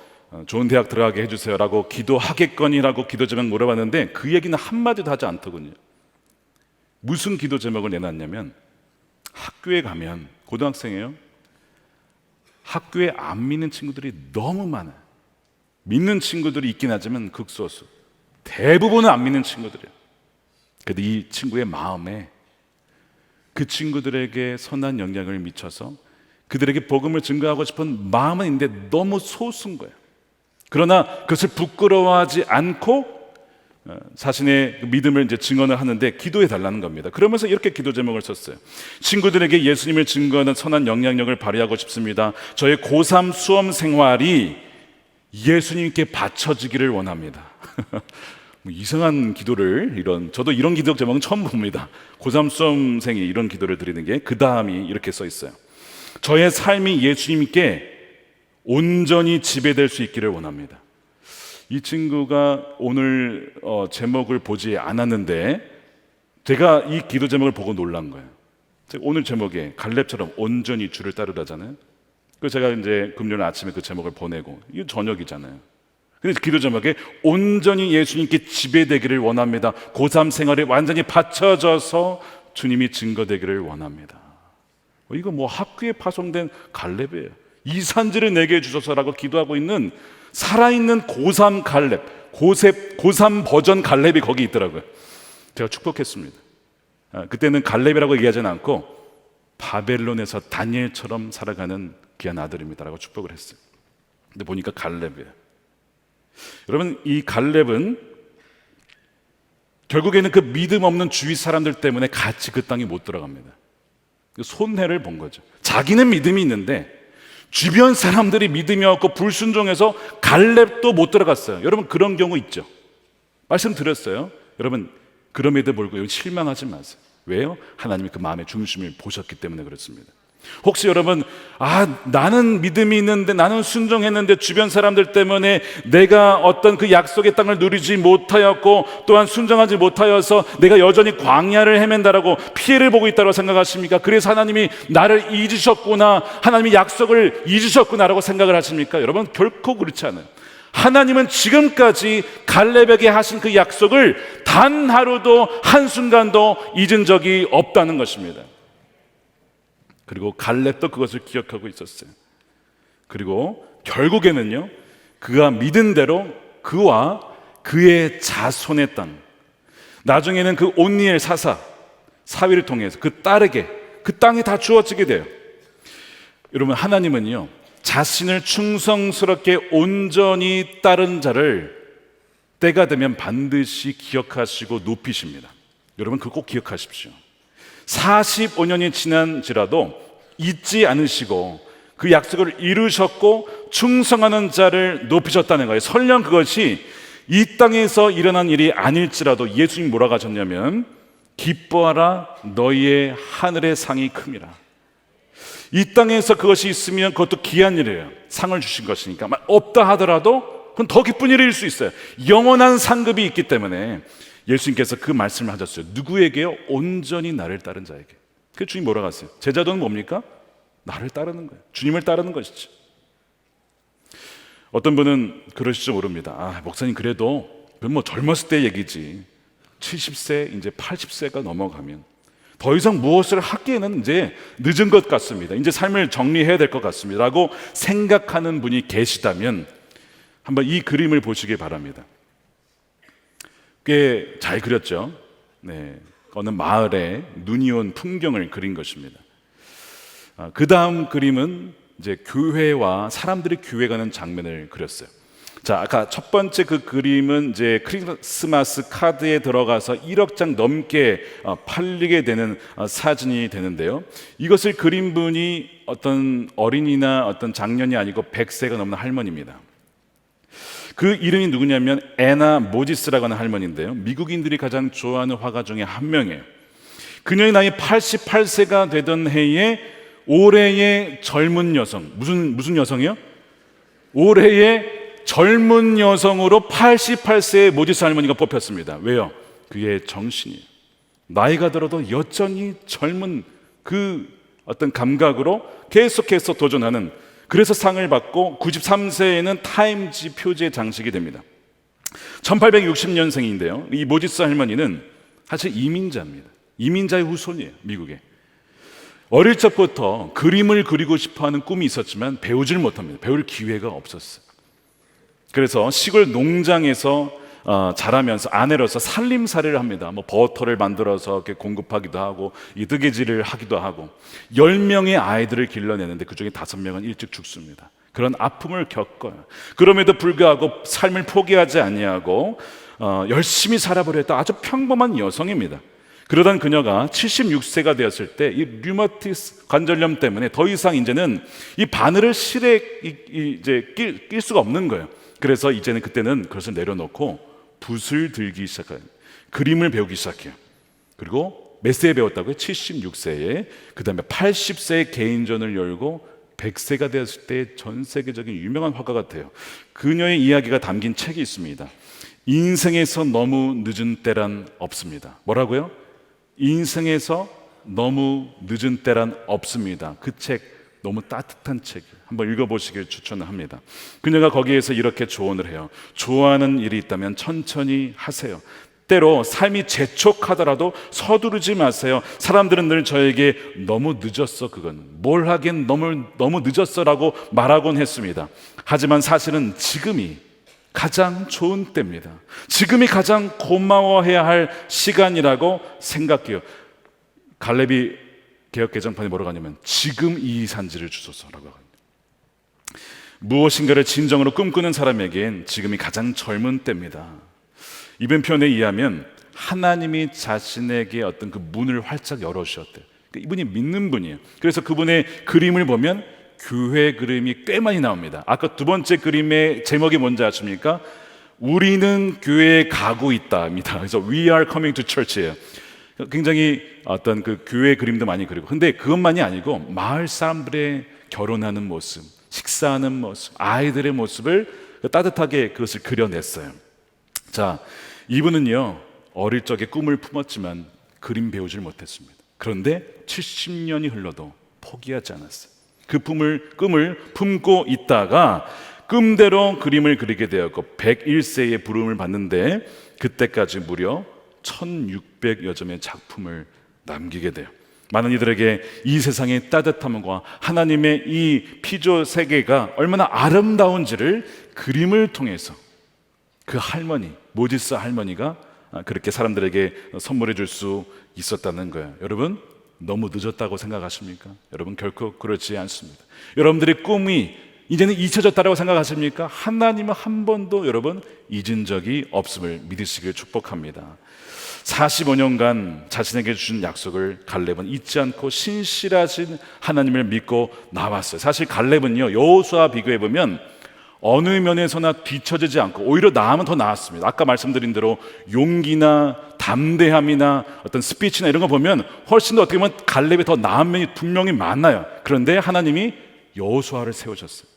좋은 대학 들어가게 해주세요라고 기도하겠거니라고 기도 제목 물어봤는데 그 얘기는 한마디도 하지 않더군요. 무슨 기도 제목을 내놨냐면 학교에 가면 고등학생이에요. 학교에 안 믿는 친구들이 너무 많아요. 믿는 친구들이 있긴 하지만 극소수. 대부분은 안 믿는 친구들이에요. 그런데 이 친구의 마음에 그 친구들에게 선한 영향을 미쳐서 그들에게 복음을 증거하고 싶은 마음은 있는데 너무 소수인 거예요. 그러나 그것을 부끄러워하지 않고 자신의 믿음을 이제 증언을 하는데 기도해 달라는 겁니다. 그러면서 이렇게 기도 제목을 썼어요. 친구들에게 예수님을 증거하는 선한 영향력을 발휘하고 싶습니다. 저의 고3 수험 생활이 예수님께 바쳐지기를 원합니다. 뭐 이상한 기도를 저도 이런 기도 제목은 처음 봅니다. 고3 수험생이 이런 기도를 드리는 게 그 다음이 이렇게 써 있어요. 저의 삶이 예수님께 온전히 지배될 수 있기를 원합니다. 이 친구가 오늘 제목을 보지 않았는데 제가 이 기도 제목을 보고 놀란 거예요. 오늘 제목에 갈렙처럼 온전히 주를 따르라잖아요. 그래서 제가 이제 금요일 아침에 그 제목을 보내고 이거 저녁이잖아요. 그래서 기도 제목에 온전히 예수님께 지배되기를 원합니다. 고3 생활에 완전히 바쳐져서 주님이 증거되기를 원합니다. 이거 학교에 파송된 갈렙이에요. 이 산지를 내게 주소서라고 기도하고 있는 살아있는 고3 갈렙, 고3 버전 갈렙이 거기 있더라고요. 제가 축복했습니다. 그때는 갈렙이라고 얘기하지는 않고 바벨론에서 다니엘처럼 살아가는 귀한 아들입니다라고 축복을 했어요. 근데 보니까 갈렙이에요. 여러분 이 갈렙은 결국에는 그 믿음 없는 주위 사람들 때문에 같이 그 땅에 못 들어갑니다. 손해를 본 거죠. 자기는 믿음이 있는데 주변 사람들이 믿음이 없고 불순종해서 갈렙도 못 들어갔어요. 여러분 그런 경우 있죠. 말씀드렸어요. 여러분 그럼에도 불구하고 실망하지 마세요. 왜요? 하나님이 그 마음의 중심을 보셨기 때문에 그렇습니다. 혹시 여러분 나는 믿음이 있는데 나는 순종했는데 주변 사람들 때문에 내가 어떤 그 약속의 땅을 누리지 못하였고 또한 순종하지 못하여서 내가 여전히 광야를 헤맨다라고 피해를 보고 있다고 생각하십니까? 그래서 하나님이 나를 잊으셨구나, 하나님이 약속을 잊으셨구나라고 생각을 하십니까? 여러분 결코 그렇지 않아요. 하나님은 지금까지 갈렙에게 하신 그 약속을 단 하루도 한순간도 잊은 적이 없다는 것입니다. 그리고 갈렙도 그것을 기억하고 있었어요. 그리고 결국에는요, 그가 믿은 대로 그와 그의 자손의 땅, 나중에는 그 온니엘 사위를 통해서 그 딸에게 그 땅이 다 주어지게 돼요. 여러분, 하나님은요, 자신을 충성스럽게 온전히 따른 자를 때가 되면 반드시 기억하시고 높이십니다. 여러분, 그거 꼭 기억하십시오. 45년이 지난지라도 잊지 않으시고 그 약속을 이루셨고 충성하는 자를 높이셨다는 거예요. 설령 그것이 이 땅에서 일어난 일이 아닐지라도 예수님 뭐라고 하셨냐면, 기뻐하라, 너희의 하늘의 상이 큼이라. 이 땅에서 그것이 있으면 그것도 귀한 일이에요. 상을 주신 것이니까. 없다 하더라도 그건 더 기쁜 일일 수 있어요. 영원한 상급이 있기 때문에 예수님께서 그 말씀을 하셨어요. 누구에게요? 온전히 나를 따른 자에게. 그 주님 뭐라고 하세요? 제자도는 뭡니까? 나를 따르는 거예요. 주님을 따르는 것이죠. 어떤 분은 그러실지 모릅니다. 목사님, 그래도 그건 뭐 젊었을 때 얘기지. 70세, 이제 80세가 넘어가면 더 이상 무엇을 하기에는 이제 늦은 것 같습니다. 이제 삶을 정리해야 될 것 같습니다. 라고 생각하는 분이 계시다면 한번 이 그림을 보시기 바랍니다. 꽤 잘 그렸죠. 네, 어느 마을에 눈이 온 풍경을 그린 것입니다. 그 다음 그림은 이제 교회와 사람들이 교회 가는 장면을 그렸어요. 자, 아까 첫 번째 그 그림은 이제 크리스마스 카드에 들어가서 1억 장 넘게 팔리게 되는 사진이 되는데요. 이것을 그린 분이 어떤 어린이나 어떤 장년이 아니고 100세가 넘는 할머니입니다. 그 이름이 누구냐면 애나 모지스라고 하는 할머니인데요. 미국인들이 가장 좋아하는 화가 중에 한 명이에요. 그녀의 나이 88세가 되던 해에 올해의 젊은 여성, 무슨 여성이요? 올해의 젊은 여성으로 88세의 모지스 할머니가 뽑혔습니다. 왜요? 그의 정신이에요. 나이가 들어도 여전히 젊은 그 어떤 감각으로 계속해서 도전하는, 그래서 상을 받고 93세에는 타임지 표지의 장식이 됩니다. 1860년생인데요. 이 모지스 할머니는 사실 이민자입니다. 이민자의 후손이에요, 미국에. 어릴 적부터 그림을 그리고 싶어하는 꿈이 있었지만 배우질 못합니다. 배울 기회가 없었어요. 그래서 시골 농장에서 자라면서 아내로서 살림살이를 합니다. 뭐 버터를 만들어서 이렇게 공급하기도 하고 이 뜨개질을 하기도 하고 10명의 아이들을 길러내는데 그중에 5명은 일찍 죽습니다. 그런 아픔을 겪어요. 그럼에도 불구하고 삶을 포기하지 아니하고 열심히 살아보려 했다. 아주 평범한 여성입니다. 그러던 그녀가 76세가 되었을 때 이 류마티스 관절염 때문에 더 이상 이제는 이 바늘을 실에 이제 낄 수가 없는 거예요. 그래서 이제는 그때는 그것을 내려놓고 붓을 들기 시작해요. 그림을 배우기 시작해요. 그리고 몇 세에 배웠다고요? 76세에. 그 다음에 80세에 개인전을 열고 100세가 되었을 때 전 세계적인 유명한 화가가 돼요. 그녀의 이야기가 담긴 책이 있습니다. 인생에서 너무 늦은 때란 없습니다. 뭐라고요? 인생에서 너무 늦은 때란 없습니다. 그 책 너무 따뜻한 책이에요. 한번 읽어보시길 추천합니다. 그녀가 거기에서 이렇게 조언을 해요. 좋아하는 일이 있다면 천천히 하세요. 때로 삶이 재촉하더라도 서두르지 마세요. 사람들은 늘 저에게 너무 늦었어, 그건 뭘 하긴 너무 늦었어라고 말하곤 했습니다. 하지만 사실은 지금이 가장 좋은 때입니다. 지금이 가장 고마워해야 할 시간이라고 생각해요. 갈렙이 개혁 개정판에 뭐라고 하냐면 지금 이 산지를 주소서라고 합니다. 무엇인가를 진정으로 꿈꾸는 사람에겐 지금이 가장 젊은 때입니다. 이번 표현에 의하면 하나님이 자신에게 어떤 그 문을 활짝 열어주셨대요. 이분이 믿는 분이에요. 그래서 그분의 그림을 보면 교회 그림이 꽤 많이 나옵니다. 아까 두 번째 그림의 제목이 뭔지 아십니까? 우리는 교회에 가고 있다입니다. 그래서 We are coming to church예요. 굉장히 어떤 그 교회 그림도 많이 그리고, 근데 그것만이 아니고 마을 사람들의 결혼하는 모습, 식사하는 모습, 아이들의 모습을 따뜻하게 그것을 그려냈어요. 자, 이분은요 어릴 적에 꿈을 품었지만 그림 배우질 못했습니다. 그런데 70년이 흘러도 포기하지 않았어요. 그 꿈을 품고 있다가 꿈대로 그림을 그리게 되었고 101세의 부름을 받는데 그때까지 무려 1600여 점의 작품을 남기게 돼요. 많은 이들에게 이 세상의 따뜻함과 하나님의 이 피조 세계가 얼마나 아름다운지를 그림을 통해서 그 할머니, 모지스 할머니가 그렇게 사람들에게 선물해 줄 수 있었다는 거예요. 여러분, 너무 늦었다고 생각하십니까? 여러분, 결코 그렇지 않습니다. 여러분들의 꿈이 이제는 잊혀졌다고 생각하십니까? 하나님은 한 번도 여러분 잊은 적이 없음을 믿으시길 축복합니다. 45년간 자신에게 주신 약속을 갈렙은 잊지 않고 신실하신 하나님을 믿고 나왔어요. 사실 갈렙은요, 여호수아와 비교해보면 어느 면에서나 뒤처지지 않고 오히려 나으면 더 나았습니다. 아까 말씀드린 대로 용기나 담대함이나 어떤 스피치나 이런 거 보면 훨씬 더 어떻게 보면 갈렙이 더 나은 면이 분명히 많아요. 그런데 하나님이 여호수아를 세우셨어요.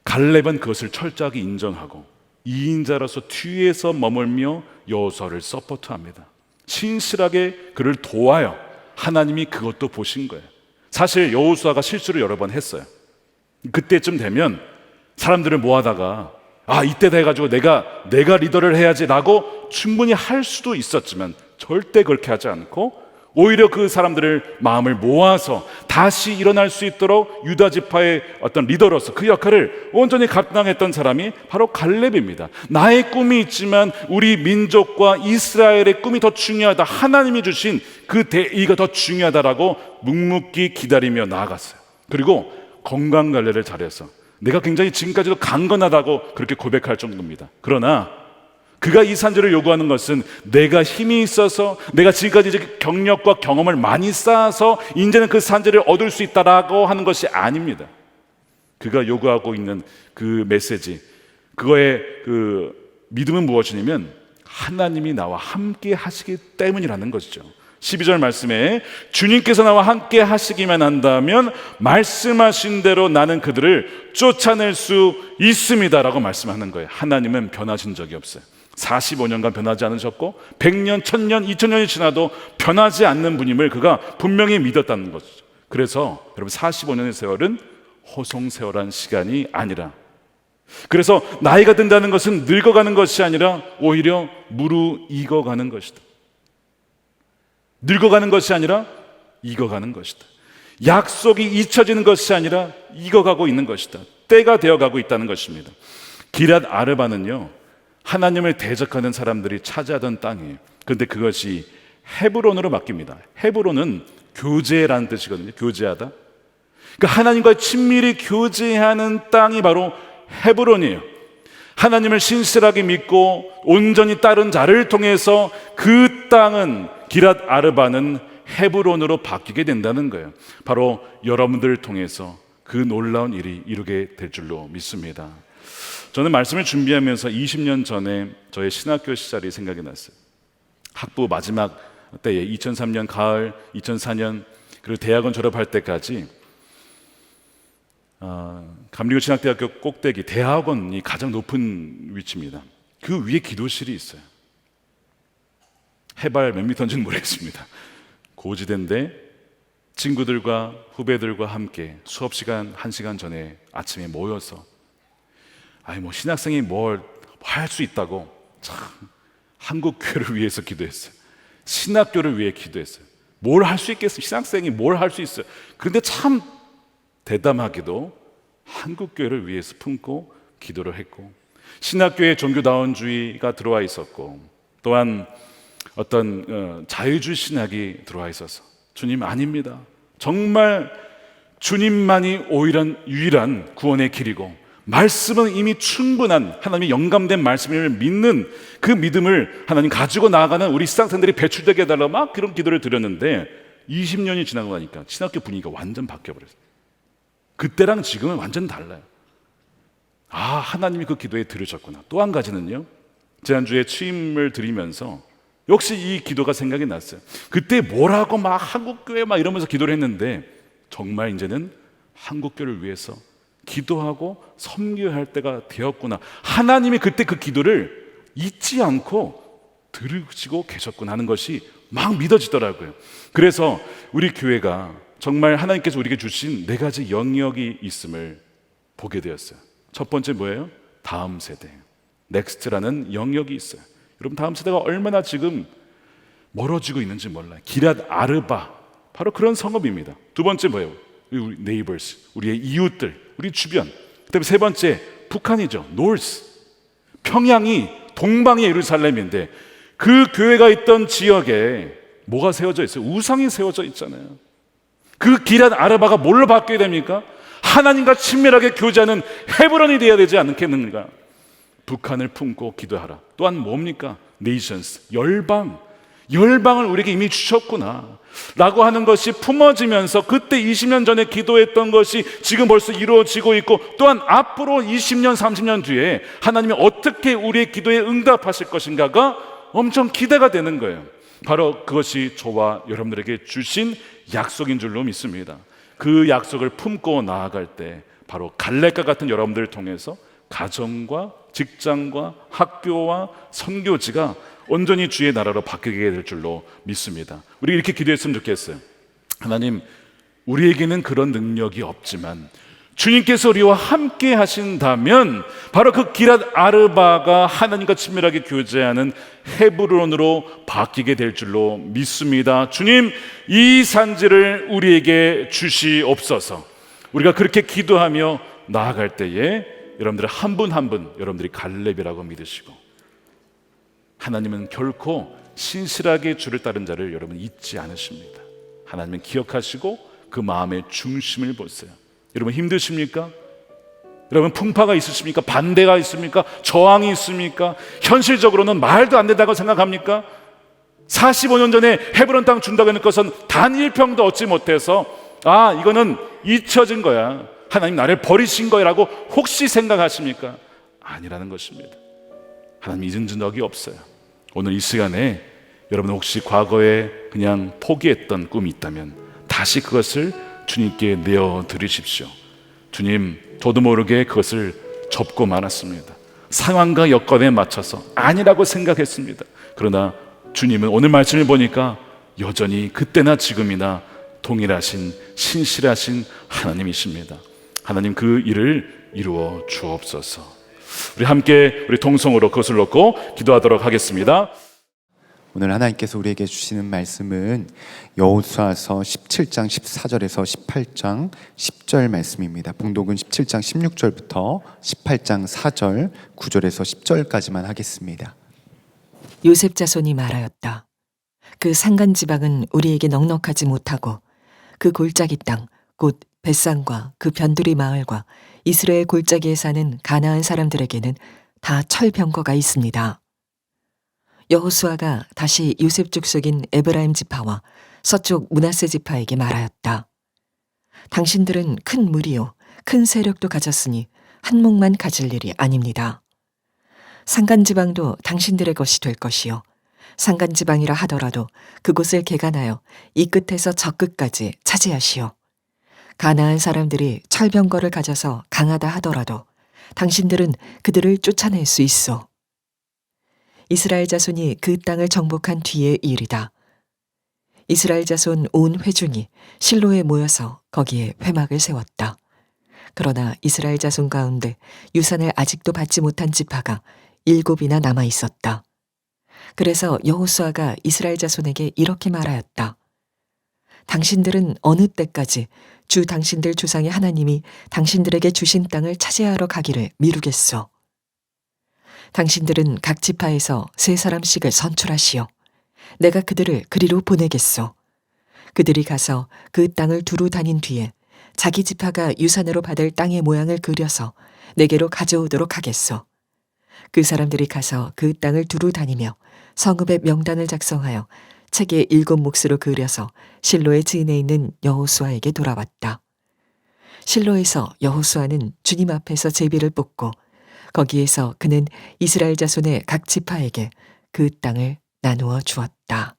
갈렙은 그것을 철저하게 인정하고 2인자로서 뒤에서 머물며 여호수아를 서포트합니다. 신실하게 그를 도와요. 하나님이 그것도 보신 거예요. 사실 여호수아가 실수를 여러 번 했어요. 그때쯤 되면 사람들을 모아다가 이때다 해가지고 내가 리더를 해야지라고 충분히 할 수도 있었지만 절대 그렇게 하지 않고 오히려 그 사람들을 마음을 모아서 다시 일어날 수 있도록 유다 지파의 어떤 리더로서 그 역할을 온전히 감당했던 사람이 바로 갈렙입니다. 나의 꿈이 있지만 우리 민족과 이스라엘의 꿈이 더 중요하다, 하나님이 주신 그 대의가 더 중요하다라고 묵묵히 기다리며 나아갔어요. 그리고 건강관리를 잘해서 내가 굉장히 지금까지도 강건하다고 그렇게 고백할 정도입니다. 그러나 그가 이 산지를 요구하는 것은 내가 힘이 있어서 내가 지금까지 이제 경력과 경험을 많이 쌓아서 이제는 그 산지를 얻을 수 있다라고 하는 것이 아닙니다. 그가 요구하고 있는 그 메시지, 그거의 그 믿음은 무엇이냐면 하나님이 나와 함께 하시기 때문이라는 것이죠. 12절 말씀에 주님께서 나와 함께 하시기만 한다면 말씀하신 대로 나는 그들을 쫓아낼 수 있습니다 라고 말씀하는 거예요. 하나님은 변하신 적이 없어요. 45년간 변하지 않으셨고 100년, 1000년, 2000년이 지나도 변하지 않는 분임을 그가 분명히 믿었다는 것이죠. 그래서 여러분 45년의 세월은 호송세월한 시간이 아니라, 그래서 나이가 든다는 것은 늙어가는 것이 아니라 오히려 무르익어가는 것이다. 늙어가는 것이 아니라 익어가는 것이다. 약속이 잊혀지는 것이 아니라 익어가고 있는 것이다. 때가 되어가고 있다는 것입니다. 기랏 아르바는요, 하나님을 대적하는 사람들이 차지하던 땅이에요. 그런데 그것이 헤브론으로 바뀝니다. 헤브론은 교제라는 뜻이거든요. 교제하다. 그러니까 하나님과 친밀히 교제하는 땅이 바로 헤브론이에요. 하나님을 신실하게 믿고 온전히 따른 자를 통해서 그 땅은, 기랏 아르바는 헤브론으로 바뀌게 된다는 거예요. 바로 여러분들을 통해서 그 놀라운 일이 이루게 될 줄로 믿습니다. 저는 말씀을 준비하면서 20년 전에 저의 신학교 시절이 생각이 났어요. 학부 마지막 때에 2003년 가을, 2004년 그리고 대학원 졸업할 때까지 감리교 신학대학교 꼭대기 대학원이 가장 높은 위치입니다. 그 위에 기도실이 있어요. 해발 몇 미터인지는 모르겠습니다. 고지대인데 친구들과 후배들과 함께 수업 시간 1시간 전에 아침에 모여서 신학생이 뭘 할 수 있다고 참 한국 교회를 위해서 기도했어요. 신학교를 위해 기도했어요. 뭘 할 수 있겠어요? 신학생이 뭘 할 수 있어요? 그런데 참 대담하게도 한국 교회를 위해서 품고 기도를 했고, 신학교에 종교다원주의가 들어와 있었고, 또한 어떤 자유주의 신학이 들어와 있어서 주님 아닙니다. 정말 주님만이 유일한 구원의 길이고 말씀은 이미 충분한 하나님의 영감된 말씀을 믿는 그 믿음을 하나님 가지고 나아가는 우리 신학생들이 배출되게 해달라고 막 그런 기도를 드렸는데 20년이 지나고 나니까 신학교 분위기가 완전 바뀌어버렸어요. 그때랑 지금은 완전 달라요. 하나님이 그 기도에 들으셨구나. 또 한 가지는요, 지난주에 취임을 드리면서 역시 이 기도가 생각이 났어요. 그때 뭐라고 막 한국교회 막 이러면서 기도를 했는데 정말 이제는 한국교회를 위해서 기도하고 섬겨야 할 때가 되었구나. 하나님이 그때 그 기도를 잊지 않고 들으시고 계셨구나 하는 것이 막 믿어지더라고요. 그래서 우리 교회가 정말 하나님께서 우리에게 주신 4가지 영역이 있음을 보게 되었어요. 첫 번째 뭐예요? 다음 세대, 넥스트라는 영역이 있어요. 여러분, 다음 세대가 얼마나 지금 멀어지고 있는지 몰라요. 기랏 아르바, 바로 그런 성읍입니다. 두 번째 뭐예요? 우리 네이버스, 우리의 이웃들, 우리 주변. 그다음에 세 번째 북한이죠. 노스, 평양이 동방의 예루살렘인데 그 교회가 있던 지역에 뭐가 세워져 있어요? 우상이 세워져 있잖아요. 그 기랏 아르바가 뭘로 바뀌어야 됩니까? 하나님과 친밀하게 교제하는 헤브론이 되어야 되지 않겠는가? 북한을 품고 기도하라. 또한 뭡니까? 네이션스, 열방을 우리에게 이미 주셨구나 라고 하는 것이 품어지면서 그때 20년 전에 기도했던 것이 지금 벌써 이루어지고 있고, 또한 앞으로 20년 30년 뒤에 하나님이 어떻게 우리의 기도에 응답하실 것인가가 엄청 기대가 되는 거예요. 바로 그것이 저와 여러분들에게 주신 약속인 줄로 믿습니다. 그 약속을 품고 나아갈 때 바로 갈렙과 같은 여러분들을 통해서 가정과 직장과 학교와 선교지가 온전히 주의 나라로 바뀌게 될 줄로 믿습니다. 우리 이렇게 기도했으면 좋겠어요. 하나님, 우리에게는 그런 능력이 없지만 주님께서 우리와 함께 하신다면 바로 그 기랏 아르바가 하나님과 친밀하게 교제하는 헤브론으로 바뀌게 될 줄로 믿습니다. 주님, 이 산지를 우리에게 주시옵소서. 우리가 그렇게 기도하며 나아갈 때에 여러분들 한 분 한 분 여러분들이 갈렙이라고 믿으시고, 하나님은 결코 신실하게 주를 따른 자를 여러분 잊지 않으십니다. 하나님은 기억하시고 그 마음의 중심을 보세요. 여러분 힘드십니까? 여러분 풍파가 있으십니까? 반대가 있습니까? 저항이 있습니까? 현실적으로는 말도 안 된다고 생각합니까? 45년 전에 헤브론 땅 준다고 하는 것은 단 1평도 얻지 못해서 이거는 잊혀진 거야, 하나님 나를 버리신 거라고 혹시 생각하십니까? 아니라는 것입니다. 하나님 잊은 적이 없어요. 오늘 이 시간에 여러분 혹시 과거에 그냥 포기했던 꿈이 있다면 다시 그것을 주님께 내어드리십시오. 주님, 저도 모르게 그것을 접고 말았습니다. 상황과 여건에 맞춰서 아니라고 생각했습니다. 그러나 주님은 오늘 말씀을 보니까 여전히 그때나 지금이나 동일하신 신실하신 하나님이십니다. 하나님 그 일을 이루어 주옵소서. 우리 함께 우리 통성으로 그것을 놓고 기도하도록 하겠습니다. 오늘 하나님께서 우리에게 주시는 말씀은 여호수아서 17장 14절에서 18장 10절 말씀입니다. 봉독은 17장 16절부터 18장 4절 9절에서 10절까지만 하겠습니다. 요셉 자손이 말하였다. 그 산간 지방은 우리에게 넉넉하지 못하고 그 골짜기 땅 곧 벳산과 그 변두리 마을과 이스라엘 골짜기에 사는 가나안 사람들에게는 다 철병거가 있습니다. 여호수아가 다시 요셉 족속인 에브라임 지파와 서쪽 므낫세 지파에게 말하였다. 당신들은 큰 무리요 큰 세력도 가졌으니 한몫만 가질 일이 아닙니다. 산간지방도 당신들의 것이 될 것이요 산간지방이라 하더라도 그곳을 개간하여 이 끝에서 저 끝까지 차지하시오. 가나안 사람들이 철병거를 가져서 강하다 하더라도 당신들은 그들을 쫓아낼 수 있어. 이스라엘 자손이 그 땅을 정복한 뒤의 일이다. 이스라엘 자손 온 회중이 실로에 모여서 거기에 회막을 세웠다. 그러나 이스라엘 자손 가운데 유산을 아직도 받지 못한 지파가 7이나 남아 있었다. 그래서 여호수아가 이스라엘 자손에게 이렇게 말하였다. 당신들은 어느 때까지 주 당신들 조상의 하나님이 당신들에게 주신 땅을 차지하러 가기를 미루겠소. 당신들은 각 지파에서 3사람씩을 선출하시오. 내가 그들을 그리로 보내겠소. 그들이 가서 그 땅을 두루 다닌 뒤에 자기 지파가 유산으로 받을 땅의 모양을 그려서 내게로 가져오도록 하겠소. 그 사람들이 가서 그 땅을 두루 다니며 성읍의 명단을 작성하여 책에 7몫으로 그려서 실로의 증인에 있는 여호수아에게 돌아왔다. 실로에서 여호수아는 주님 앞에서 제비를 뽑고 거기에서 그는 이스라엘 자손의 각 지파에게 그 땅을 나누어 주었다.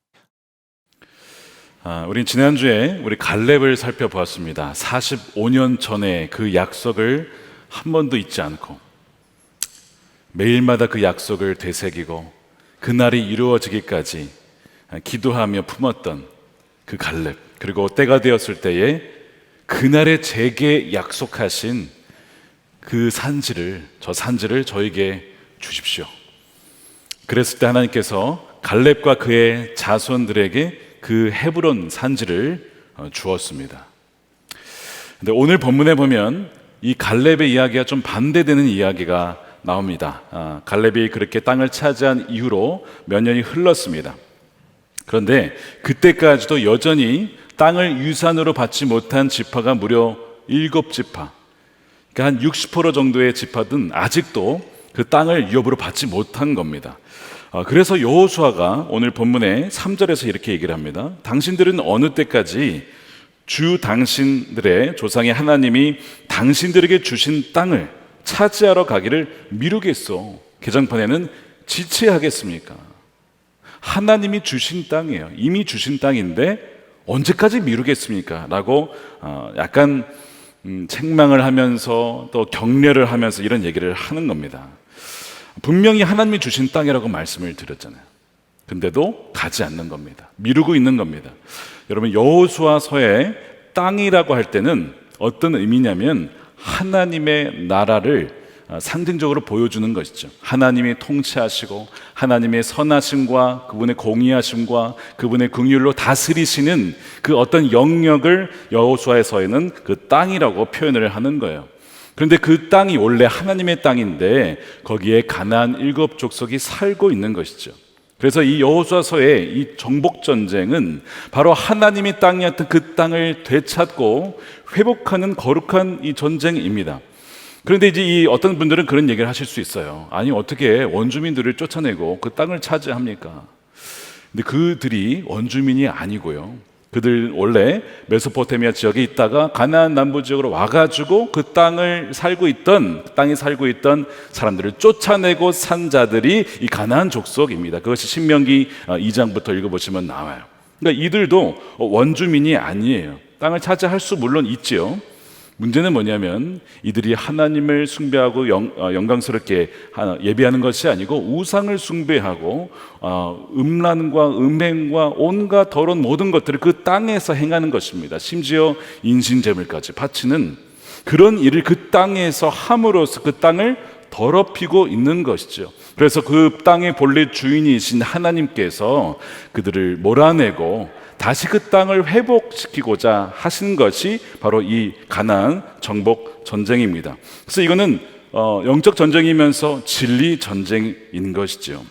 우린 지난주에 우리 갈렙을 살펴보았습니다. 45년 전에 그 약속을 한 번도 잊지 않고 매일마다 그 약속을 되새기고 그날이 이루어지기까지 기도하며 품었던 그 갈렙, 그리고 때가 되었을 때에 그날의 제게 약속하신 그 산지를, 저 산지를 저에게 주십시오. 그랬을 때 하나님께서 갈렙과 그의 자손들에게 그 헤브론 산지를 주었습니다. 근데 오늘 본문에 보면 이 갈렙의 이야기가 좀 반대되는 이야기가 나옵니다. 갈렙이 그렇게 땅을 차지한 이후로 몇 년이 흘렀습니다. 그런데 그때까지도 여전히 땅을 유산으로 받지 못한 지파가 무려 7지파, 그러니까 한 60% 정도의 지파든 아직도 그 땅을 유업으로 받지 못한 겁니다. 그래서 여호수아가 오늘 본문의 3절에서 이렇게 얘기를 합니다. 당신들은 어느 때까지 주 당신들의 조상의 하나님이 당신들에게 주신 땅을 차지하러 가기를 미루겠소? 개정판에는 지체하겠습니까? 하나님이 주신 땅이에요. 이미 주신 땅인데 언제까지 미루겠습니까? 라고 약간 책망을 하면서 또 격려를 하면서 이런 얘기를 하는 겁니다. 분명히 하나님이 주신 땅이라고 말씀을 드렸잖아요. 근데도 가지 않는 겁니다. 미루고 있는 겁니다. 여러분, 여호수아서에 땅이라고 할 때는 어떤 의미냐면 하나님의 나라를 상징적으로 보여주는 것이죠. 하나님이 통치하시고 하나님의 선하심과 그분의 공의하심과 그분의 긍휼로 다스리시는 그 어떤 영역을 여호수아서에는 그 땅이라고 표현을 하는 거예요. 그런데 그 땅이 원래 하나님의 땅인데 거기에 가나안 7족속이 살고 있는 것이죠. 그래서 이 여호수아서의 이 정복 전쟁은 바로 하나님의 땅이었던 그 땅을 되찾고 회복하는 거룩한 이 전쟁입니다. 그런데 이제 이 어떤 분들은 그런 얘기를 하실 수 있어요. 아니, 어떻게 원주민들을 쫓아내고 그 땅을 차지합니까? 근데 그들이 원주민이 아니고요. 그들 원래 메소포타미아 지역에 있다가 가나안 남부 지역으로 와가지고 그 땅에 살고 있던 사람들을 쫓아내고 산 자들이 이 가나안 족속입니다. 그것이 신명기 2장부터 읽어보시면 나와요. 그러니까 이들도 원주민이 아니에요. 땅을 차지할 수 물론 있지요. 문제는 뭐냐면 이들이 하나님을 숭배하고 영광스럽게 예배하는 것이 아니고 우상을 숭배하고 음란과 음행과 온갖 더러운 모든 것들을 그 땅에서 행하는 것입니다. 심지어 인신제물까지 바치는 그런 일을 그 땅에서 함으로써 그 땅을 더럽히고 있는 것이죠. 그래서 그 땅의 본래 주인이신 하나님께서 그들을 몰아내고 다시 그 땅을 회복시키고자 하신 것이 바로 이 가나안 정복 전쟁입니다. 그래서 이거는 영적 전쟁이면서 진리 전쟁인 것이죠.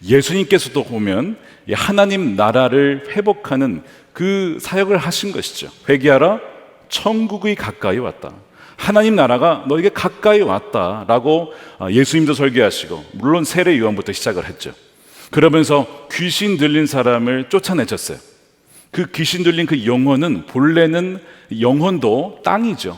예수님께서도 보면 하나님 나라를 회복하는 그 사역을 하신 것이죠. 회개하라, 천국이 가까이 왔다. 하나님 나라가 너에게 가까이 왔다라고 예수님도 설교하시고 물론 세례 요한부터 시작을 했죠. 그러면서 귀신 들린 사람을 쫓아내셨어요. 그 귀신 들린 그 영혼은 본래는 영혼도 땅이죠.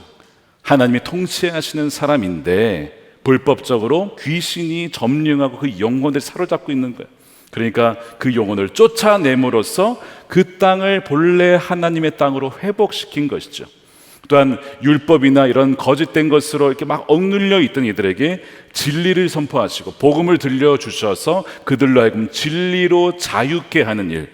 하나님이 통치하시는 사람인데 불법적으로 귀신이 점령하고 그 영혼을 사로잡고 있는 거예요. 그러니까 그 영혼을 쫓아냄으로써 그 땅을 본래 하나님의 땅으로 회복시킨 것이죠. 또한 율법이나 이런 거짓된 것으로 이렇게 막 억눌려 있던 이들에게 진리를 선포하시고 복음을 들려주셔서 그들로 하여금 진리로 자유케 하는 일.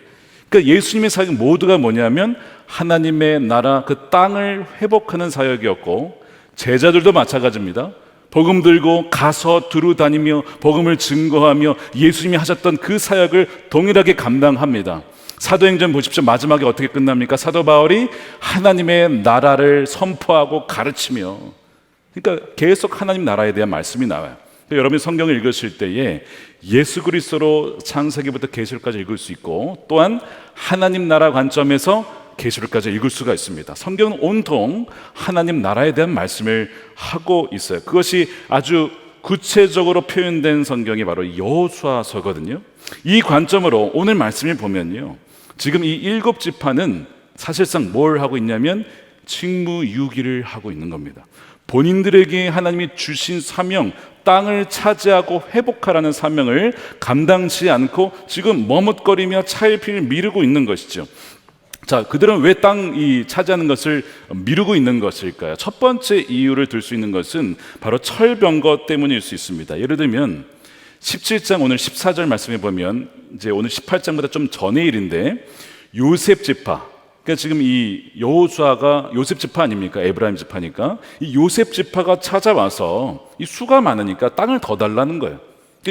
그러니까 예수님의 사역 모두가 뭐냐면 하나님의 나라 그 땅을 회복하는 사역이었고 제자들도 마찬가지입니다. 복음 들고 가서 두루 다니며 복음을 증거하며 예수님이 하셨던 그 사역을 동일하게 감당합니다. 사도행전 보십시오. 마지막에 어떻게 끝납니까? 사도 바울이 하나님의 나라를 선포하고 가르치며, 그러니까 계속 하나님 나라에 대한 말씀이 나와요. 그러니까 여러분이 성경을 읽으실 때에 예수 그리스도로 창세기부터 계시록까지 읽을 수 있고 또한 하나님 나라 관점에서 계시록까지 읽을 수가 있습니다. 성경은 온통 하나님 나라에 대한 말씀을 하고 있어요. 그것이 아주 구체적으로 표현된 성경이 바로 여호수아서거든요. 이 관점으로 오늘 말씀을 보면요, 지금 이 7지파는 사실상 뭘 하고 있냐면 직무유기를 하고 있는 겁니다. 본인들에게 하나님이 주신 사명, 땅을 차지하고 회복하라는 사명을 감당치 않고 지금 머뭇거리며 차일피일 미루고 있는 것이죠. 자, 그들은 왜 땅이 차지하는 것을 미루고 있는 것일까요? 첫 번째 이유를 들 수 있는 것은 바로 철병거 때문일 수 있습니다. 예를 들면 17장 오늘 14절 말씀해 보면 이제 오늘 18장보다 좀 전의 일인데 요셉 지파, 그러니까 지금 이 여호수아가 요셉 지파 아닙니까? 에브라임 지파니까 이 요셉 지파가 찾아와서 이 수가 많으니까 땅을 더 달라는 거예요.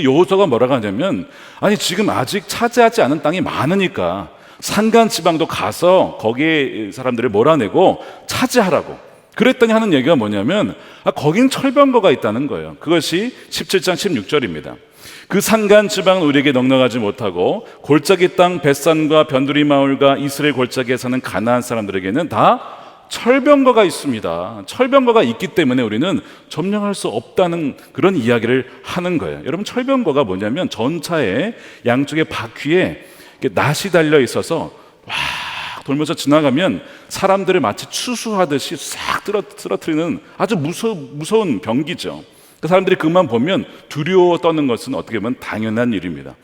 여호수아가 뭐라고 하냐면, 아니 지금 아직 차지하지 않은 땅이 많으니까 산간 지방도 가서 거기에 사람들을 몰아내고 차지하라고. 그랬더니 하는 얘기가 뭐냐면, 거긴 철병거가 있다는 거예요. 그것이 17장 16절입니다. 그 산간 지방은 우리에게 넉넉하지 못하고 골짜기 땅 벳산과 변두리 마을과 이스라엘 골짜기에 사는 가나안 사람들에게는 다 철병거가 있습니다. 철병거가 있기 때문에 우리는 점령할 수 없다는 그런 이야기를 하는 거예요. 여러분, 철병거가 뭐냐면 전차의 양쪽에 바퀴에 낫이 달려 있어서 와 돌면서 지나가면 사람들을 마치 추수하듯이 싹 쓰러뜨리는 아주 무서운 병기죠. 그 사람들이 그것만 보면 두려워 떠는 것은 어떻게 보면 당연한 일입니다.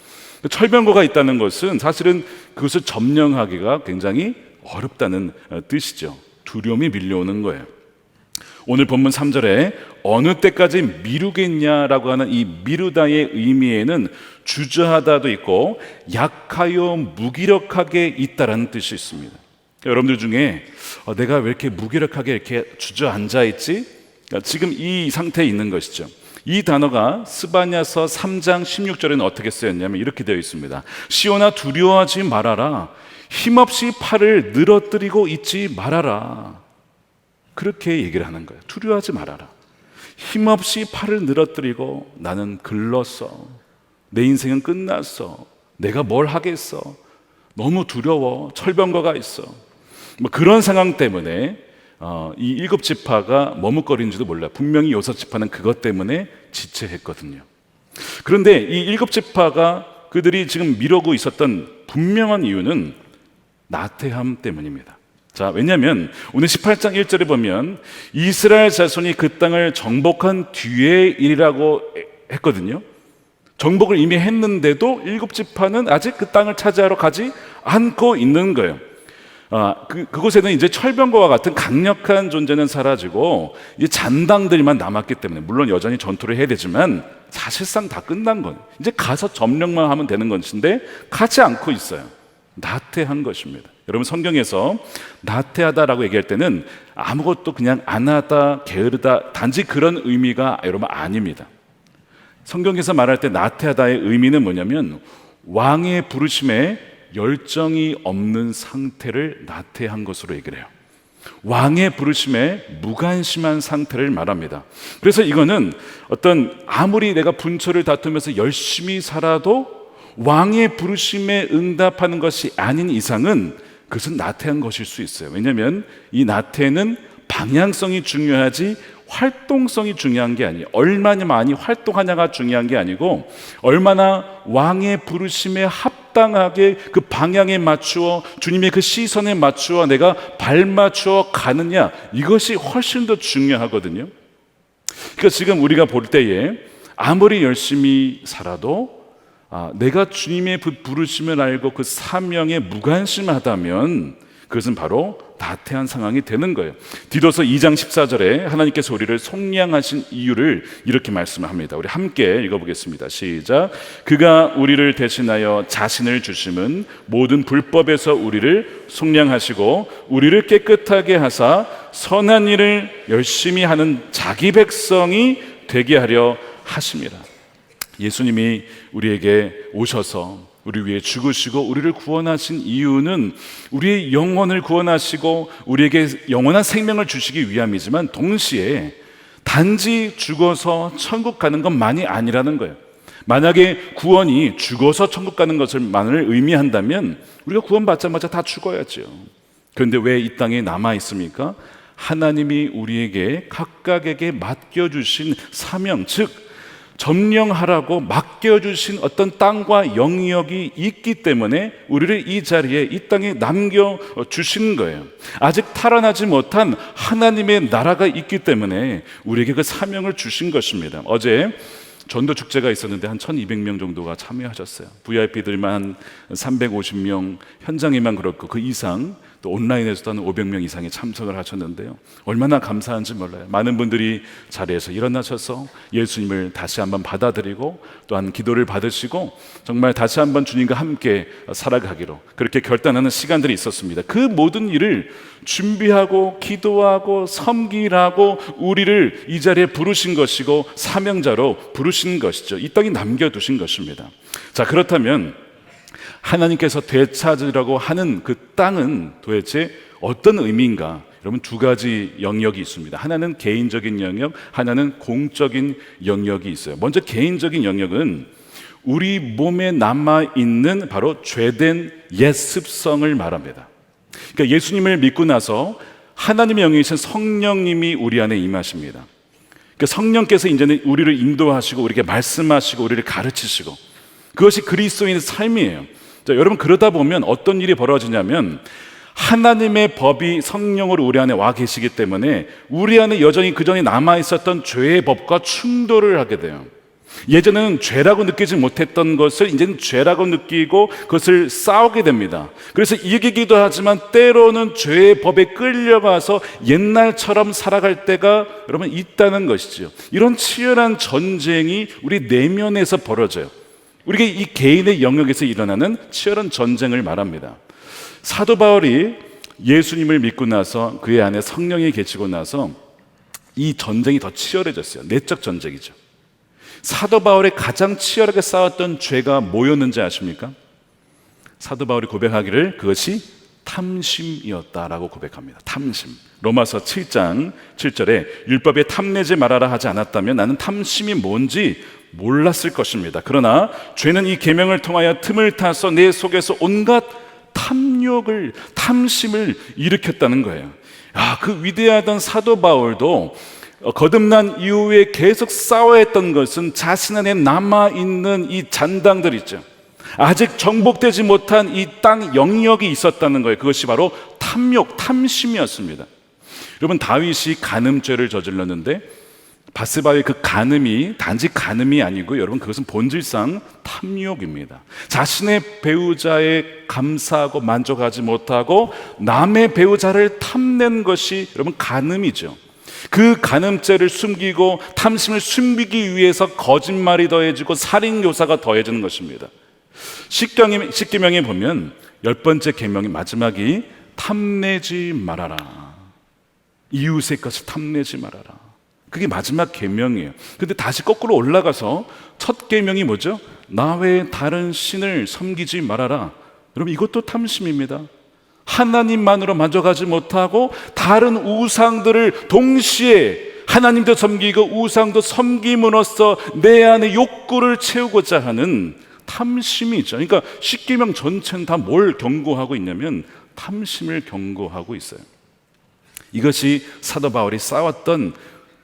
철병거가 있다는 것은 사실은 그것을 점령하기가 굉장히 어렵다는 뜻이죠. 두려움이 밀려오는 거예요. 오늘 본문 3절에 어느 때까지 미루겠냐라고 하는 이 미루다의 의미에는 주저하다도 있고 약하여 무기력하게 있다라는 뜻이 있습니다. 여러분들 중에 내가 왜 이렇게 무기력하게 이렇게 주저앉아 있지? 지금 이 상태에 있는 것이죠. 이 단어가 스바냐서 3장 16절에는 어떻게 쓰였냐면 이렇게 되어 있습니다. 시온아 두려워하지 말아라. 힘없이 팔을 늘어뜨리고 있지 말아라. 그렇게 얘기를 하는 거예요. 두려워하지 말아라. 힘없이 팔을 늘어뜨리고 나는 글렀어. 내 인생은 끝났어. 내가 뭘 하겠어. 너무 두려워. 철병거가 있어. 뭐 그런 상황 때문에 이 7지파가 머뭇거리는지도 몰라요. 분명히 6지파는 그것 때문에 지체했거든요. 그런데 이 7지파가 그들이 지금 미루고 있었던 분명한 이유는 나태함 때문입니다. 자, 왜냐하면 오늘 18장 1절에 보면 이스라엘 자손이 그 땅을 정복한 뒤의 일이라고 했거든요. 정복을 이미 했는데도 7지파는 아직 그 땅을 차지하러 가지 않고 있는 거예요. 그곳에는 이제 철병거와 같은 강력한 존재는 사라지고 이제 잔당들만 남았기 때문에, 물론 여전히 전투를 해야 되지만 사실상 다 끝난 건 이제 가서 점령만 하면 되는 것인데 가지 않고 있어요. 나태한 것입니다. 여러분, 성경에서 나태하다라고 얘기할 때는 아무것도 그냥 안 하다, 게으르다, 단지 그런 의미가 여러분 아닙니다. 성경에서 말할 때 나태하다의 의미는 뭐냐면 왕의 부르심에 열정이 없는 상태를 나태한 것으로 얘기를 해요. 왕의 부르심에 무관심한 상태를 말합니다. 그래서 이거는 어떤 아무리 내가 분초를 다투면서 열심히 살아도 왕의 부르심에 응답하는 것이 아닌 이상은 그것은 나태한 것일 수 있어요. 왜냐하면 이 나태는 방향성이 중요하지 활동성이 중요한 게 아니에요. 얼마나 많이 활동하냐가 중요한 게 아니고 얼마나 왕의 부르심에 합당하게 그 방향에 맞추어 주님의 그 시선에 맞추어 내가 발맞추어 가느냐, 이것이 훨씬 더 중요하거든요. 그러니까 지금 우리가 볼 때에 아무리 열심히 살아도 내가 주님의 부르심을 알고 그 사명에 무관심하다면 그것은 바로 나태한 상황이 되는 거예요. 디도서 2장 14절에 하나님께서 우리를 속량하신 이유를 이렇게 말씀합니다. 우리 함께 읽어보겠습니다. 시작. 그가 우리를 대신하여 자신을 주심은 모든 불법에서 우리를 속량하시고 우리를 깨끗하게 하사 선한 일을 열심히 하는 자기 백성이 되게 하려 하십니다. 예수님이 우리에게 오셔서 우리 위해 죽으시고 우리를 구원하신 이유는 우리의 영혼을 구원하시고 우리에게 영원한 생명을 주시기 위함이지만 동시에 단지 죽어서 천국 가는 것만이 아니라는 거예요. 만약에 구원이 죽어서 천국 가는 것을만을 의미한다면 우리가 구원받자마자 다 죽어야죠. 그런데 왜 이 땅에 남아 있습니까? 하나님이 우리에게 각각에게 맡겨주신 사명, 즉 점령하라고 맡겨주신 어떤 땅과 영역이 있기 때문에 우리를 이 자리에, 이 땅에 남겨주신 거예요. 아직 탈환하지 못한 하나님의 나라가 있기 때문에 우리에게 그 사명을 주신 것입니다. 어제 전도 축제가 있었는데 한 1200명 정도가 참여하셨어요. VIP들만 한 350명, 현장에만 그렇고 그 이상 또 온라인에서도 한 500명 이상이 참석을 하셨는데요. 얼마나 감사한지 몰라요. 많은 분들이 자리에서 일어나셔서 예수님을 다시 한번 받아들이고 또한 기도를 받으시고 정말 다시 한번 주님과 함께 살아가기로 그렇게 결단하는 시간들이 있었습니다. 그 모든 일을 준비하고 기도하고 섬기라고 우리를 이 자리에 부르신 것이고 사명자로 부르신 것이죠. 이 땅에 남겨두신 것입니다. 자, 그렇다면 하나님께서 되찾으라고 하는 그 땅은 도대체 어떤 의미인가? 여러분, 두 가지 영역이 있습니다. 하나는 개인적인 영역, 하나는 공적인 영역이 있어요. 먼저 개인적인 영역은 우리 몸에 남아있는 바로 죄된 옛 습성을 말합니다. 그러니까 예수님을 믿고 나서 하나님의 영이신 성령님이 우리 안에 임하십니다. 그러니까 성령께서 이제는 우리를 인도하시고 우리에게 말씀하시고 우리를 가르치시고 그것이 그리스도인의 삶이에요. 자, 여러분, 그러다 보면 어떤 일이 벌어지냐면 하나님의 법이 성령으로 우리 안에 와 계시기 때문에 우리 안에 여전히 그전에 남아있었던 죄의 법과 충돌을 하게 돼요. 예전에는 죄라고 느끼지 못했던 것을 이제는 죄라고 느끼고 그것을 싸우게 됩니다. 그래서 이기기도 하지만 때로는 죄의 법에 끌려가서 옛날처럼 살아갈 때가 여러분 있다는 것이죠. 이런 치열한 전쟁이 우리 내면에서 벌어져요. 우리가 이 개인의 영역에서 일어나는 치열한 전쟁을 말합니다. 사도 바울이 예수님을 믿고 나서 그의 안에 성령이 계시고 나서 이 전쟁이 더 치열해졌어요. 내적 전쟁이죠. 사도 바울이 가장 치열하게 싸웠던 죄가 뭐였는지 아십니까? 사도 바울이 고백하기를 그것이 탐심이었다라고 고백합니다. 탐심. 로마서 7장 7절에 율법에 탐내지 말아라 하지 않았다면 나는 탐심이 뭔지 몰랐을 것입니다. 그러나 죄는 이 계명을 통하여 틈을 타서 내 속에서 온갖 탐욕을, 탐심을 일으켰다는 거예요. 그 위대하던 사도 바울도 거듭난 이후에 계속 싸워야 했던 것은 자신 안에 남아있는 이 잔당들 있죠. 아직 정복되지 못한 이 땅 영역이 있었다는 거예요. 그것이 바로 탐욕, 탐심이었습니다. 여러분, 다윗이 간음죄를 저질렀는데 바스바의 그 간음이 단지 간음이 아니고 여러분 그것은 본질상 탐욕입니다. 자신의 배우자에 감사하고 만족하지 못하고 남의 배우자를 탐낸 것이 여러분 간음이죠. 그 간음죄를 숨기고 탐심을 숨기기 위해서 거짓말이 더해지고 살인교사가 더해지는 것입니다. 십계명에 보면 10번째 계명의 마지막이 탐내지 말아라. 이웃의 것을 탐내지 말아라. 그게 마지막 계명이에요. 근데 다시 거꾸로 올라가서 첫 계명이 뭐죠? 나 외에 다른 신을 섬기지 말아라. 여러분, 이것도 탐심입니다. 하나님만으로 만족하지 못하고 다른 우상들을 동시에 하나님도 섬기고 우상도 섬김으로써 내 안에 욕구를 채우고자 하는 탐심이죠. 그러니까 십계명 전체는 다 뭘 경고하고 있냐면 탐심을 경고하고 있어요. 이것이 사도 바울이 싸웠던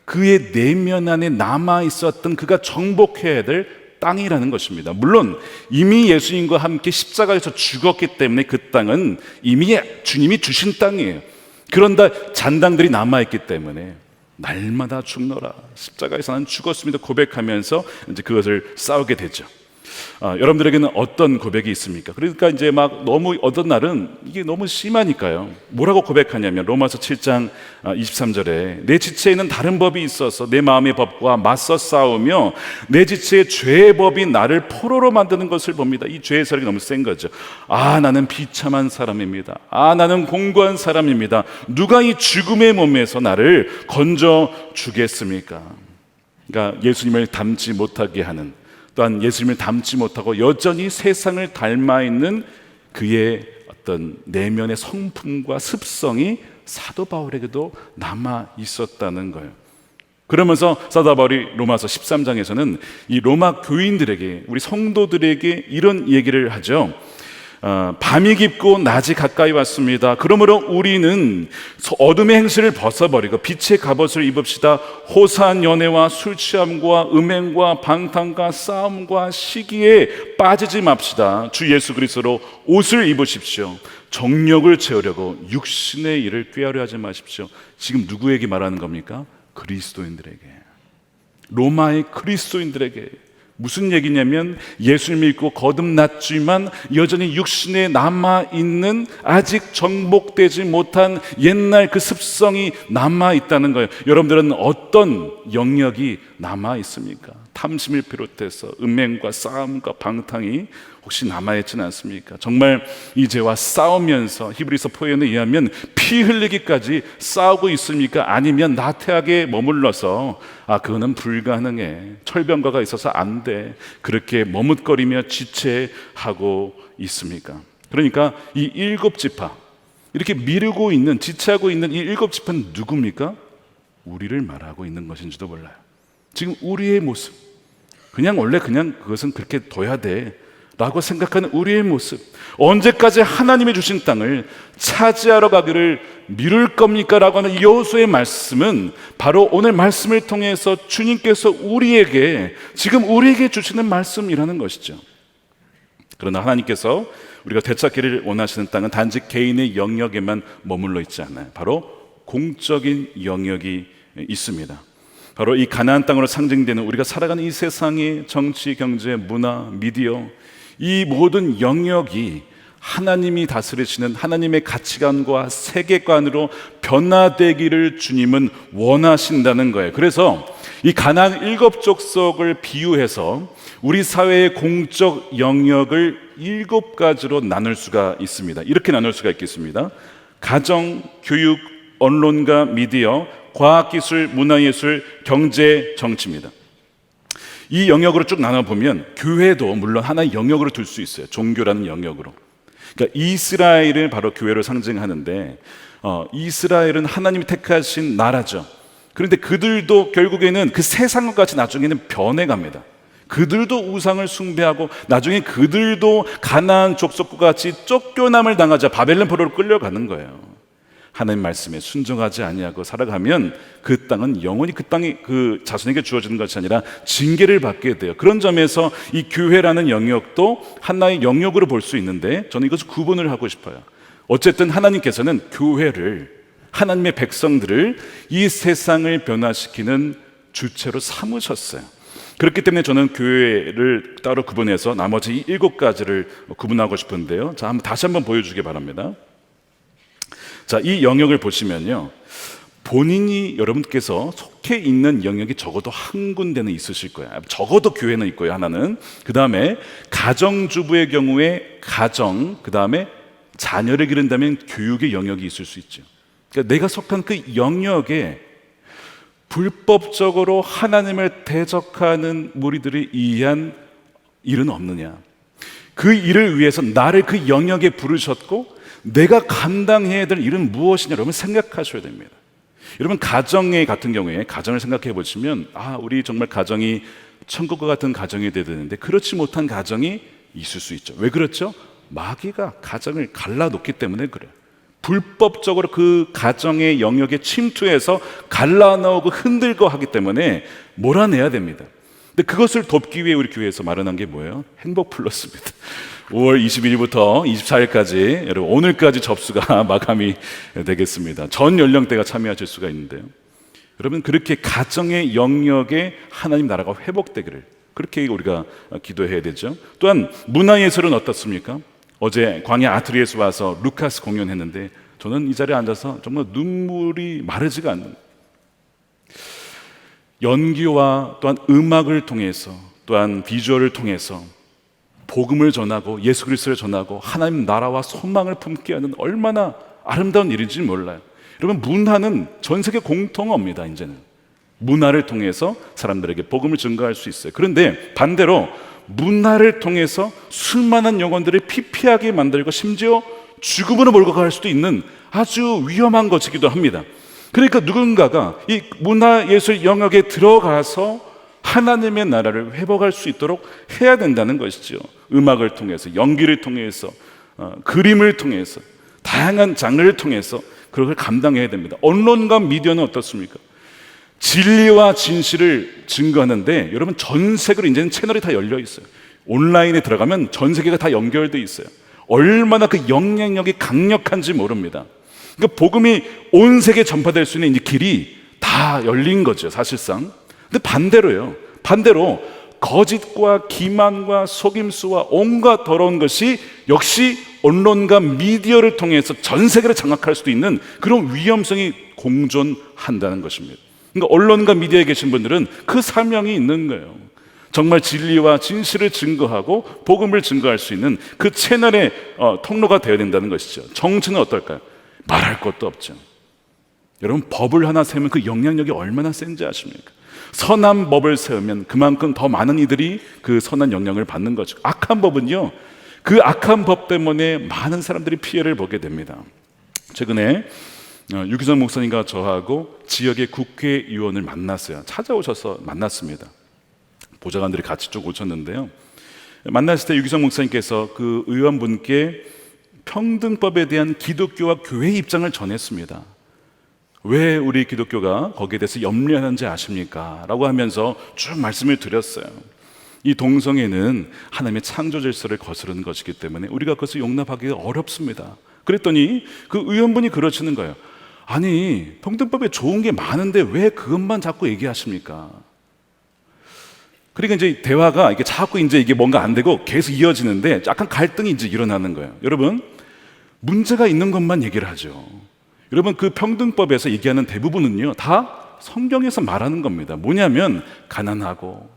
그의 내면 안에 남아 있었던 그가 정복해야 될 땅이라는 것입니다. 물론 이미 예수님과 함께 십자가에서 죽었기 때문에 그 땅은 이미 주님이 주신 땅이에요. 그런데 잔당들이 남아 있기 때문에 날마다 죽노라, 십자가에서 난 죽었습니다 고백하면서 이제 그것을 싸우게 되죠. 여러분들에게는 어떤 고백이 있습니까? 그러니까 이제 막 너무 어떤 날은 이게 너무 심하니까요. 뭐라고 고백하냐면 로마서 7장 23절에 내 지체에는 다른 법이 있어서 내 마음의 법과 맞서 싸우며 내 지체의 죄의 법이 나를 포로로 만드는 것을 봅니다. 이 죄의 설이 너무 센 거죠. 나는 비참한 사람입니다. 나는 공고한 사람입니다. 누가 이 죽음의 몸에서 나를 건져 주겠습니까? 그러니까 예수님을 닮지 못하게 하는, 또한 예수님을 닮지 못하고 여전히 세상을 닮아 있는 그의 어떤 내면의 성품과 습성이 사도 바울에게도 남아 있었다는 거예요. 그러면서 사도 바울이 로마서 13장에서는 이 로마 교인들에게, 우리 성도들에게 이런 얘기를 하죠. 밤이 깊고 낮이 가까이 왔습니다. 그러므로 우리는 어둠의 행실을 벗어버리고 빛의 갑옷을 입읍시다. 호사한 연애와 술 취함과 음행과 방탕과 싸움과 시기에 빠지지 맙시다. 주 예수 그리스도로 옷을 입으십시오. 정욕을 채우려고 육신의 일을 꾀하려 하지 마십시오. 지금 누구에게 말하는 겁니까? 그리스도인들에게, 로마의 그리스도인들에게 무슨 얘기냐면 예수를 믿고 거듭났지만 여전히 육신에 남아있는 아직 정복되지 못한 옛날 그 습성이 남아있다는 거예요. 여러분들은 어떤 영역이 남아있습니까? 탐심을 비롯해서 음행과 싸움과 방탕이 혹시 남아있지는 않습니까? 정말 이 죄와 싸우면서 히브리서 표현에 의하면 피 흘리기까지 싸우고 있습니까? 아니면 나태하게 머물러서 그거는 불가능해, 철병가가 있어서 안 돼, 그렇게 머뭇거리며 지체하고 있습니까? 그러니까 이 7지파, 이렇게 미루고 있는, 지체하고 있는 이 7지파는 누굽니까? 우리를 말하고 있는 것인지도 몰라요. 지금 우리의 모습, 그냥 원래 그냥 그것은 그렇게 둬야 돼 라고 생각하는 우리의 모습, 언제까지 하나님이 주신 땅을 차지하러 가기를 미룰 겁니까? 라고 하는 여호수아의 말씀은 바로 오늘 말씀을 통해서 주님께서 지금 우리에게 주시는 말씀이라는 것이죠. 그러나 하나님께서 우리가 되찾기를 원하시는 땅은 단지 개인의 영역에만 머물러 있지 않아요. 바로 공적인 영역이 있습니다. 바로 이 가나안 땅으로 상징되는 우리가 살아가는 이 세상의 정치, 경제, 문화, 미디어, 이 모든 영역이 하나님이 다스리시는 하나님의 가치관과 세계관으로 변화되기를 주님은 원하신다는 거예요. 그래서 이 가나안 7족속을 비유해서 우리 사회의 공적 영역을 7가지로 나눌 수가 있습니다. 이렇게 나눌 수가 있겠습니다. 가정, 교육, 언론과 미디어, 과학기술, 문화예술, 경제, 정치입니다. 이 영역으로 쭉 나눠보면 교회도 물론 하나의 영역으로 둘 수 있어요. 종교라는 영역으로. 그러니까 이스라엘은 바로 교회를 상징하는데 이스라엘은 하나님이 택하신 나라죠. 그런데 그들도 결국에는 그 세상과 같이 나중에는 변해갑니다. 그들도 우상을 숭배하고 나중에 그들도 가나안 족속과 같이 쫓겨남을 당하자 바벨론 포로로 끌려가는 거예요. 하나님 말씀에 순종하지 아니하고 살아가면 그 땅은 영원히 그 땅이 그 자손에게 주어지는 것이 아니라 징계를 받게 돼요. 그런 점에서 이 교회라는 영역도 하나의 영역으로 볼 수 있는데 저는 이것을 구분을 하고 싶어요. 어쨌든 하나님께서는 교회를, 하나님의 백성들을 이 세상을 변화시키는 주체로 삼으셨어요. 그렇기 때문에 저는 교회를 따로 구분해서 나머지 이 7가지를 구분하고 싶은데요. 자, 다시 한번 보여주기 바랍니다. 자, 이 영역을 보시면요, 본인이 여러분께서 속해 있는 영역이 적어도 한 군데는 있으실 거예요. 적어도 교회는 있고요, 하나는. 그 다음에 가정주부의 경우에 가정, 그 다음에 자녀를 기른다면 교육의 영역이 있을 수 있죠. 그러니까 내가 속한 그 영역에 불법적으로 하나님을 대적하는 무리들이 이해한 일은 없느냐. 그 일을 위해서 나를 그 영역에 부르셨고 내가 감당해야 될 일은 무엇이냐, 여러분 생각하셔야 됩니다. 여러분 가정의 같은 경우에 가정을 생각해 보시면 우리 정말 가정이 천국과 같은 가정이 되야 되는데 그렇지 못한 가정이 있을 수 있죠. 왜 그렇죠? 마귀가 가정을 갈라놓기 때문에 그래요. 불법적으로 그 가정의 영역에 침투해서 갈라놓고 흔들고 하기 때문에 몰아내야 됩니다. 근데 그것을 돕기 위해 우리 교회에서 마련한 게 뭐예요? 행복 플러스입니다. 5월 21일부터 24일까지 여러분 오늘까지 접수가 마감이 되겠습니다. 전 연령대가 참여하실 수가 있는데요. 여러분 그렇게 가정의 영역에 하나님 나라가 회복되기를 그렇게 우리가 기도해야 되죠. 또한 문화예술은 어떻습니까? 어제 광야 아트리에서 와서 루카스 공연했는데 저는 이 자리에 앉아서 정말 눈물이 마르지가 않는, 연기와 또한 음악을 통해서 또한 비주얼을 통해서 복음을 전하고 예수 그리스도를 전하고 하나님 나라와 소망을 품게 하는 얼마나 아름다운 일인지 몰라요. 여러분 문화는 전 세계 공통어입니다. 이제는 문화를 통해서 사람들에게 복음을 증거할 수 있어요. 그런데 반대로 문화를 통해서 수많은 영혼들을 피폐하게 만들고 심지어 죽음으로 몰고 갈 수도 있는 아주 위험한 것이기도 합니다. 그러니까 누군가가 이 문화예술 영역에 들어가서 하나님의 나라를 회복할 수 있도록 해야 된다는 것이죠. 음악을 통해서, 연기를 통해서, 그림을 통해서, 다양한 장르를 통해서 그걸 감당해야 됩니다. 언론과 미디어는 어떻습니까? 진리와 진실을 증거하는데 여러분 전 세계로 이제는 채널이 다 열려 있어요. 온라인에 들어가면 전 세계가 다 연결돼 있어요. 얼마나 그 영향력이 강력한지 모릅니다. 그러니까 복음이 온 세계에 전파될 수 있는 이제 길이 다 열린 거죠, 사실상. 근데 반대로 거짓과 기만과 속임수와 온갖 더러운 것이 역시 언론과 미디어를 통해서 전 세계를 장악할 수도 있는 그런 위험성이 공존한다는 것입니다. 그러니까 언론과 미디어에 계신 분들은 그 사명이 있는 거예요. 정말 진리와 진실을 증거하고 복음을 증거할 수 있는 그 채널의 통로가 되어야 된다는 것이죠. 정치는 어떨까요? 말할 것도 없죠. 여러분, 법을 하나 세우면 그 영향력이 얼마나 센지 아십니까? 선한 법을 세우면 그만큼 더 많은 이들이 그 선한 영향을 받는 거죠. 악한 법은요, 그 악한 법 때문에 많은 사람들이 피해를 보게 됩니다. 최근에 유기성 목사님과 저하고 지역의 국회의원을 만났어요. 찾아오셔서 만났습니다. 보좌관들이 같이 쭉 오셨는데요. 만났을 때 유기성 목사님께서 그 의원분께 평등법에 대한 기독교와 교회의 입장을 전했습니다. 왜 우리 기독교가 거기에 대해서 염려하는지 아십니까? 라고 하면서 쭉 말씀을 드렸어요. 이 동성애는 하나님의 창조 질서를 거스르는 것이기 때문에 우리가 그것을 용납하기가 어렵습니다. 그랬더니 그 의원분이 그러시는 거예요. 아니, 평등법에 좋은 게 많은데 왜 그것만 자꾸 얘기하십니까? 그러니까 이제 대화가 이게 자꾸 이제 이게 뭔가 안 되고 계속 이어지는데 약간 갈등이 이제 일어나는 거예요. 여러분, 문제가 있는 것만 얘기를 하죠. 여러분, 그 평등법에서 얘기하는 대부분은요, 다 성경에서 말하는 겁니다. 뭐냐면 가난하고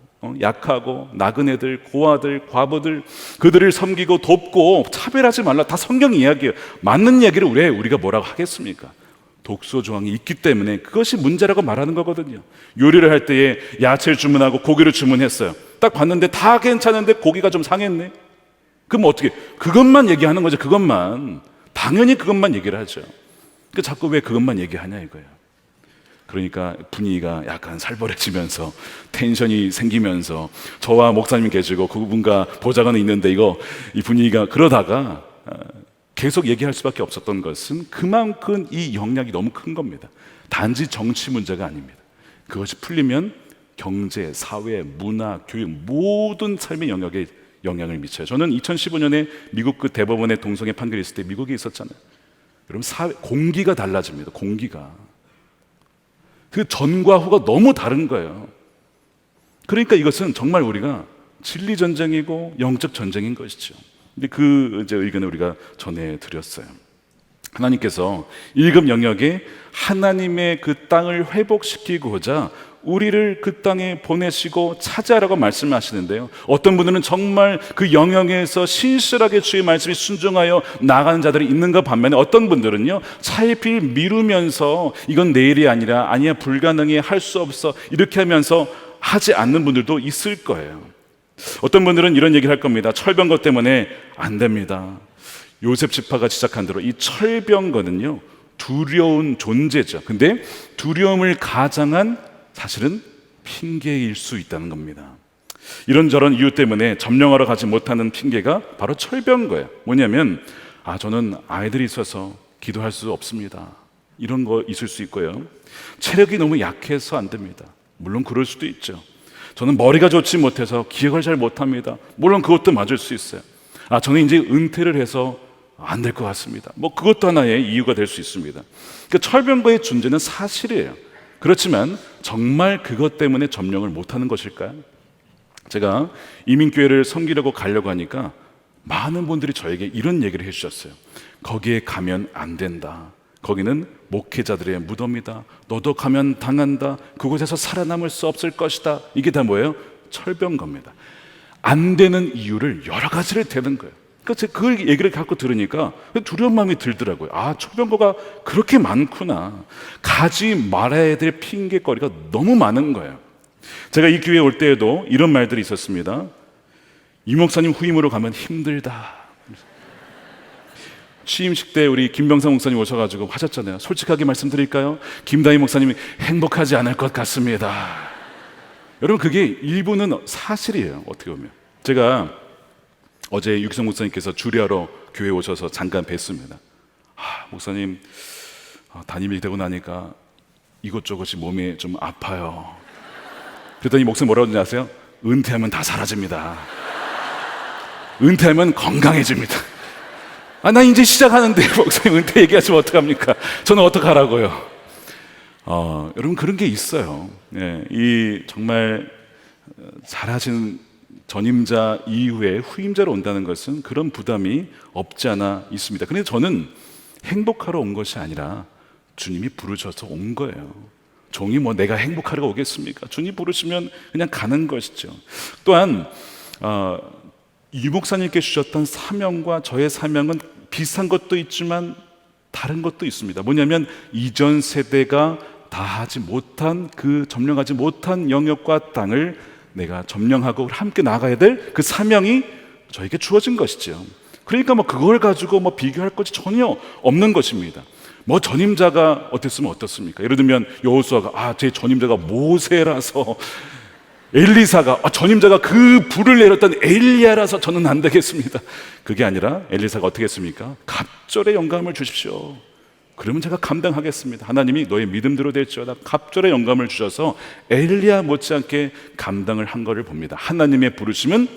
약하고 나그네들, 고아들, 과부들, 그들을 섬기고 돕고 차별하지 말라. 다 성경 이야기예요. 맞는 이야기를 왜 우리가 뭐라고 하겠습니까? 독소 조항이 있기 때문에 그것이 문제라고 말하는 거거든요. 요리를 할 때에 야채를 주문하고 고기를 주문했어요. 딱 봤는데 다 괜찮은데 고기가 좀 상했네. 그럼 어떻게? 그것만 얘기하는 거죠. 그것만. 당연히 그것만 얘기를 하죠. 그 자꾸 왜 그것만 얘기하냐 이거예요. 그러니까 분위기가 약간 살벌해지면서 텐션이 생기면서 저와 목사님이 계시고 그분과 보좌관이 있는데 이 분위기가 그러다가 계속 얘기할 수밖에 없었던 것은 그만큼 이 영향이 너무 큰 겁니다. 단지 정치 문제가 아닙니다. 그것이 풀리면 경제, 사회, 문화, 교육 모든 삶의 영역에 영향을 미쳐요. 저는 2015년에 미국 그 대법원의 동성애 판결이 있을 때 미국에 있었잖아요. 여러분, 사회 공기가 달라집니다. 공기가 그 전과 후가 너무 다른 거예요. 그러니까 이것은 정말 우리가 진리 전쟁이고 영적 전쟁인 것이죠. 근데 그 이제 의견을 우리가 전해드렸어요. 하나님께서 1급 영역에 하나님의 그 땅을 회복시키고자 우리를 그 땅에 보내시고 차지하라고 말씀하시는데요. 어떤 분들은 정말 그 영역에서 신실하게 주의 말씀에 순종하여 나가는 자들이 있는가 반면에 어떤 분들은요, 차일피일 미루면서 이건 내일이 아니라 아니야 불가능해 할 수 없어 이렇게 하면서 하지 않는 분들도 있을 거예요. 어떤 분들은 이런 얘기를 할 겁니다. 철병거 때문에 안 됩니다. 요셉 지파가 지적한 대로 이 철병거는요, 두려운 존재죠. 근데 두려움을 가장한 사실은 핑계일 수 있다는 겁니다. 이런저런 이유 때문에 점령하러 가지 못하는 핑계가 바로 철병거예요. 뭐냐면 저는 아이들이 있어서 기도할 수 없습니다. 이런 거 있을 수 있고요. 체력이 너무 약해서 안 됩니다. 물론 그럴 수도 있죠. 저는 머리가 좋지 못해서 기억을 잘 못합니다. 물론 그것도 맞을 수 있어요. 저는 이제 은퇴를 해서 안 될 것 같습니다. 뭐 그것도 하나의 이유가 될 수 있습니다. 그러니까 철병거의 존재는 사실이에요. 그렇지만 정말 그것 때문에 점령을 못하는 것일까요? 제가 이민교회를 섬기려고 가려고 하니까 많은 분들이 저에게 이런 얘기를 해주셨어요. 거기에 가면 안 된다. 거기는 목회자들의 무덤이다. 너도 가면 당한다. 그곳에서 살아남을 수 없을 것이다. 이게 다 뭐예요? 철병거입니다. 안 되는 이유를 여러 가지를 대는 거예요. 그러니까 제가 그 얘기를 갖고 들으니까 두려운 마음이 들더라고요. 철병거가 그렇게 많구나. 가지 말아야 될 핑계거리가 너무 많은 거예요. 제가 이 교회에 올 때에도 이런 말들이 있었습니다. 이 목사님 후임으로 가면 힘들다. 취임식 때 우리 김병상 목사님 오셔가지고 하셨잖아요. 솔직하게 말씀드릴까요? 김다희 목사님이 행복하지 않을 것 같습니다. 여러분, 그게 일부는 사실이에요. 어떻게 보면 제가 어제 유기성 목사님께서 주례하러 교회에 오셔서 잠깐 뵀습니다. 목사님, 담임이 되고 나니까 이것저것이 몸에 좀 아파요. 그랬더니 목사님 뭐라고 하는지 아세요? 은퇴하면 다 사라집니다. 은퇴하면 건강해집니다. 나 이제 시작하는데 목사님 은퇴 얘기하시면 어떡합니까? 저는 어떡하라고요? 여러분, 그런 게 있어요. 이 정말 잘하신 전임자 이후에 후임자로 온다는 것은 그런 부담이 없지 않아 있습니다. 그런데 저는 행복하러 온 것이 아니라 주님이 부르셔서 온 거예요. 종이 뭐 내가 행복하려고 오겠습니까? 주님 부르시면 그냥 가는 것이죠. 또한 유 목사님께 주셨던 사명과 저의 사명은 비슷한 것도 있지만 다른 것도 있습니다. 뭐냐면 이전 세대가 다 하지 못한 점령하지 못한 영역과 땅을 내가 점령하고 함께 나가야 될 그 사명이 저에게 주어진 것이죠. 그러니까 뭐 그걸 가지고 뭐 비교할 것이 전혀 없는 것입니다. 뭐 전임자가 어땠으면 어떻습니까? 예를 들면 여호수아가 제 전임자가 모세라서, 엘리사가 전임자가 그 불을 내렸던 엘리야라서 저는 안 되겠습니다. 그게 아니라 엘리사가 어떻게 했습니까? 갑절의 영감을 주십시오. 그러면 제가 감당하겠습니다. 하나님이 너의 믿음대로 될지어다. 갑절의 영감을 주셔서 엘리야 못지않게 감당을 한 것을 봅니다. 하나님의 부르심은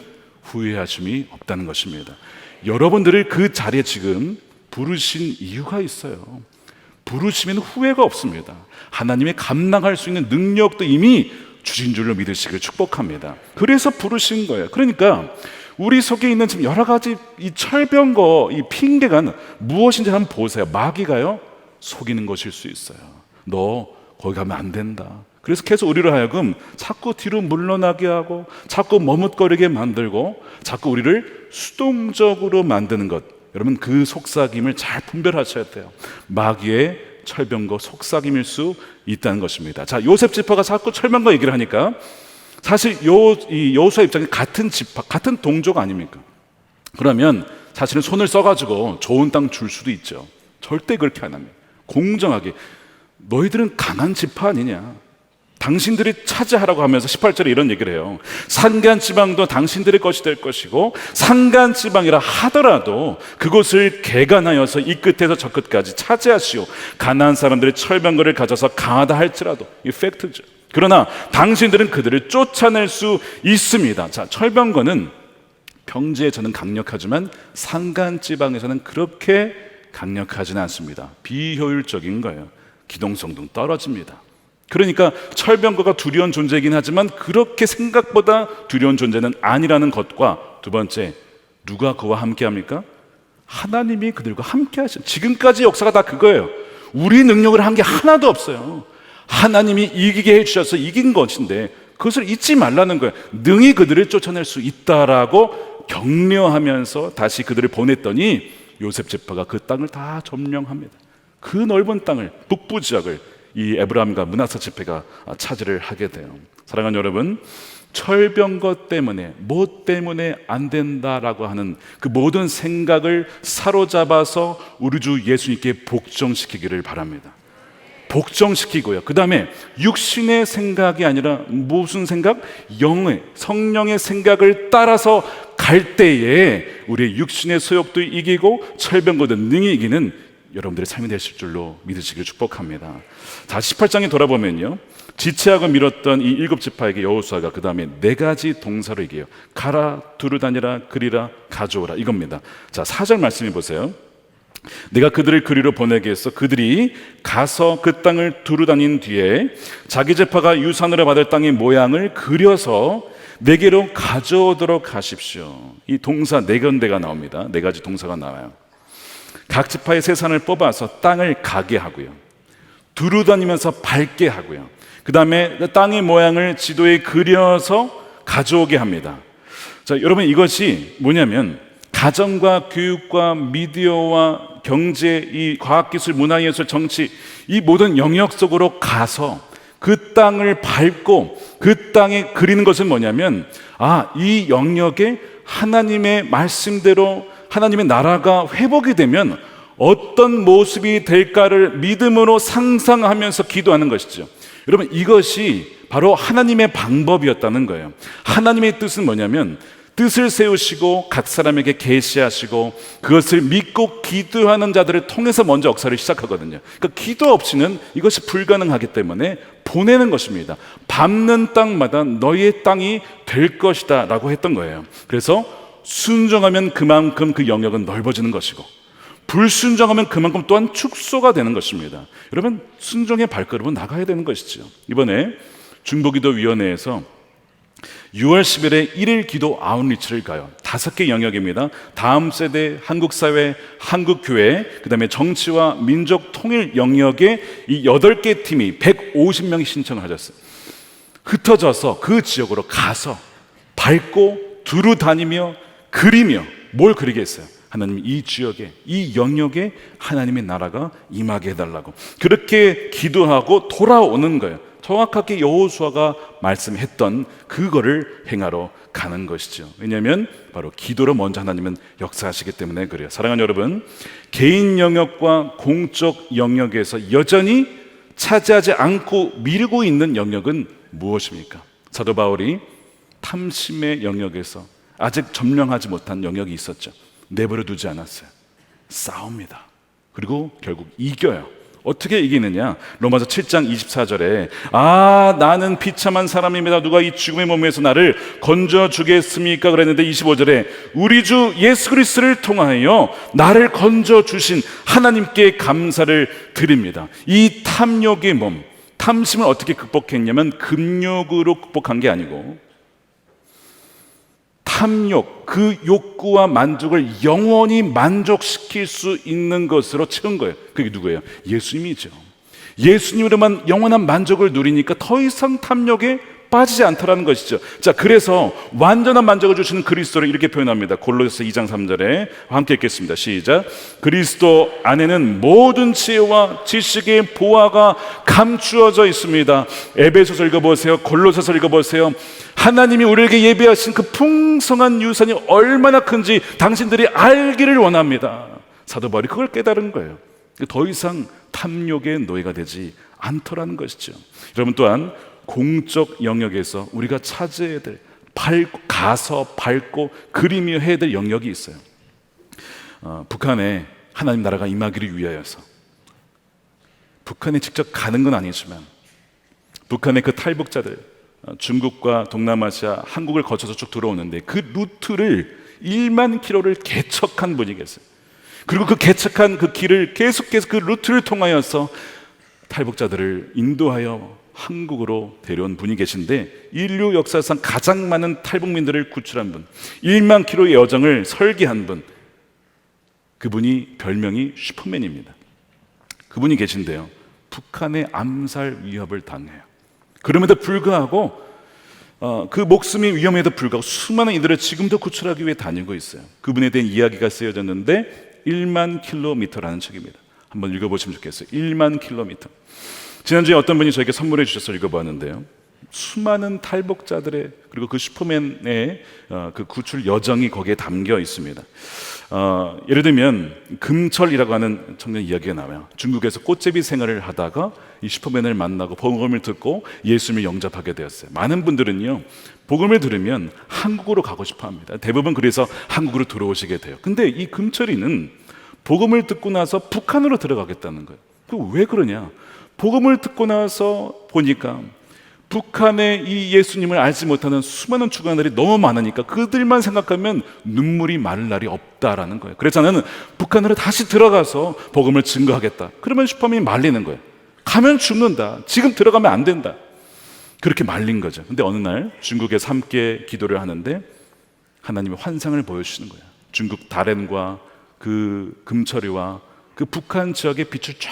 후회하심이 없다는 것입니다. 여러분들을 그 자리에 지금 부르신 이유가 있어요. 부르시면 후회가 없습니다. 하나님의 감당할 수 있는 능력도 이미 주신 줄로 믿으시길 축복합니다. 그래서 부르신 거예요. 그러니까 우리 속에 있는 지금 여러 가지 이 철병거, 이 핑계가 무엇인지 한번 보세요. 마귀가요, 속이는 것일 수 있어요. 너 거기 가면 안 된다. 그래서 계속 우리를 하여금 자꾸 뒤로 물러나게 하고 자꾸 머뭇거리게 만들고 자꾸 우리를 수동적으로 만드는 것. 여러분 그 속삭임을 잘 분별하셔야 돼요. 마귀의 철병거 속삭임일 수 있다는 것입니다. 자, 요셉 지파가 자꾸 철병거 얘기를 하니까 사실 여호수아 입장에 같은 지파, 같은 동족 아닙니까? 그러면 사실은 손을 써가지고 좋은 땅 줄 수도 있죠. 절대 그렇게 안 합니다. 공정하게 너희들은 강한 지파 아니냐? 당신들이 차지하라고 하면서 18절에 이런 얘기를 해요. 산간지방도 당신들의 것이 될 것이고 산간지방이라 하더라도 그곳을 개간하여서 이 끝에서 저 끝까지 차지하시오. 가나안 사람들의 철병거를 가져서 강하다 할지라도, 이 팩트죠. 그러나 당신들은 그들을 쫓아낼 수 있습니다. 자, 철병거는 평지에 저는 강력하지만 산간지방에서는 그렇게 강력하지는 않습니다. 비효율적인 거예요. 기동성도 떨어집니다. 그러니까 철병거가 두려운 존재이긴 하지만 그렇게 생각보다 두려운 존재는 아니라는 것과, 두 번째, 누가 그와 함께 합니까? 하나님이 그들과 함께 하신, 지금까지 역사가 다 그거예요. 우리 능력을 한 게 하나도 없어요. 하나님이 이기게 해주셔서 이긴 것인데 그것을 잊지 말라는 거예요. 능히 그들을 쫓아낼 수 있다라고 격려하면서 다시 그들을 보냈더니 요셉 지파가 그 땅을 다 점령합니다. 그 넓은 땅을, 북부 지역을 이 에브라임과 므낫세 지파가 차지를 하게 돼요. 사랑하는 여러분, 철병거 때문에, 뭐 때문에 안 된다라고 하는 그 모든 생각을 사로잡아서 우리 주 예수님께 복종시키기를 바랍니다. 복종시키고요. 그 다음에 육신의 생각이 아니라 무슨 생각? 영의, 성령의 생각을 따라서 갈 때에 우리의 육신의 소욕도 이기고 철병거도 능히 이기는 여러분들의 삶이 되실 줄로 믿으시길 축복합니다. 자, 18장에 돌아보면요, 지체하고 밀었던 이 7지파에게 여호수아가 그 다음에 4가지 동사로 얘기해요. 가라, 두루 다니라, 그리라, 가져오라, 이겁니다. 자, 4절 말씀해 보세요. 내가 그들을 그리로 보내게 해서 그들이 가서 그 땅을 두루 다닌 뒤에 자기 지파가 유산으로 받을 땅의 모양을 그려서 내게로 가져오도록 하십시오. 이 동사 4군데가 나옵니다. 4가지 동사가 나와요. 각 지파의 세 산을 뽑아서 땅을 가게 하고요, 두루 다니면서 밟게 하고요, 그 다음에 땅의 모양을 지도에 그려서 가져오게 합니다. 자, 여러분, 이것이 뭐냐면 가정과 교육과 미디어와 경제, 이 과학기술, 문화예술, 정치, 이 모든 영역 속으로 가서 그 땅을 밟고 그 땅에 그리는 것은 뭐냐면, 이 영역에 하나님의 말씀대로 하나님의 나라가 회복이 되면 어떤 모습이 될까를 믿음으로 상상하면서 기도하는 것이죠. 여러분, 이것이 바로 하나님의 방법이었다는 거예요. 하나님의 뜻은 뭐냐면 뜻을 세우시고 각 사람에게 계시하시고 그것을 믿고 기도하는 자들을 통해서 먼저 역사를 시작하거든요. 그러니까 기도 없이는 이것이 불가능하기 때문에 보내는 것입니다. 밟는 땅마다 너희의 땅이 될 것이다 라고 했던 거예요. 그래서 순종하면 그만큼 그 영역은 넓어지는 것이고, 불순종하면 그만큼 또한 축소가 되는 것입니다. 여러분, 순종의 발걸음은 나가야 되는 것이죠. 이번에 중보기도위원회에서 6월 10일에 1일 기도 아웃리치를 가요. 5개 영역입니다. 다음 세대, 한국 사회, 한국 교회, 그다음에 정치와 민족 통일 영역에 이 8개 팀이 150명이 신청을 하셨어요. 흩어져서 그 지역으로 가서 밟고 두루 다니며 그리며 뭘 그리겠어요? 하나님 이 지역에, 이 영역에 하나님의 나라가 임하게 해달라고 그렇게 기도하고 돌아오는 거예요. 정확하게 여호수아가 말씀했던 그거를 행하러 가는 것이죠. 왜냐하면 바로 기도로 먼저 하나님은 역사하시기 때문에 그래요. 사랑하는 여러분, 개인 영역과 공적 영역에서 여전히 차지하지 않고 미루고 있는 영역은 무엇입니까? 사도 바울이 탐심의 영역에서 아직 점령하지 못한 영역이 있었죠. 내버려 두지 않았어요. 싸웁니다. 그리고 결국 이겨요. 어떻게 이기느냐? 로마서 7장 24절에 나는 비참한 사람입니다. 누가 이 죽음의 몸에서 나를 건져주겠습니까? 그랬는데 25절에 우리 주 예수 그리스도를 통하여 나를 건져주신 하나님께 감사를 드립니다. 이 탐욕의 몸, 탐심을 어떻게 극복했냐면 금욕으로 극복한 게 아니고 탐욕, 그 욕구와 만족을 영원히 만족시킬 수 있는 것으로 채운 거예요. 그게 누구예요? 예수님이죠. 예수님으로만 영원한 만족을 누리니까 더 이상 탐욕에 빠지지 않더라는 것이죠. 자, 그래서 완전한 만족을 주시는 그리스도를 이렇게 표현합니다. 골로새서 2장 3절에 함께 읽겠습니다. 시작. 그리스도 안에는 모든 지혜와 지식의 보화가 감추어져 있습니다. 에베소서 읽어보세요. 골로새서 읽어보세요. 하나님이 우리에게 예비하신 그 풍성한 유산이 얼마나 큰지 당신들이 알기를 원합니다. 사도 바울이 그걸 깨달은 거예요. 더 이상 탐욕의 노예가 되지 않더라는 것이죠. 여러분, 또한 공적 영역에서 우리가 차지해야 될, 가서 밟고 그리며 해야 될 영역이 있어요. 북한에 하나님 나라가 임하기를 위하여서 북한에 직접 가는 건 아니지만 북한의 그 탈북자들, 중국과 동남아시아, 한국을 거쳐서 쭉 들어오는데 그 루트를 1만 킬로를 개척한 분이 계세요. 그리고 그 개척한 그 길을 계속해서 그 루트를 통하여서 탈북자들을 인도하여 한국으로 데려온 분이 계신데 인류 역사상 가장 많은 탈북민들을 구출한 분, 1만 킬로의 여정을 설계한 분, 그분이 별명이 슈퍼맨입니다. 그분이 계신데요, 북한의 암살 위협을 당해요. 그럼에도 불구하고 그 목숨이 위험에도 불구하고 수많은 이들을 지금도 구출하기 위해 다니고 있어요. 그분에 대한 이야기가 쓰여졌는데 1만 킬로미터라는 책입니다. 한번 읽어보시면 좋겠어요. 1만 킬로미터. 지난주에 어떤 분이 저에게 선물해 주셔서 읽어보았는데요, 수많은 탈북자들의 그리고 그 슈퍼맨의 그 구출 여정이 거기에 담겨 있습니다. 예를 들면 금철이라고 하는 청년 이야기가 나와요. 중국에서 꽃제비 생활을 하다가 이 슈퍼맨을 만나고 복음을 듣고 예수님을 영접하게 되었어요. 많은 분들은요, 복음을 들으면 한국으로 가고 싶어 합니다. 대부분 그래서 한국으로 들어오시게 돼요. 근데 이 금철이는 복음을 듣고 나서 북한으로 들어가겠다는 거예요. 왜 그러냐? 복음을 듣고 나서 보니까 북한의 이 예수님을 알지 못하는 수많은 주간들이 너무 많으니까 그들만 생각하면 눈물이 마를 날이 없다라는 거예요. 그래서 나는 북한으로 다시 들어가서 복음을 증거하겠다. 그러면 슈퍼맨이 말리는 거예요. 가면 죽는다. 지금 들어가면 안 된다. 그렇게 말린 거죠. 근데 어느 날 중국에서 함께 기도를 하는데 하나님의 환상을 보여주시는 거예요. 중국 다롄과 그 금철이와 그 북한 지역의 빛을 쫙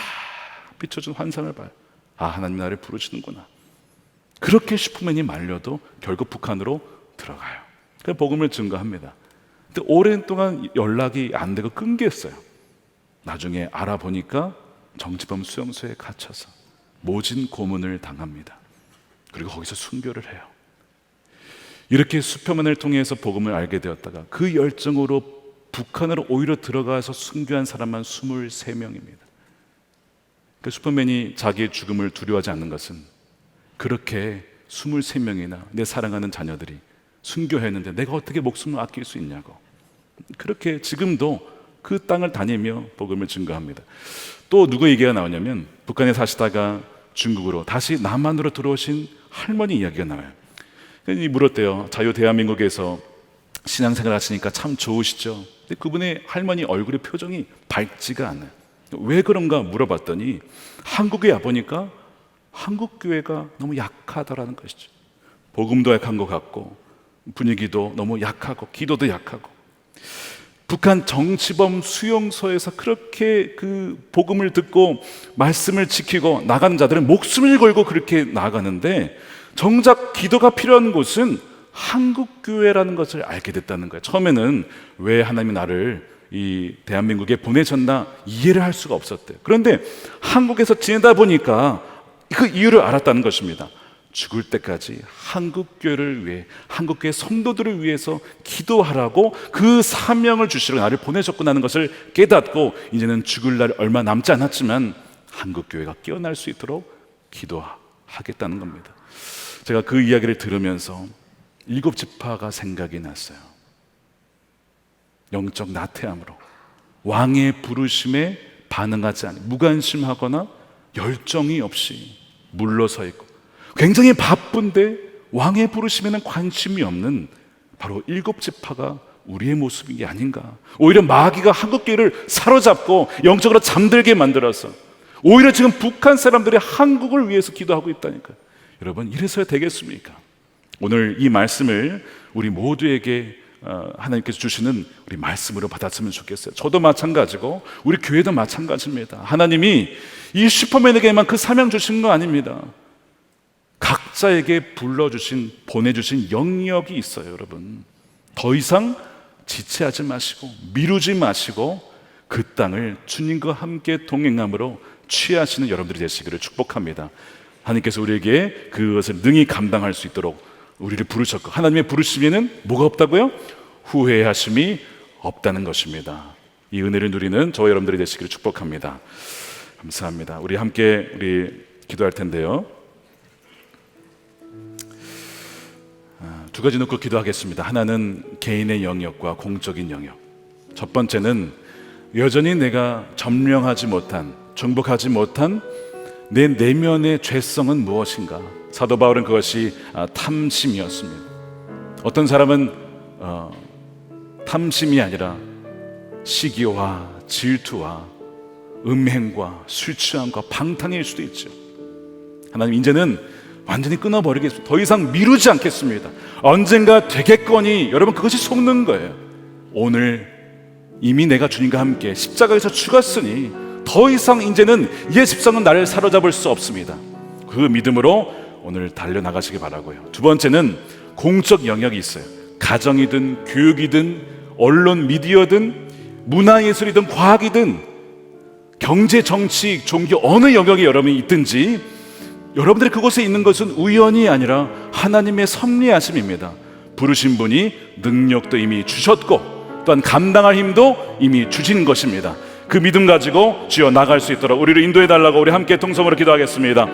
비춰준 환상을 봐요. 하나님 나를 부르시는구나. 그렇게 슈퍼맨이 말려도 결국 북한으로 들어가요. 그 복음을 증거합니다. 근데 오랜 동안 연락이 안 되고 끊겼어요. 나중에 알아보니까 정치범 수용소에 갇혀서 모진 고문을 당합니다. 그리고 거기서 순교를 해요. 이렇게 슈퍼맨을 통해서 복음을 알게 되었다가 그 열정으로 북한으로 오히려 들어가서 순교한 사람만 23명입니다. 그 슈퍼맨이 자기의 죽음을 두려워하지 않는 것은 그렇게 23명이나 내 사랑하는 자녀들이 순교했는데 내가 어떻게 목숨을 아낄 수 있냐고, 그렇게 지금도 그 땅을 다니며 복음을 증거합니다. 또 누구 얘기가 나오냐면 북한에 사시다가 중국으로 다시 남한으로 들어오신 할머니 이야기가 나와요. 물었대요. 자유 대한민국에서 신앙생활 하시니까 참 좋으시죠? 근데 그분의 할머니 얼굴의 표정이 밝지가 않아요. 왜 그런가 물어봤더니 한국에 와보니까 한국 교회가 너무 약하다라는 것이죠. 복음도 약한 것 같고 분위기도 너무 약하고 기도도 약하고 북한 정치범 수용소에서 그렇게 그 복음을 듣고 말씀을 지키고 나가는 자들은 목숨을 걸고 그렇게 나가는데 정작 기도가 필요한 곳은 한국교회라는 것을 알게 됐다는 거예요. 처음에는 왜 하나님이 나를 이 대한민국에 보내셨나 이해를 할 수가 없었대요. 그런데 한국에서 지내다 보니까 그 이유를 알았다는 것입니다. 죽을 때까지 한국교회를 위해, 한국교회 성도들을 위해서 기도하라고 그 사명을 주시러 나를 보내셨구나 하는 것을 깨닫고 이제는 죽을 날 얼마 남지 않았지만 한국교회가 깨어날 수 있도록 기도하겠다는 겁니다. 제가 그 이야기를 들으면서 7지파가 생각이 났어요. 영적 나태함으로 왕의 부르심에 반응하지 않고 무관심하거나 열정이 없이 물러서 있고 굉장히 바쁜데 왕의 부르심에는 관심이 없는 바로 7지파가 우리의 모습이 아닌가. 오히려 마귀가 한국교회를 사로잡고 영적으로 잠들게 만들어서 오히려 지금 북한 사람들이 한국을 위해서 기도하고 있다니까요. 여러분, 이래서야 되겠습니까? 오늘 이 말씀을 우리 모두에게 하나님께서 주시는 우리 말씀으로 받았으면 좋겠어요. 저도 마찬가지고 우리 교회도 마찬가지입니다. 하나님이 이 슈퍼맨에게만 그 사명 주신 거 아닙니다. 각자에게 불러주신, 보내주신 영역이 있어요. 여러분, 더 이상 지체하지 마시고 미루지 마시고 그 땅을 주님과 함께 동행함으로 취하시는 여러분들이 되시기를 축복합니다. 하나님께서 우리에게 그것을 능히 감당할 수 있도록 우리를 부르셨고, 하나님의 부르심에는 뭐가 없다고요? 후회하심이 없다는 것입니다. 이 은혜를 누리는 저와 여러분들이 되시기를 축복합니다. 감사합니다. 우리 함께 기도할 텐데요. 두 가지 놓고 기도하겠습니다. 하나는 개인의 영역과 공적인 영역. 첫 번째는 여전히 내가 점령하지 못한, 정복하지 못한 내 내면의 죄성은 무엇인가? 사도 바울은 그것이 탐심이었습니다. 어떤 사람은 탐심이 아니라 시기와 질투와 음행과 술 취함과 방탕일 수도 있죠. 하나님, 이제는 완전히 끊어버리겠습니다. 더 이상 미루지 않겠습니다. 언젠가 되겠거니. 여러분, 그것이 속는 거예요. 오늘 이미 내가 주님과 함께 십자가에서 죽었으니 더 이상 이제는 이 십상은 나를 사로잡을 수 없습니다. 그 믿음으로 오늘 달려나가시기 바라고요. 두 번째는 공적 영역이 있어요. 가정이든 교육이든 언론 미디어든 문화예술이든 과학이든 경제, 정치, 종교 어느 영역에 여러분이 있든지 여러분들이 그곳에 있는 것은 우연이 아니라 하나님의 섭리하심입니다. 부르신 분이 능력도 이미 주셨고 또한 감당할 힘도 이미 주신 것입니다. 그 믿음 가지고 주여 나갈 수 있도록 우리를 인도해 달라고 우리 함께 통성으로 기도하겠습니다.